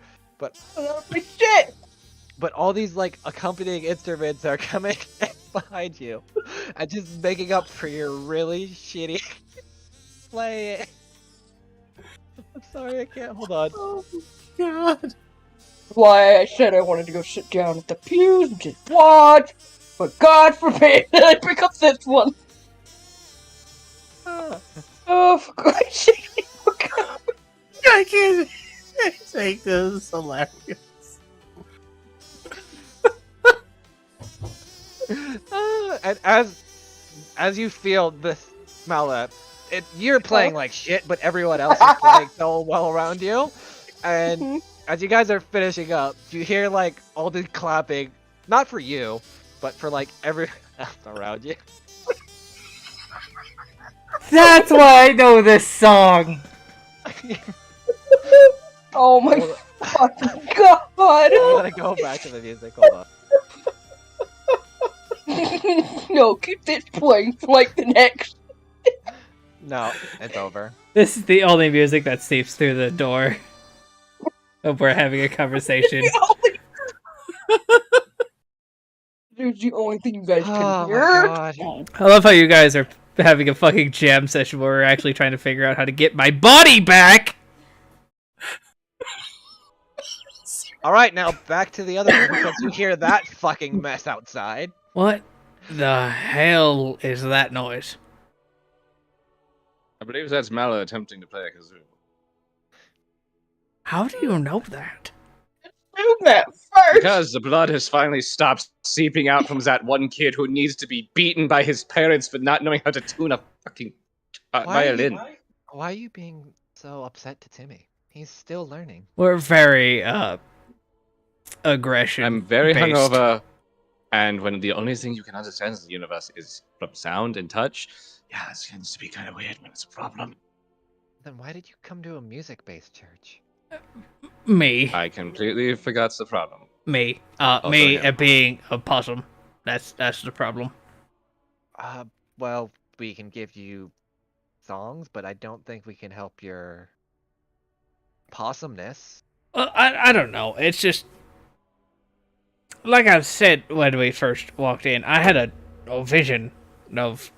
Shit! But all these like accompanying instruments are coming behind you and just making up for your really shitty playing. I'm sorry, I can't. Hold on. Oh god. Why I said I wanted to go sit down at the pews and just watch, but God forbid that I pick up this one. Oh, for God's sake! I can't take this. It's hilarious. And as you feel this smell you're playing like shit, but everyone else is playing so well around you. And as you guys are finishing up, you hear like all the clapping, not for you, but for like everyone else around you. That's why I know this song! Oh my Hold on. fucking God! I'm gonna go back to the music. Hold on. No, keep this playing for like the next. No, it's over. This is the only music that seeps through the door. If we're having a conversation. This is the only thing you guys Oh can my hear. god. I love how you guys are having a fucking jam session where we're actually trying to figure out how to get my body back! Alright, now back to the other one because you hear that fucking mess outside. What the hell is that noise? I believe that's Mala attempting to play a kazoo. How do you know that? Do that first. Because the blood has finally stopped seeping out from that one kid who needs to be beaten by his parents for not knowing how to tune a fucking violin. Why are you being so upset to Timmy? He's still learning. We're very, aggression. I'm very based. hungover, and when the only thing you can understand in the universe is from sound and touch, yeah, it tends to be kind of weird when it's a problem. Then why did you come to a music-based church? Me. I completely forgot the problem. Me. Also Me him. being a possum. That's the problem. Well, we can give you songs, but I don't think we can help your possumness. I don't know. It's just like I've said when we first walked in. I had a vision of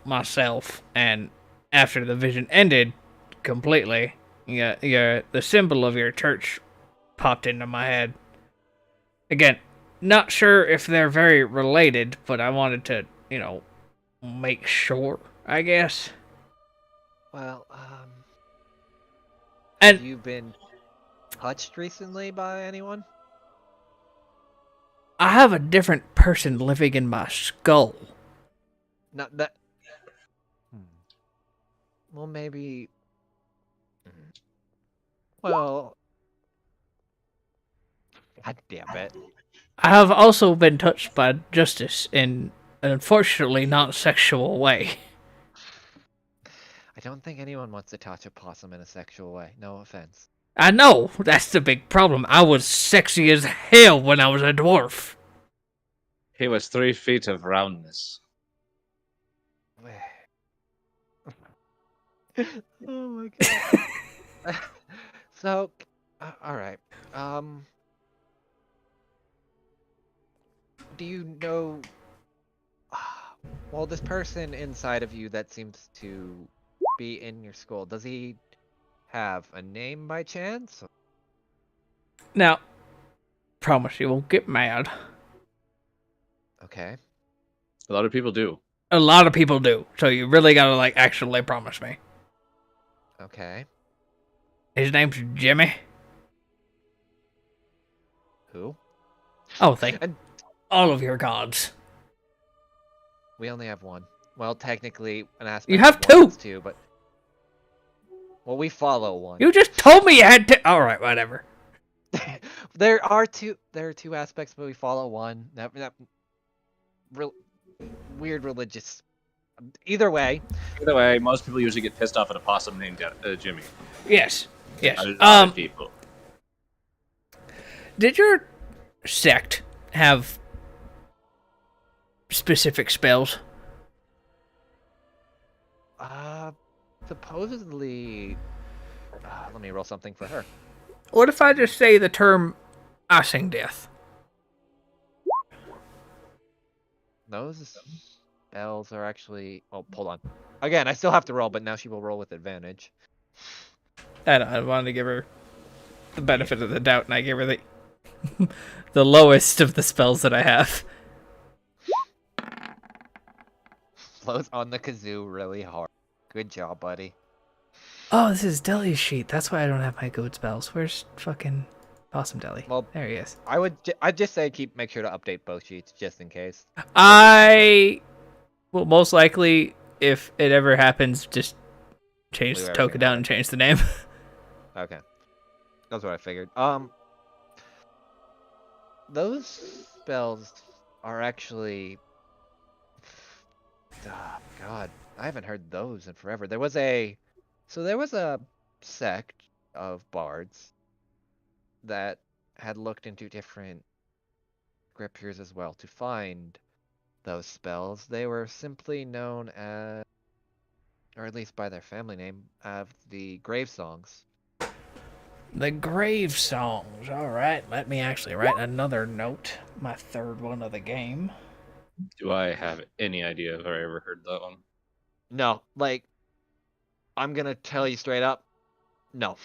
myself, and after the vision ended completely, the symbol of your church popped into my head. Again, not sure if they're very related, but I wanted to, make sure. I guess. Well, And have you been touched recently by anyone? I have a different person living in my skull. Not that. Well, maybe. Well. God damn it. I have also been touched by justice in an unfortunately not sexual way. I don't think anyone wants to touch a possum in a sexual way. No offense. I know, that's the big problem. I was sexy as hell when I was a dwarf. He was 3 feet of roundness. Oh my god. So, all right. Do you know? Well, this person inside of you that seems to be in your skull, does he have a name by chance? Now, promise you won't get mad. Okay. A lot of people do. A lot of people do, so you really gotta, like, actually promise me. Okay. His name's Jimmy. Who? Oh, thank And all of your gods. we only have one. Well, technically, an aspect. You have of one two! is two, but well, we follow one. You just told me you had to. Alright, whatever. There are two. There are two aspects, but we follow one. That weird religious. Either way, Either way, most people usually get pissed off at a possum named Jimmy. Yes. Yes. Other people. Did your sect have specific spells? supposedly. Let me roll something for her. What if I just say the term icing death? Those spells are actually. Oh, hold on. Again, I still have to roll, but now she will roll with advantage. I wanted to give her the benefit of the doubt, and I gave her the the lowest of the spells that I have. Blows on the kazoo really hard. Good job, buddy. Oh, this is Deli's sheet. That's why I don't have my good spells. Where's fucking Possum Deli? Well, there he is. I'd just say make sure to update both sheets just in case. I will most likely, if it ever happens, just change Leave the everything token down and change the name. Okay. That's what I figured. Those spells are actually. Oh, God, I haven't heard those in forever. There was a sect of bards that had looked into different scriptures as well to find those spells. They were simply known as, or at least by their family name, of the grave songs. The grave songs. All right, let me actually write another note. My third one of the game. Do I have any idea if I ever heard that one? No, like, I'm gonna tell you straight up, no.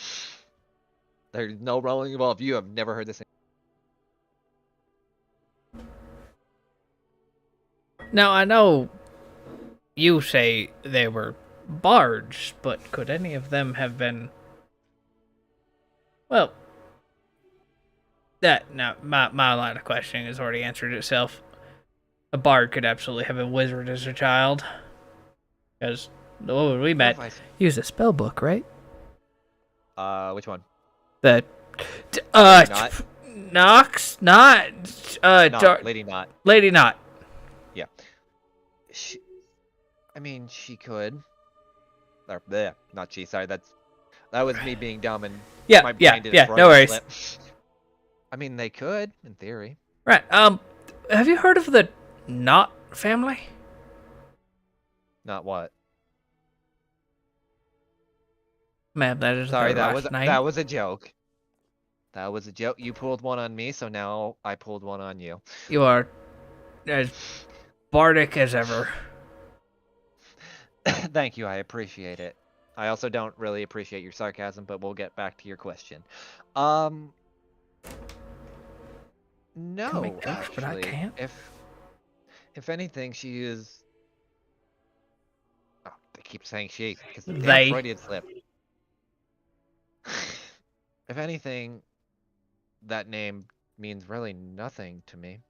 There's no rolling involved. You have never heard this. Now I know you say they were bards, but could any of them have been? Well, my line of questioning has already answered itself. A bard could absolutely have a wizard as a child, because the woman we met used a spell book, right? Which one? The Not? Nox, not Lady Not. Lady Not. Yeah. She could. Or, bleh, not she. Sorry, that was me being dumb and my brain didn't no worries. slip. I mean, they could, in theory. Right. Have you heard of the Knot family? Not what? Man, that is Sorry, their that last name. that was a joke. That was a joke. You pulled one on me, so now I pulled one on you. You are as bardic as ever. Thank you, I appreciate it. I also don't really appreciate your sarcasm, but we'll get back to your question. No, make jokes, but I actually, can't. if anything, she is. Oh keep saying she because the They. damn Freudian slip. If anything, that name means really nothing to me.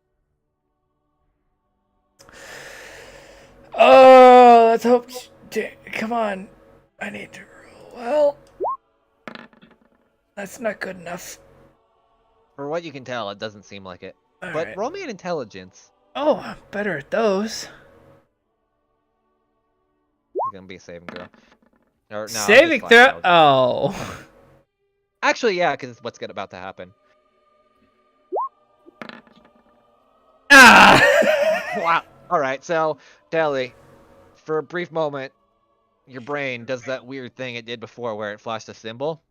Oh, let's hope. Come on. I need to roll. Well, that's not good enough. For what you can tell, it doesn't seem like it. All But right. roll me an intelligence. Oh, I'm better at those. It's gonna be a saving throw. Or, no, I'll just Saving slash throw. out. Oh. Actually, yeah, because what's good about to happen. Ah. Wow. All right, so Deli, for a brief moment, your brain does that weird thing it did before, where it flashed a symbol,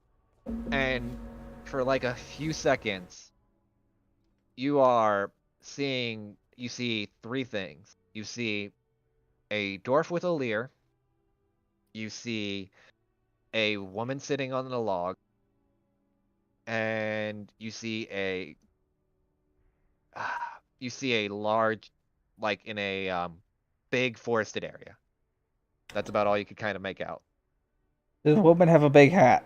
and for like a few seconds, you see three things. You see a dwarf with a leer. You see a woman sitting on a log, and you see a large, like in a big forested area. That's about all you could kind of make out. Does woman have a big hat?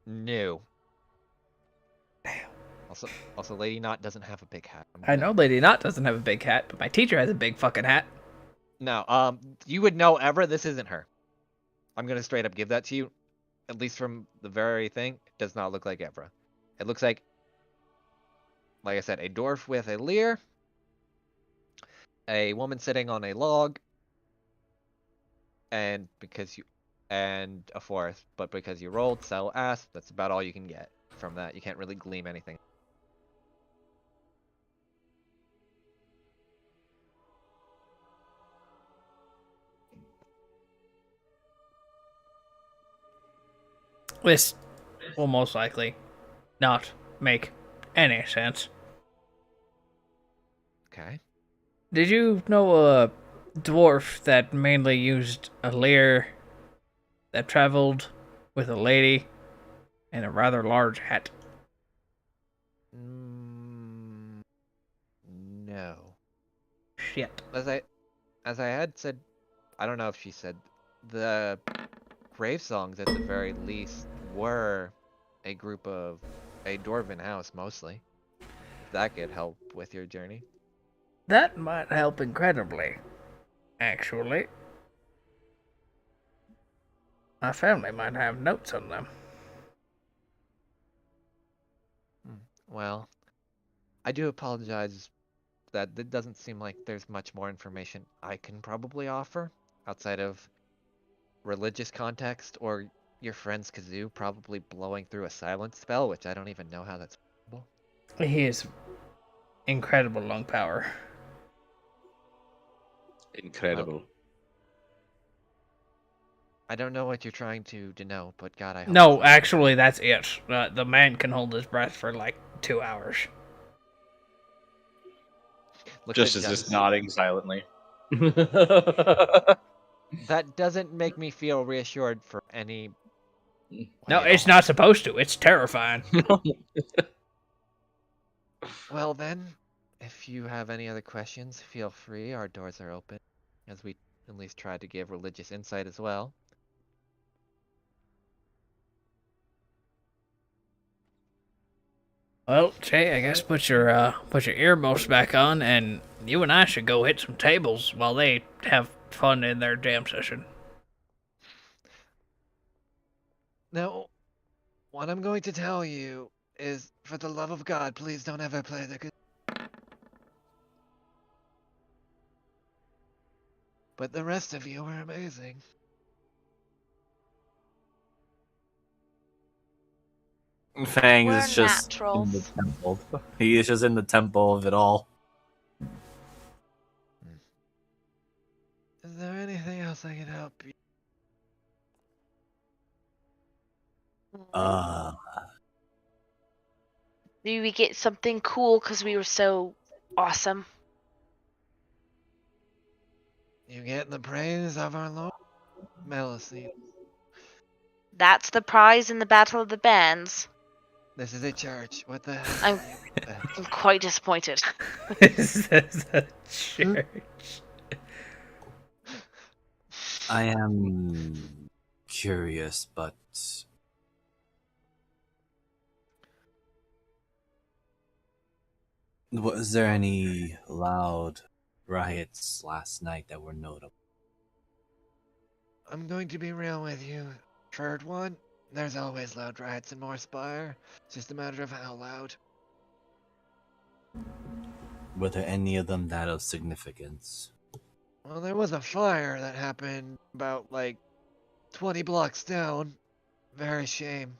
No. Also, Lady Knot doesn't have a big hat. I know Lady Knot doesn't have a big hat, but my teacher has a big fucking hat. No, you would know Evra, this isn't her. I'm gonna straight up give that to you. At least from the very thing, it does not look like Evra. It looks like I said, a dwarf with a leer, a woman sitting on a log, and a forest. But because you rolled sell ass, that's about all you can get from that. You can't really glean anything. This will most likely not make any sense. Okay. Did you know a dwarf that mainly used a leer that traveled with a lady and a rather large hat? No. Shit. As I had said, I don't know if she said, the grave songs at the very least were a group of a dwarven house mostly. If that could help with your journey. That might help incredibly, actually. My family might have notes on them. Well, I do apologize that it doesn't seem like there's much more information I can probably offer outside of religious context or your friend's kazoo probably blowing through a silence spell, which I don't even know how that's possible. He has incredible lung power. Incredible. Well, I don't know what you're trying to denote, but God, I hope No, it's not- actually, that's it. The man can hold his breath for like 2 hours. Looks Just at as this Justice. nodding silently. That doesn't make me feel reassured for any way No, at it's all. not supposed to. It's terrifying. Well then, if you have any other questions, feel free. Our doors are open, as we at least try to give religious insight as well. Well, Jay, I guess put your earmuffs back on, and you and I should go hit some tables while they have fun in their jam session. Now, what I'm going to tell you is, for the love of God, please don't ever play the good. But the rest of you were amazing. Fang We're is just naturals. in the temple. He is just in the temple of it all. Is there anything else I can help you? Maybe we get something cool because we were so awesome. You get the praise of our Lord, Melusine. That's the prize in the Battle of the Bands. This is a church. What the hell? I'm- do you expect? I'm quite disappointed. This is a church. I am curious, but was there any loud riots last night that were notable? I'm going to be real with you. Third one, there's always loud riots in Morspire. It's just a matter of how loud. Were there any of them that of significance? Well, there was a fire that happened about, 20 blocks down. Very shame.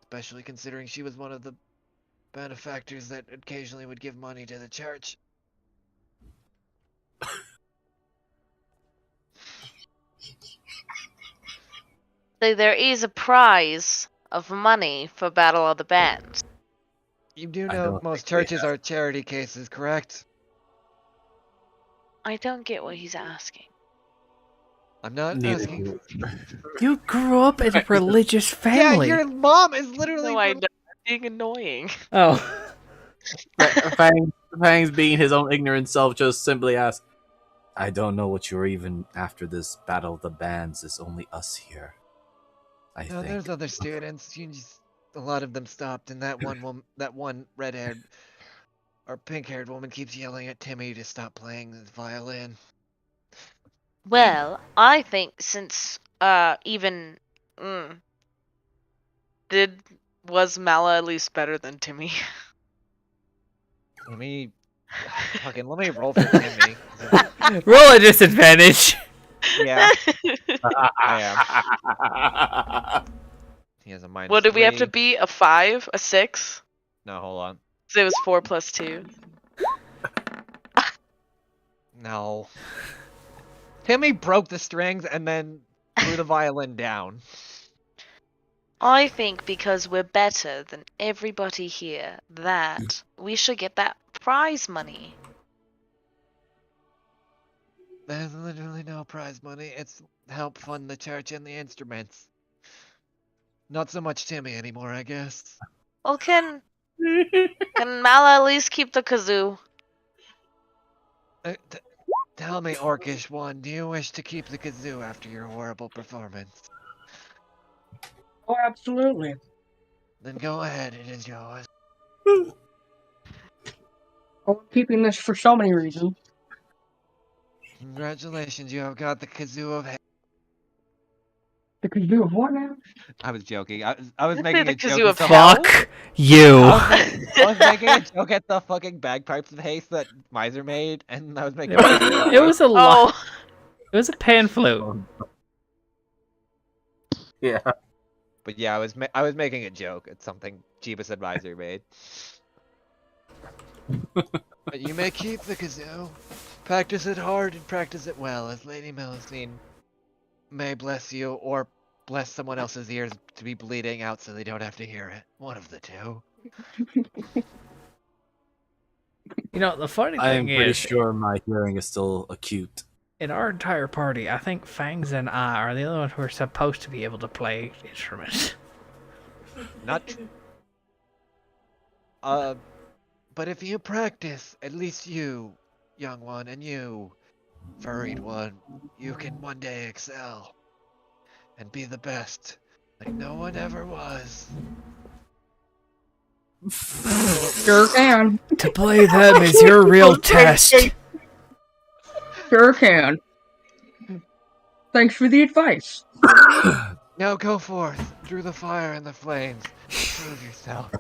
Especially considering she was one of the benefactors that occasionally would give money to the church. So there is a prize of money for Battle of the Bands. You do I know don't most think we churches are charity cases, correct? I don't get what he's asking. I'm not Neither asking. do- You grew up in a religious Yeah, family. your mom is literally. No, I know. Being annoying. Oh. Fangs, being his own ignorant self, just simply asked, I don't know what you're even after this battle of the bands. It's only us here. I No, think. there's other students. A lot of them stopped, and that one red-haired or pink-haired woman keeps yelling at Timmy to stop playing the violin. Well, I think since even was Mala at least better than Timmy? Let me roll for Timmy. Roll a disadvantage. Yeah, I am. He has a minus. What did we have to 3. be? A 5? A 6? No, hold on. So it was 4 plus 2. No. Timmy broke the strings and then threw the violin down. I think because we're better than everybody here, that we should get that prize money. There's literally no prize money. It's help fund the church and the instruments. Not so much Timmy anymore, I guess. Well, can Mala at least keep the kazoo? Tell me, Orcish One, do you wish to keep the kazoo after your horrible performance? Oh, absolutely. Then go ahead, it is yours. I'm keeping this for so many reasons. Congratulations, you have got the kazoo of hate. The kazoo of what now? I was joking. I was Say making the a joke. kazoo of at hell? Fuck you. I was making a joke at the fucking bagpipes of haste that Miser made, and I was making. It was a lot. Oh, It was a pan flute. Yeah. But yeah, I was making a joke at something Jeebus Advisor made. But you may keep the kazoo. Practice it hard and practice it well, as Lady Melusine may bless you or bless someone else's ears to be bleeding out so they don't have to hear it. One of the two. You know, the funny I am thing pretty is, sure my hearing is still acute. in our entire party, I think Fangs and I are the only ones who are supposed to be able to play instruments. Not. But if you practice, at least you, young one, and you, furried one, you can one day excel and be the best, like no one ever was. Sure can. To play them is your real test. Sure can. Thanks for the advice. Now go forth through the fire and the flames. Prove yourself.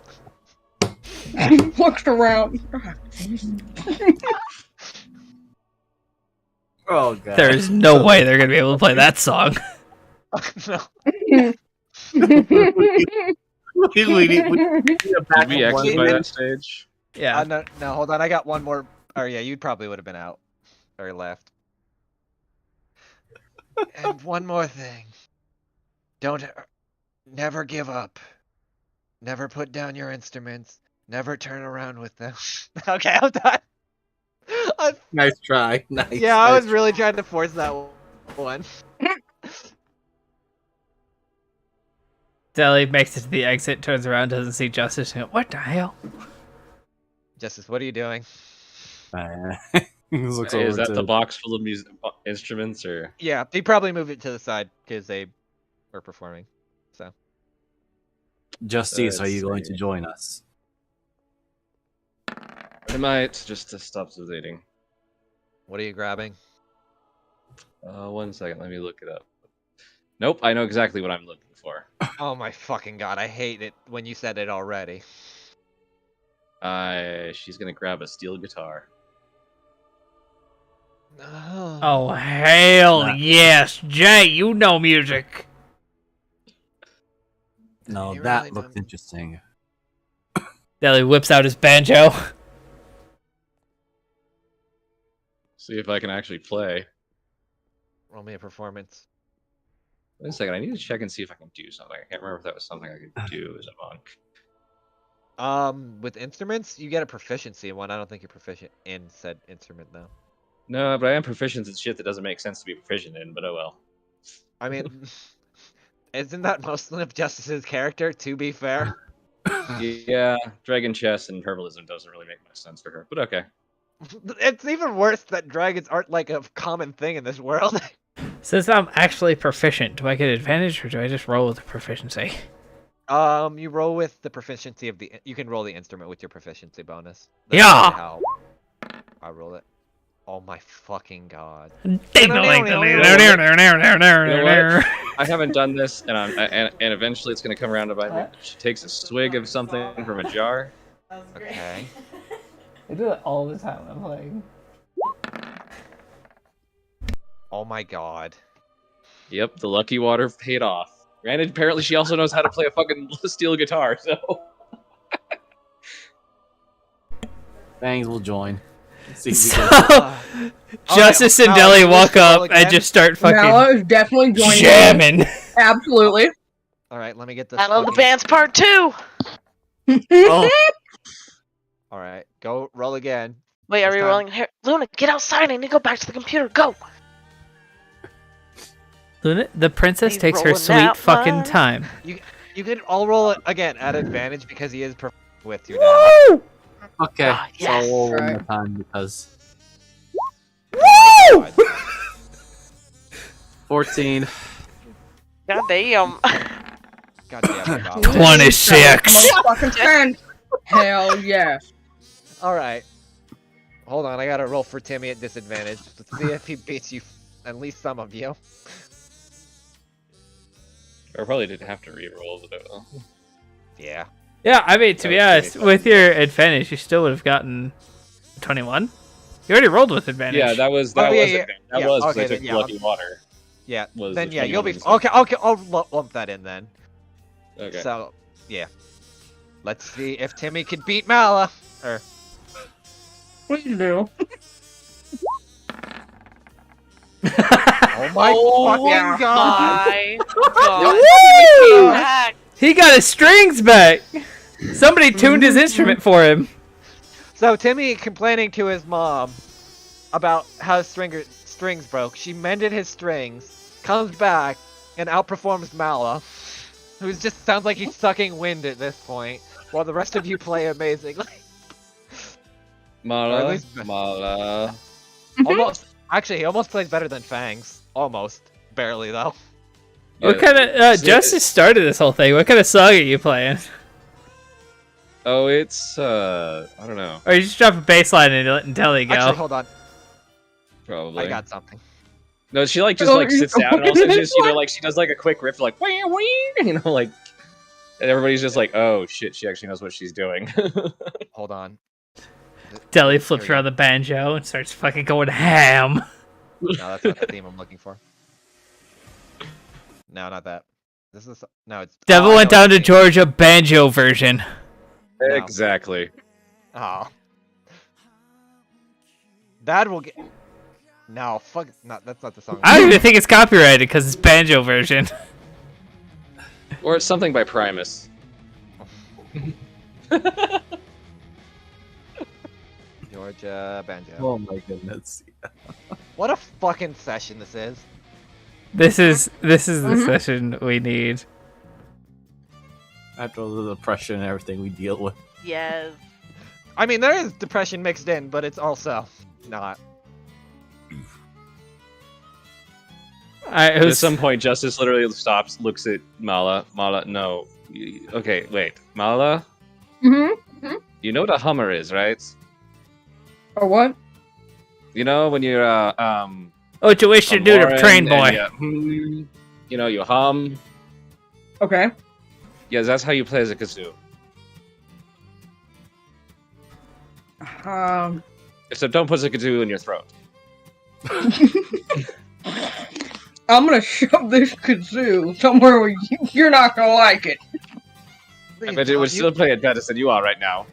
Looks around. Oh god. There's no way they're gonna be able to play that song. No. we need a Did back we exit by that stage? Yeah. No, hold on. I got one more. Or yeah, you probably would have been out or left. And one more thing. Never give up. Never put down your instruments. Never turn around with them. Okay, I'm done. Nice try. Nice. Yeah, I nice was really trying to force that one. Deli makes it to the exit, turns around, doesn't see Justice, and goes, what the hell? Justice, what are you doing? Looks Is over that to- the box full of instruments, or Yeah, he probably moved it to the side because they were performing. So Justice, are Let's you going see. to join us? I might just to stop hesitating. what are you grabbing? 1 second, let me look it up. Nope, I know exactly what I'm looking for. Oh my fucking god, I hate it when you said it already. She's gonna grab a steel guitar. No. Oh hell Nah. yes, Jay, you know music. No, You that really looked don't- interesting. Deli whips out his banjo. See if I can actually play. Roll me a performance. Wait a second, I need to check and see if I can do something. I can't remember if that was something I could do as a monk. With instruments, you get a proficiency in one. I don't think you're proficient in said instrument though. No, but I am proficient in shit that doesn't make sense to be proficient in, but oh well. I mean, isn't that mostly of Justice's character? To be fair. Yeah, dragon chess and herbalism doesn't really make much sense for her, but okay. It's even worse that dragons aren't like a common thing in this world. Since I'm actually proficient, do I get advantage or do I just roll with the proficiency? You roll with the proficiency of the. You can roll the instrument with your proficiency bonus. Yeah! How I roll it. Oh my fucking god. Ding the link. I haven't done this, and eventually it's gonna come around to bite me. She takes a swig of something from a jar. Okay. I do that all the time I'm playing. Oh my god. Yep, the lucky water paid off. Granted, apparently she also knows how to play a fucking steel guitar, so. Fangs will join. See if we So, can- Justice and Alright, Deli let's walk roll up again. and just start Mala fucking is definitely joining. jamming. Absolutely. Alright, let me get this. Battle of the fucking- Bands Part 2! Oh, Alright, go roll again. Wait, are This we time- rolling here? Luna, get outside! I need to go back to the computer. Go! Luna, the princess He's takes her rolling sweet that fucking one. time. You can all roll it again at advantage because he is with you now. Woo! okay. Ah, So I'll yes. roll one Right. more time because Oh my god. 14. God damn. God damn it, Bob. 26. Fucking 10. Hell yes. Alright. Hold on, I gotta roll for Timmy at disadvantage. Let's see if he beats you, at least some of you. I probably didn't have to re-roll, but oh well. Yeah. Yeah, I mean, to That be was honest, pretty with your advantage, you still would have gotten 21. You already rolled with advantage. Yeah, that was Oh, that yeah, was yeah, it. That yeah, was because okay, I took then, yeah, lucky water. Yeah. Was Then the yeah, you'll be 21 okay. I'll lump that in then. Okay. So yeah. Let's see if Timmy can beat Mala. Or Please do. oh my fucking god. My God. Timmy came back. He got his strings back. Somebody tuned his instrument for him. So Timmy complaining to his mom about how strings broke. She mended his strings, comes back, and outperforms Mala, who just sounds like he's sucking wind at this point, while the rest of you play amazingly. Or at Mala, least- Mala. Almost. Actually, he almost plays better than Fangs. Almost. Barely though. What Yeah. kind of Justice started this whole thing? What kind of song are you playing? Oh, it's I don't know, Or you just drop a bass line and letting Deli go? Actually, hold on. probably. I got something. No, she like just like sits down and also just like she does like a quick riff like wee wee, like, and everybody's just like, oh shit, she actually knows what she's doing. Hold on. Deli flips Here we around the banjo and starts fucking going ham. No, that's not the theme I'm looking for. No, not that. This is no. It's Devil oh, I went know down what to you mean. Georgia banjo version. No. Exactly. Oh. That will get. No, fuck. No, that's not the song. I don't even think it's copyrighted because it's banjo version. Or it's something by Primus. Georgia banjo. Oh my goodness. What a fucking session this is. This is the session we need. After all the depression and everything we deal with. Yes. I mean, there is depression mixed in, but it's also not. At some point, Justice literally stops, looks at Mala. Mala, no. Okay, wait. Mala, Mm-hmm. you know what a Hummer is, right? Or what? You know when you're What you wish to on do to Lauren train boy? and you hum. Okay. Yeah, that's how you play as a kazoo. Except don't put the kazoo in your throat. I'm gonna shove this kazoo somewhere where you're not gonna like it. I bet it would still play it better than you are right now.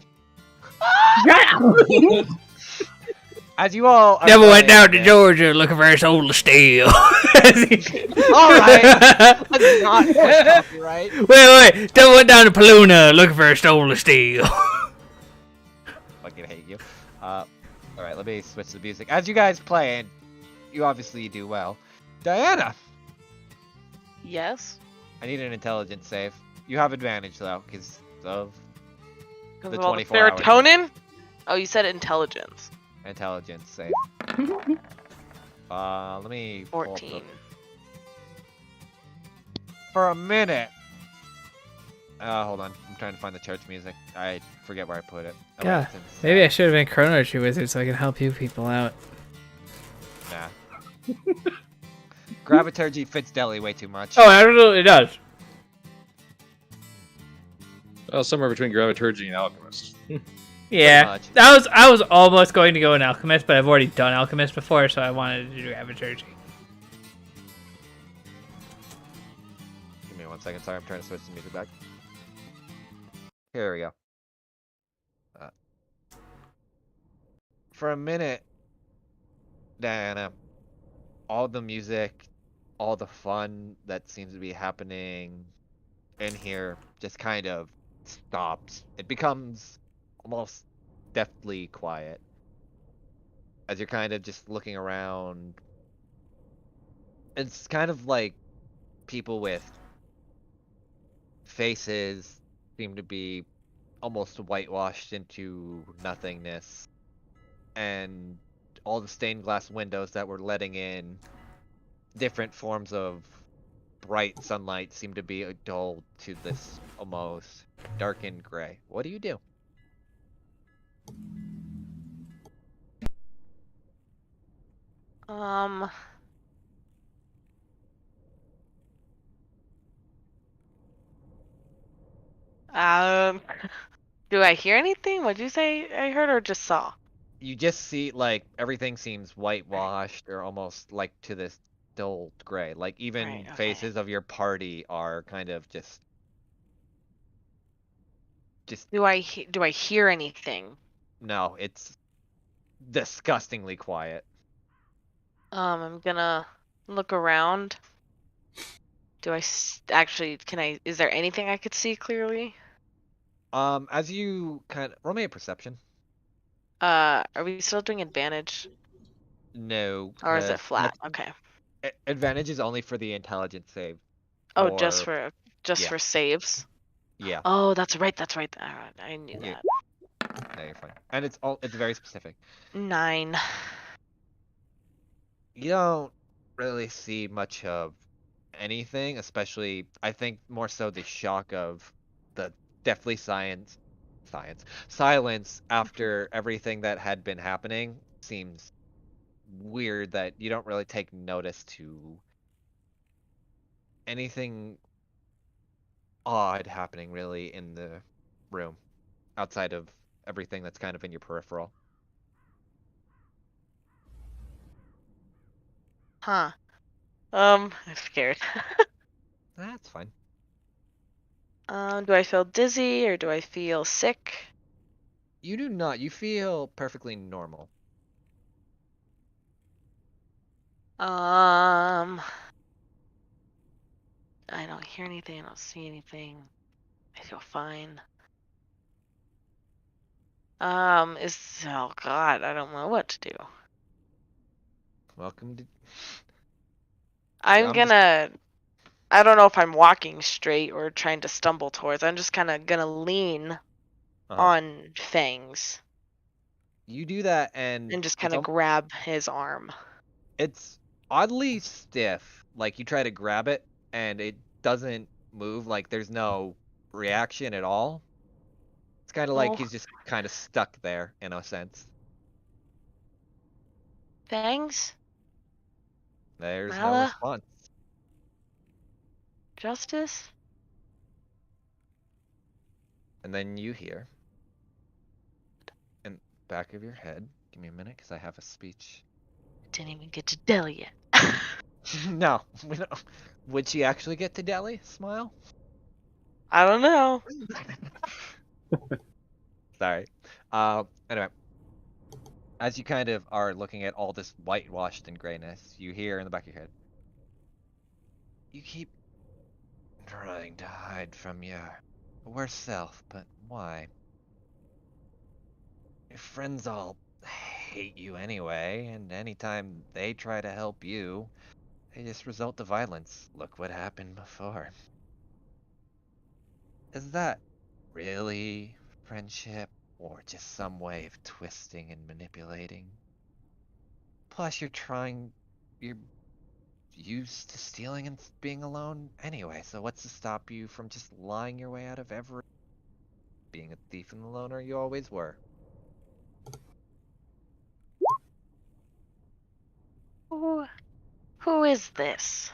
As you all are Never went down to playing Georgia looking for a soul of steel. Alright. Let's not push copyright. Wait. Never went down to Paluna looking for a soul of steel. Fucking hate you. Alright, let me switch the music. As you guys play, and you obviously do well. Diana! Yes. I need an intelligence save. You have advantage, though, because of Because the of all the 24 hours. serotonin? Oh, you said intelligence. Intelligence save. Let me... pull up 14. For a minute. Hold on. I'm trying to find the church music. I forget where I put it. Oh, Yeah, it's in- maybe I should have been Chrono Tree Wizard so I can help you people out. Nah. Graviturgy fits Deli way too much. Oh, absolutely does. Well, somewhere between Graviturgy and Alchemist. Yeah, much. I was almost going to go an Alchemist, but I've already done Alchemist before, so I wanted to do Avaturgy. Give me 1 second. Sorry, I'm trying to switch the music back. Here we go. For a minute, Diana, all the music, all the fun that seems to be happening in here just kind of stops. It becomes almost deathly quiet as you're kind of just looking around. It's kind of like people with faces seem to be almost whitewashed into nothingness, and all the stained glass windows that were letting in different forms of bright sunlight seem to be dulled to this almost darkened gray. What do you do? Do I hear anything? What'd you say I heard or just saw? You just see, like, everything seems whitewashed or almost like to this dulled gray. Like, even Right, okay. faces of your party are kind of just Do I hear anything? no, it's disgustingly quiet. I'm gonna look around. Do I actually, is there anything I could see clearly? As you kind of roll me a perception. Are we still doing advantage? No. Or is it 'cause flat? Okay. advantage is only for the intelligence save. Oh, just or- for yeah. saves? Yeah. Oh, that's right. I knew Yeah. that. No, you're fine. And it's very specific. 9. You don't really see much of anything, especially I think more so the shock of the deathly silence after everything that had been happening seems weird that you don't really take notice to anything odd happening really in the room outside of everything that's kind of in your peripheral. Huh. I'm scared. That's fine. Do I feel dizzy or do I feel sick? You do not. You feel perfectly normal. I don't hear anything. I don't see anything. I feel fine. Oh God, I don't know what to do. Welcome to. I'm I'm gonna. I don't know if I'm walking straight or trying to stumble towards. I'm just kind of gonna lean on Fangs You do that, and and just kind of grab his arm. it's oddly stiff. Like you try to grab it and it doesn't move. Like there's no reaction at all. It's kind of like Oh. he's just kind of stuck there in a sense. Fangs? There's no Mala? response. Justice? And then you hear, in the back of your head, give me a minute because I have a speech. Didn't even get to Deli yet. No, we don't. Would she actually get to Delhi? Smile. I don't know. Sorry. Anyway, as you kind of are looking at all this whitewashed and grayness, you hear in the back of your head, you keep trying to hide from your worst self, but why? Your friends all hate you anyway, and anytime they try to help you, they just result to violence. Look what happened before. Is that really friendship, or just some way of twisting and manipulating? Plus, you're used to stealing and being alone anyway, so what's to stop you from just lying your way out of being a thief and the loner you always were? Who is this?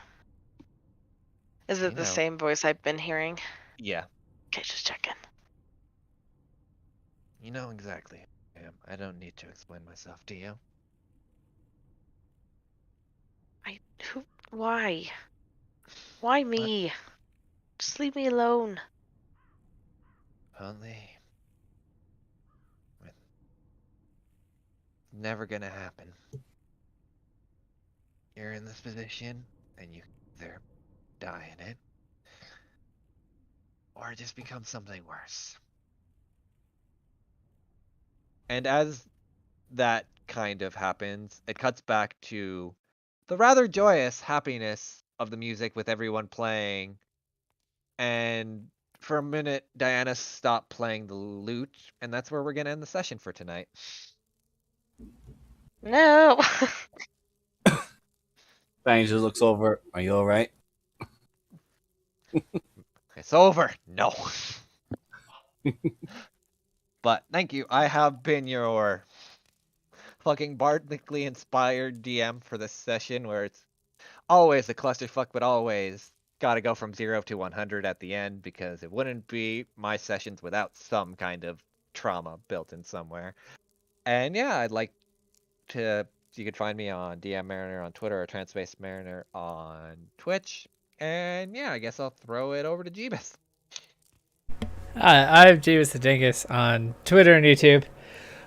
Is it You the know, same voice I've been hearing? yeah, Okay, just checking. you know exactly who I am. I don't need to explain myself, do you? Why? Why me? Just leave me alone. Only... Never gonna happen. You're in this position, and you either die in it, or just become something worse. And as that kind of happens, it cuts back to the rather joyous happiness of the music with everyone playing. And for a minute, Diana stopped playing the lute, and that's where we're going to end the session for tonight. No. Fangs just looks over. Are you all right? It's over. No. But thank you. I have been your fucking bardically inspired DM for this session where it's always a clusterfuck, but always gotta go from 0 to 100 at the end because it wouldn't be my sessions without some kind of trauma built in somewhere. And yeah, I'd like to. You could find me on DM Mariner on Twitter or Transpace Mariner on Twitch. And yeah, I guess I'll throw it over to Jeebus. Hi, I'm Jeebus the Dingus on Twitter and YouTube.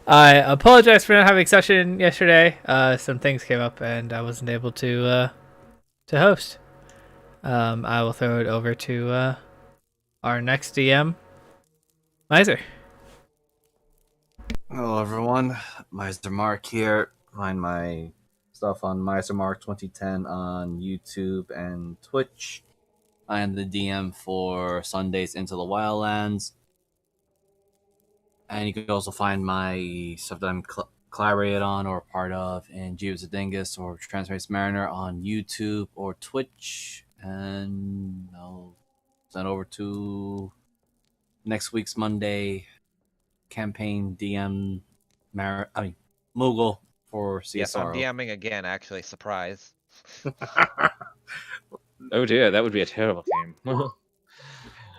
I apologize for not having session yesterday. Some things came up and I wasn't able to host. I will throw it over to our next DM, Miser. Hello, everyone. Meister Mark here. Find my stuff on Meister Mark 2010 on YouTube and Twitch. I am the DM for Sundays Into the Wildlands. And you can also find my stuff that I'm collaborated on or part of in Jeeves the Dingus or Transpace Mariner on YouTube or Twitch. And I'll send over to next week's Monday campaign DM Moogle for CSR. Yes, I'm DMing again, actually. Surprise. Oh dear, that would be a terrible theme.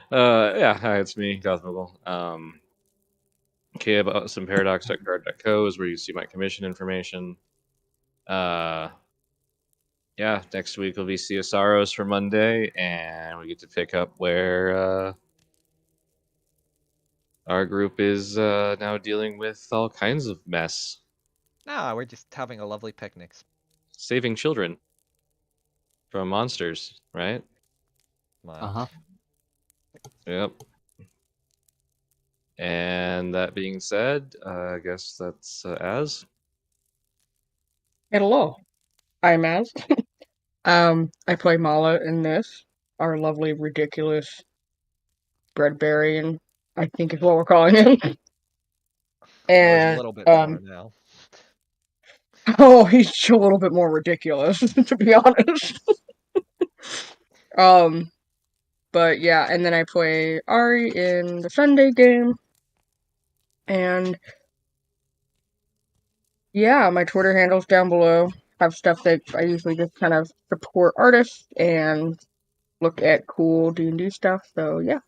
Yeah, hi, it's me, Gothmogul. Okay, about some paradox.card.co is where you see my commission information. Yeah, next week will be CSROs for Monday, and we get to pick up where our group is now dealing with all kinds of mess, Nah, we're just having a lovely picnic. saving children from monsters, right? Smile. Yep. And that being said, I guess that's Az. Hello, I'm Az. I play Mala in this. Our lovely, ridiculous Breadberryan, I think is what we're calling him. Well, there's a And little bit more now. Oh, he's a little bit more ridiculous, to be honest. But yeah, and then I play Ari in the Sunday game. And yeah, my Twitter handle's down below. Have stuff that I usually just kind of support artists and look at cool D&D stuff. So yeah,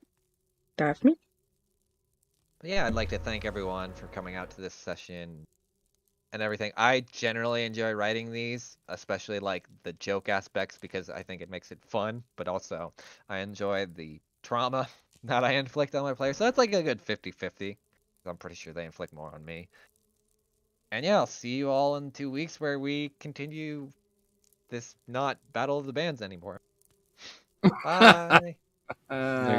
that's me. But yeah, I'd like to thank everyone for coming out to this session and everything. I generally enjoy writing these, especially like the joke aspects, because I think it makes it fun, but also I enjoy the trauma that I inflict on my players. So that's like a good 50-50. I'm pretty sure they inflict more on me. And yeah, I'll see you all in 2 weeks where we continue this not Battle of the Bands anymore. Bye. There you go.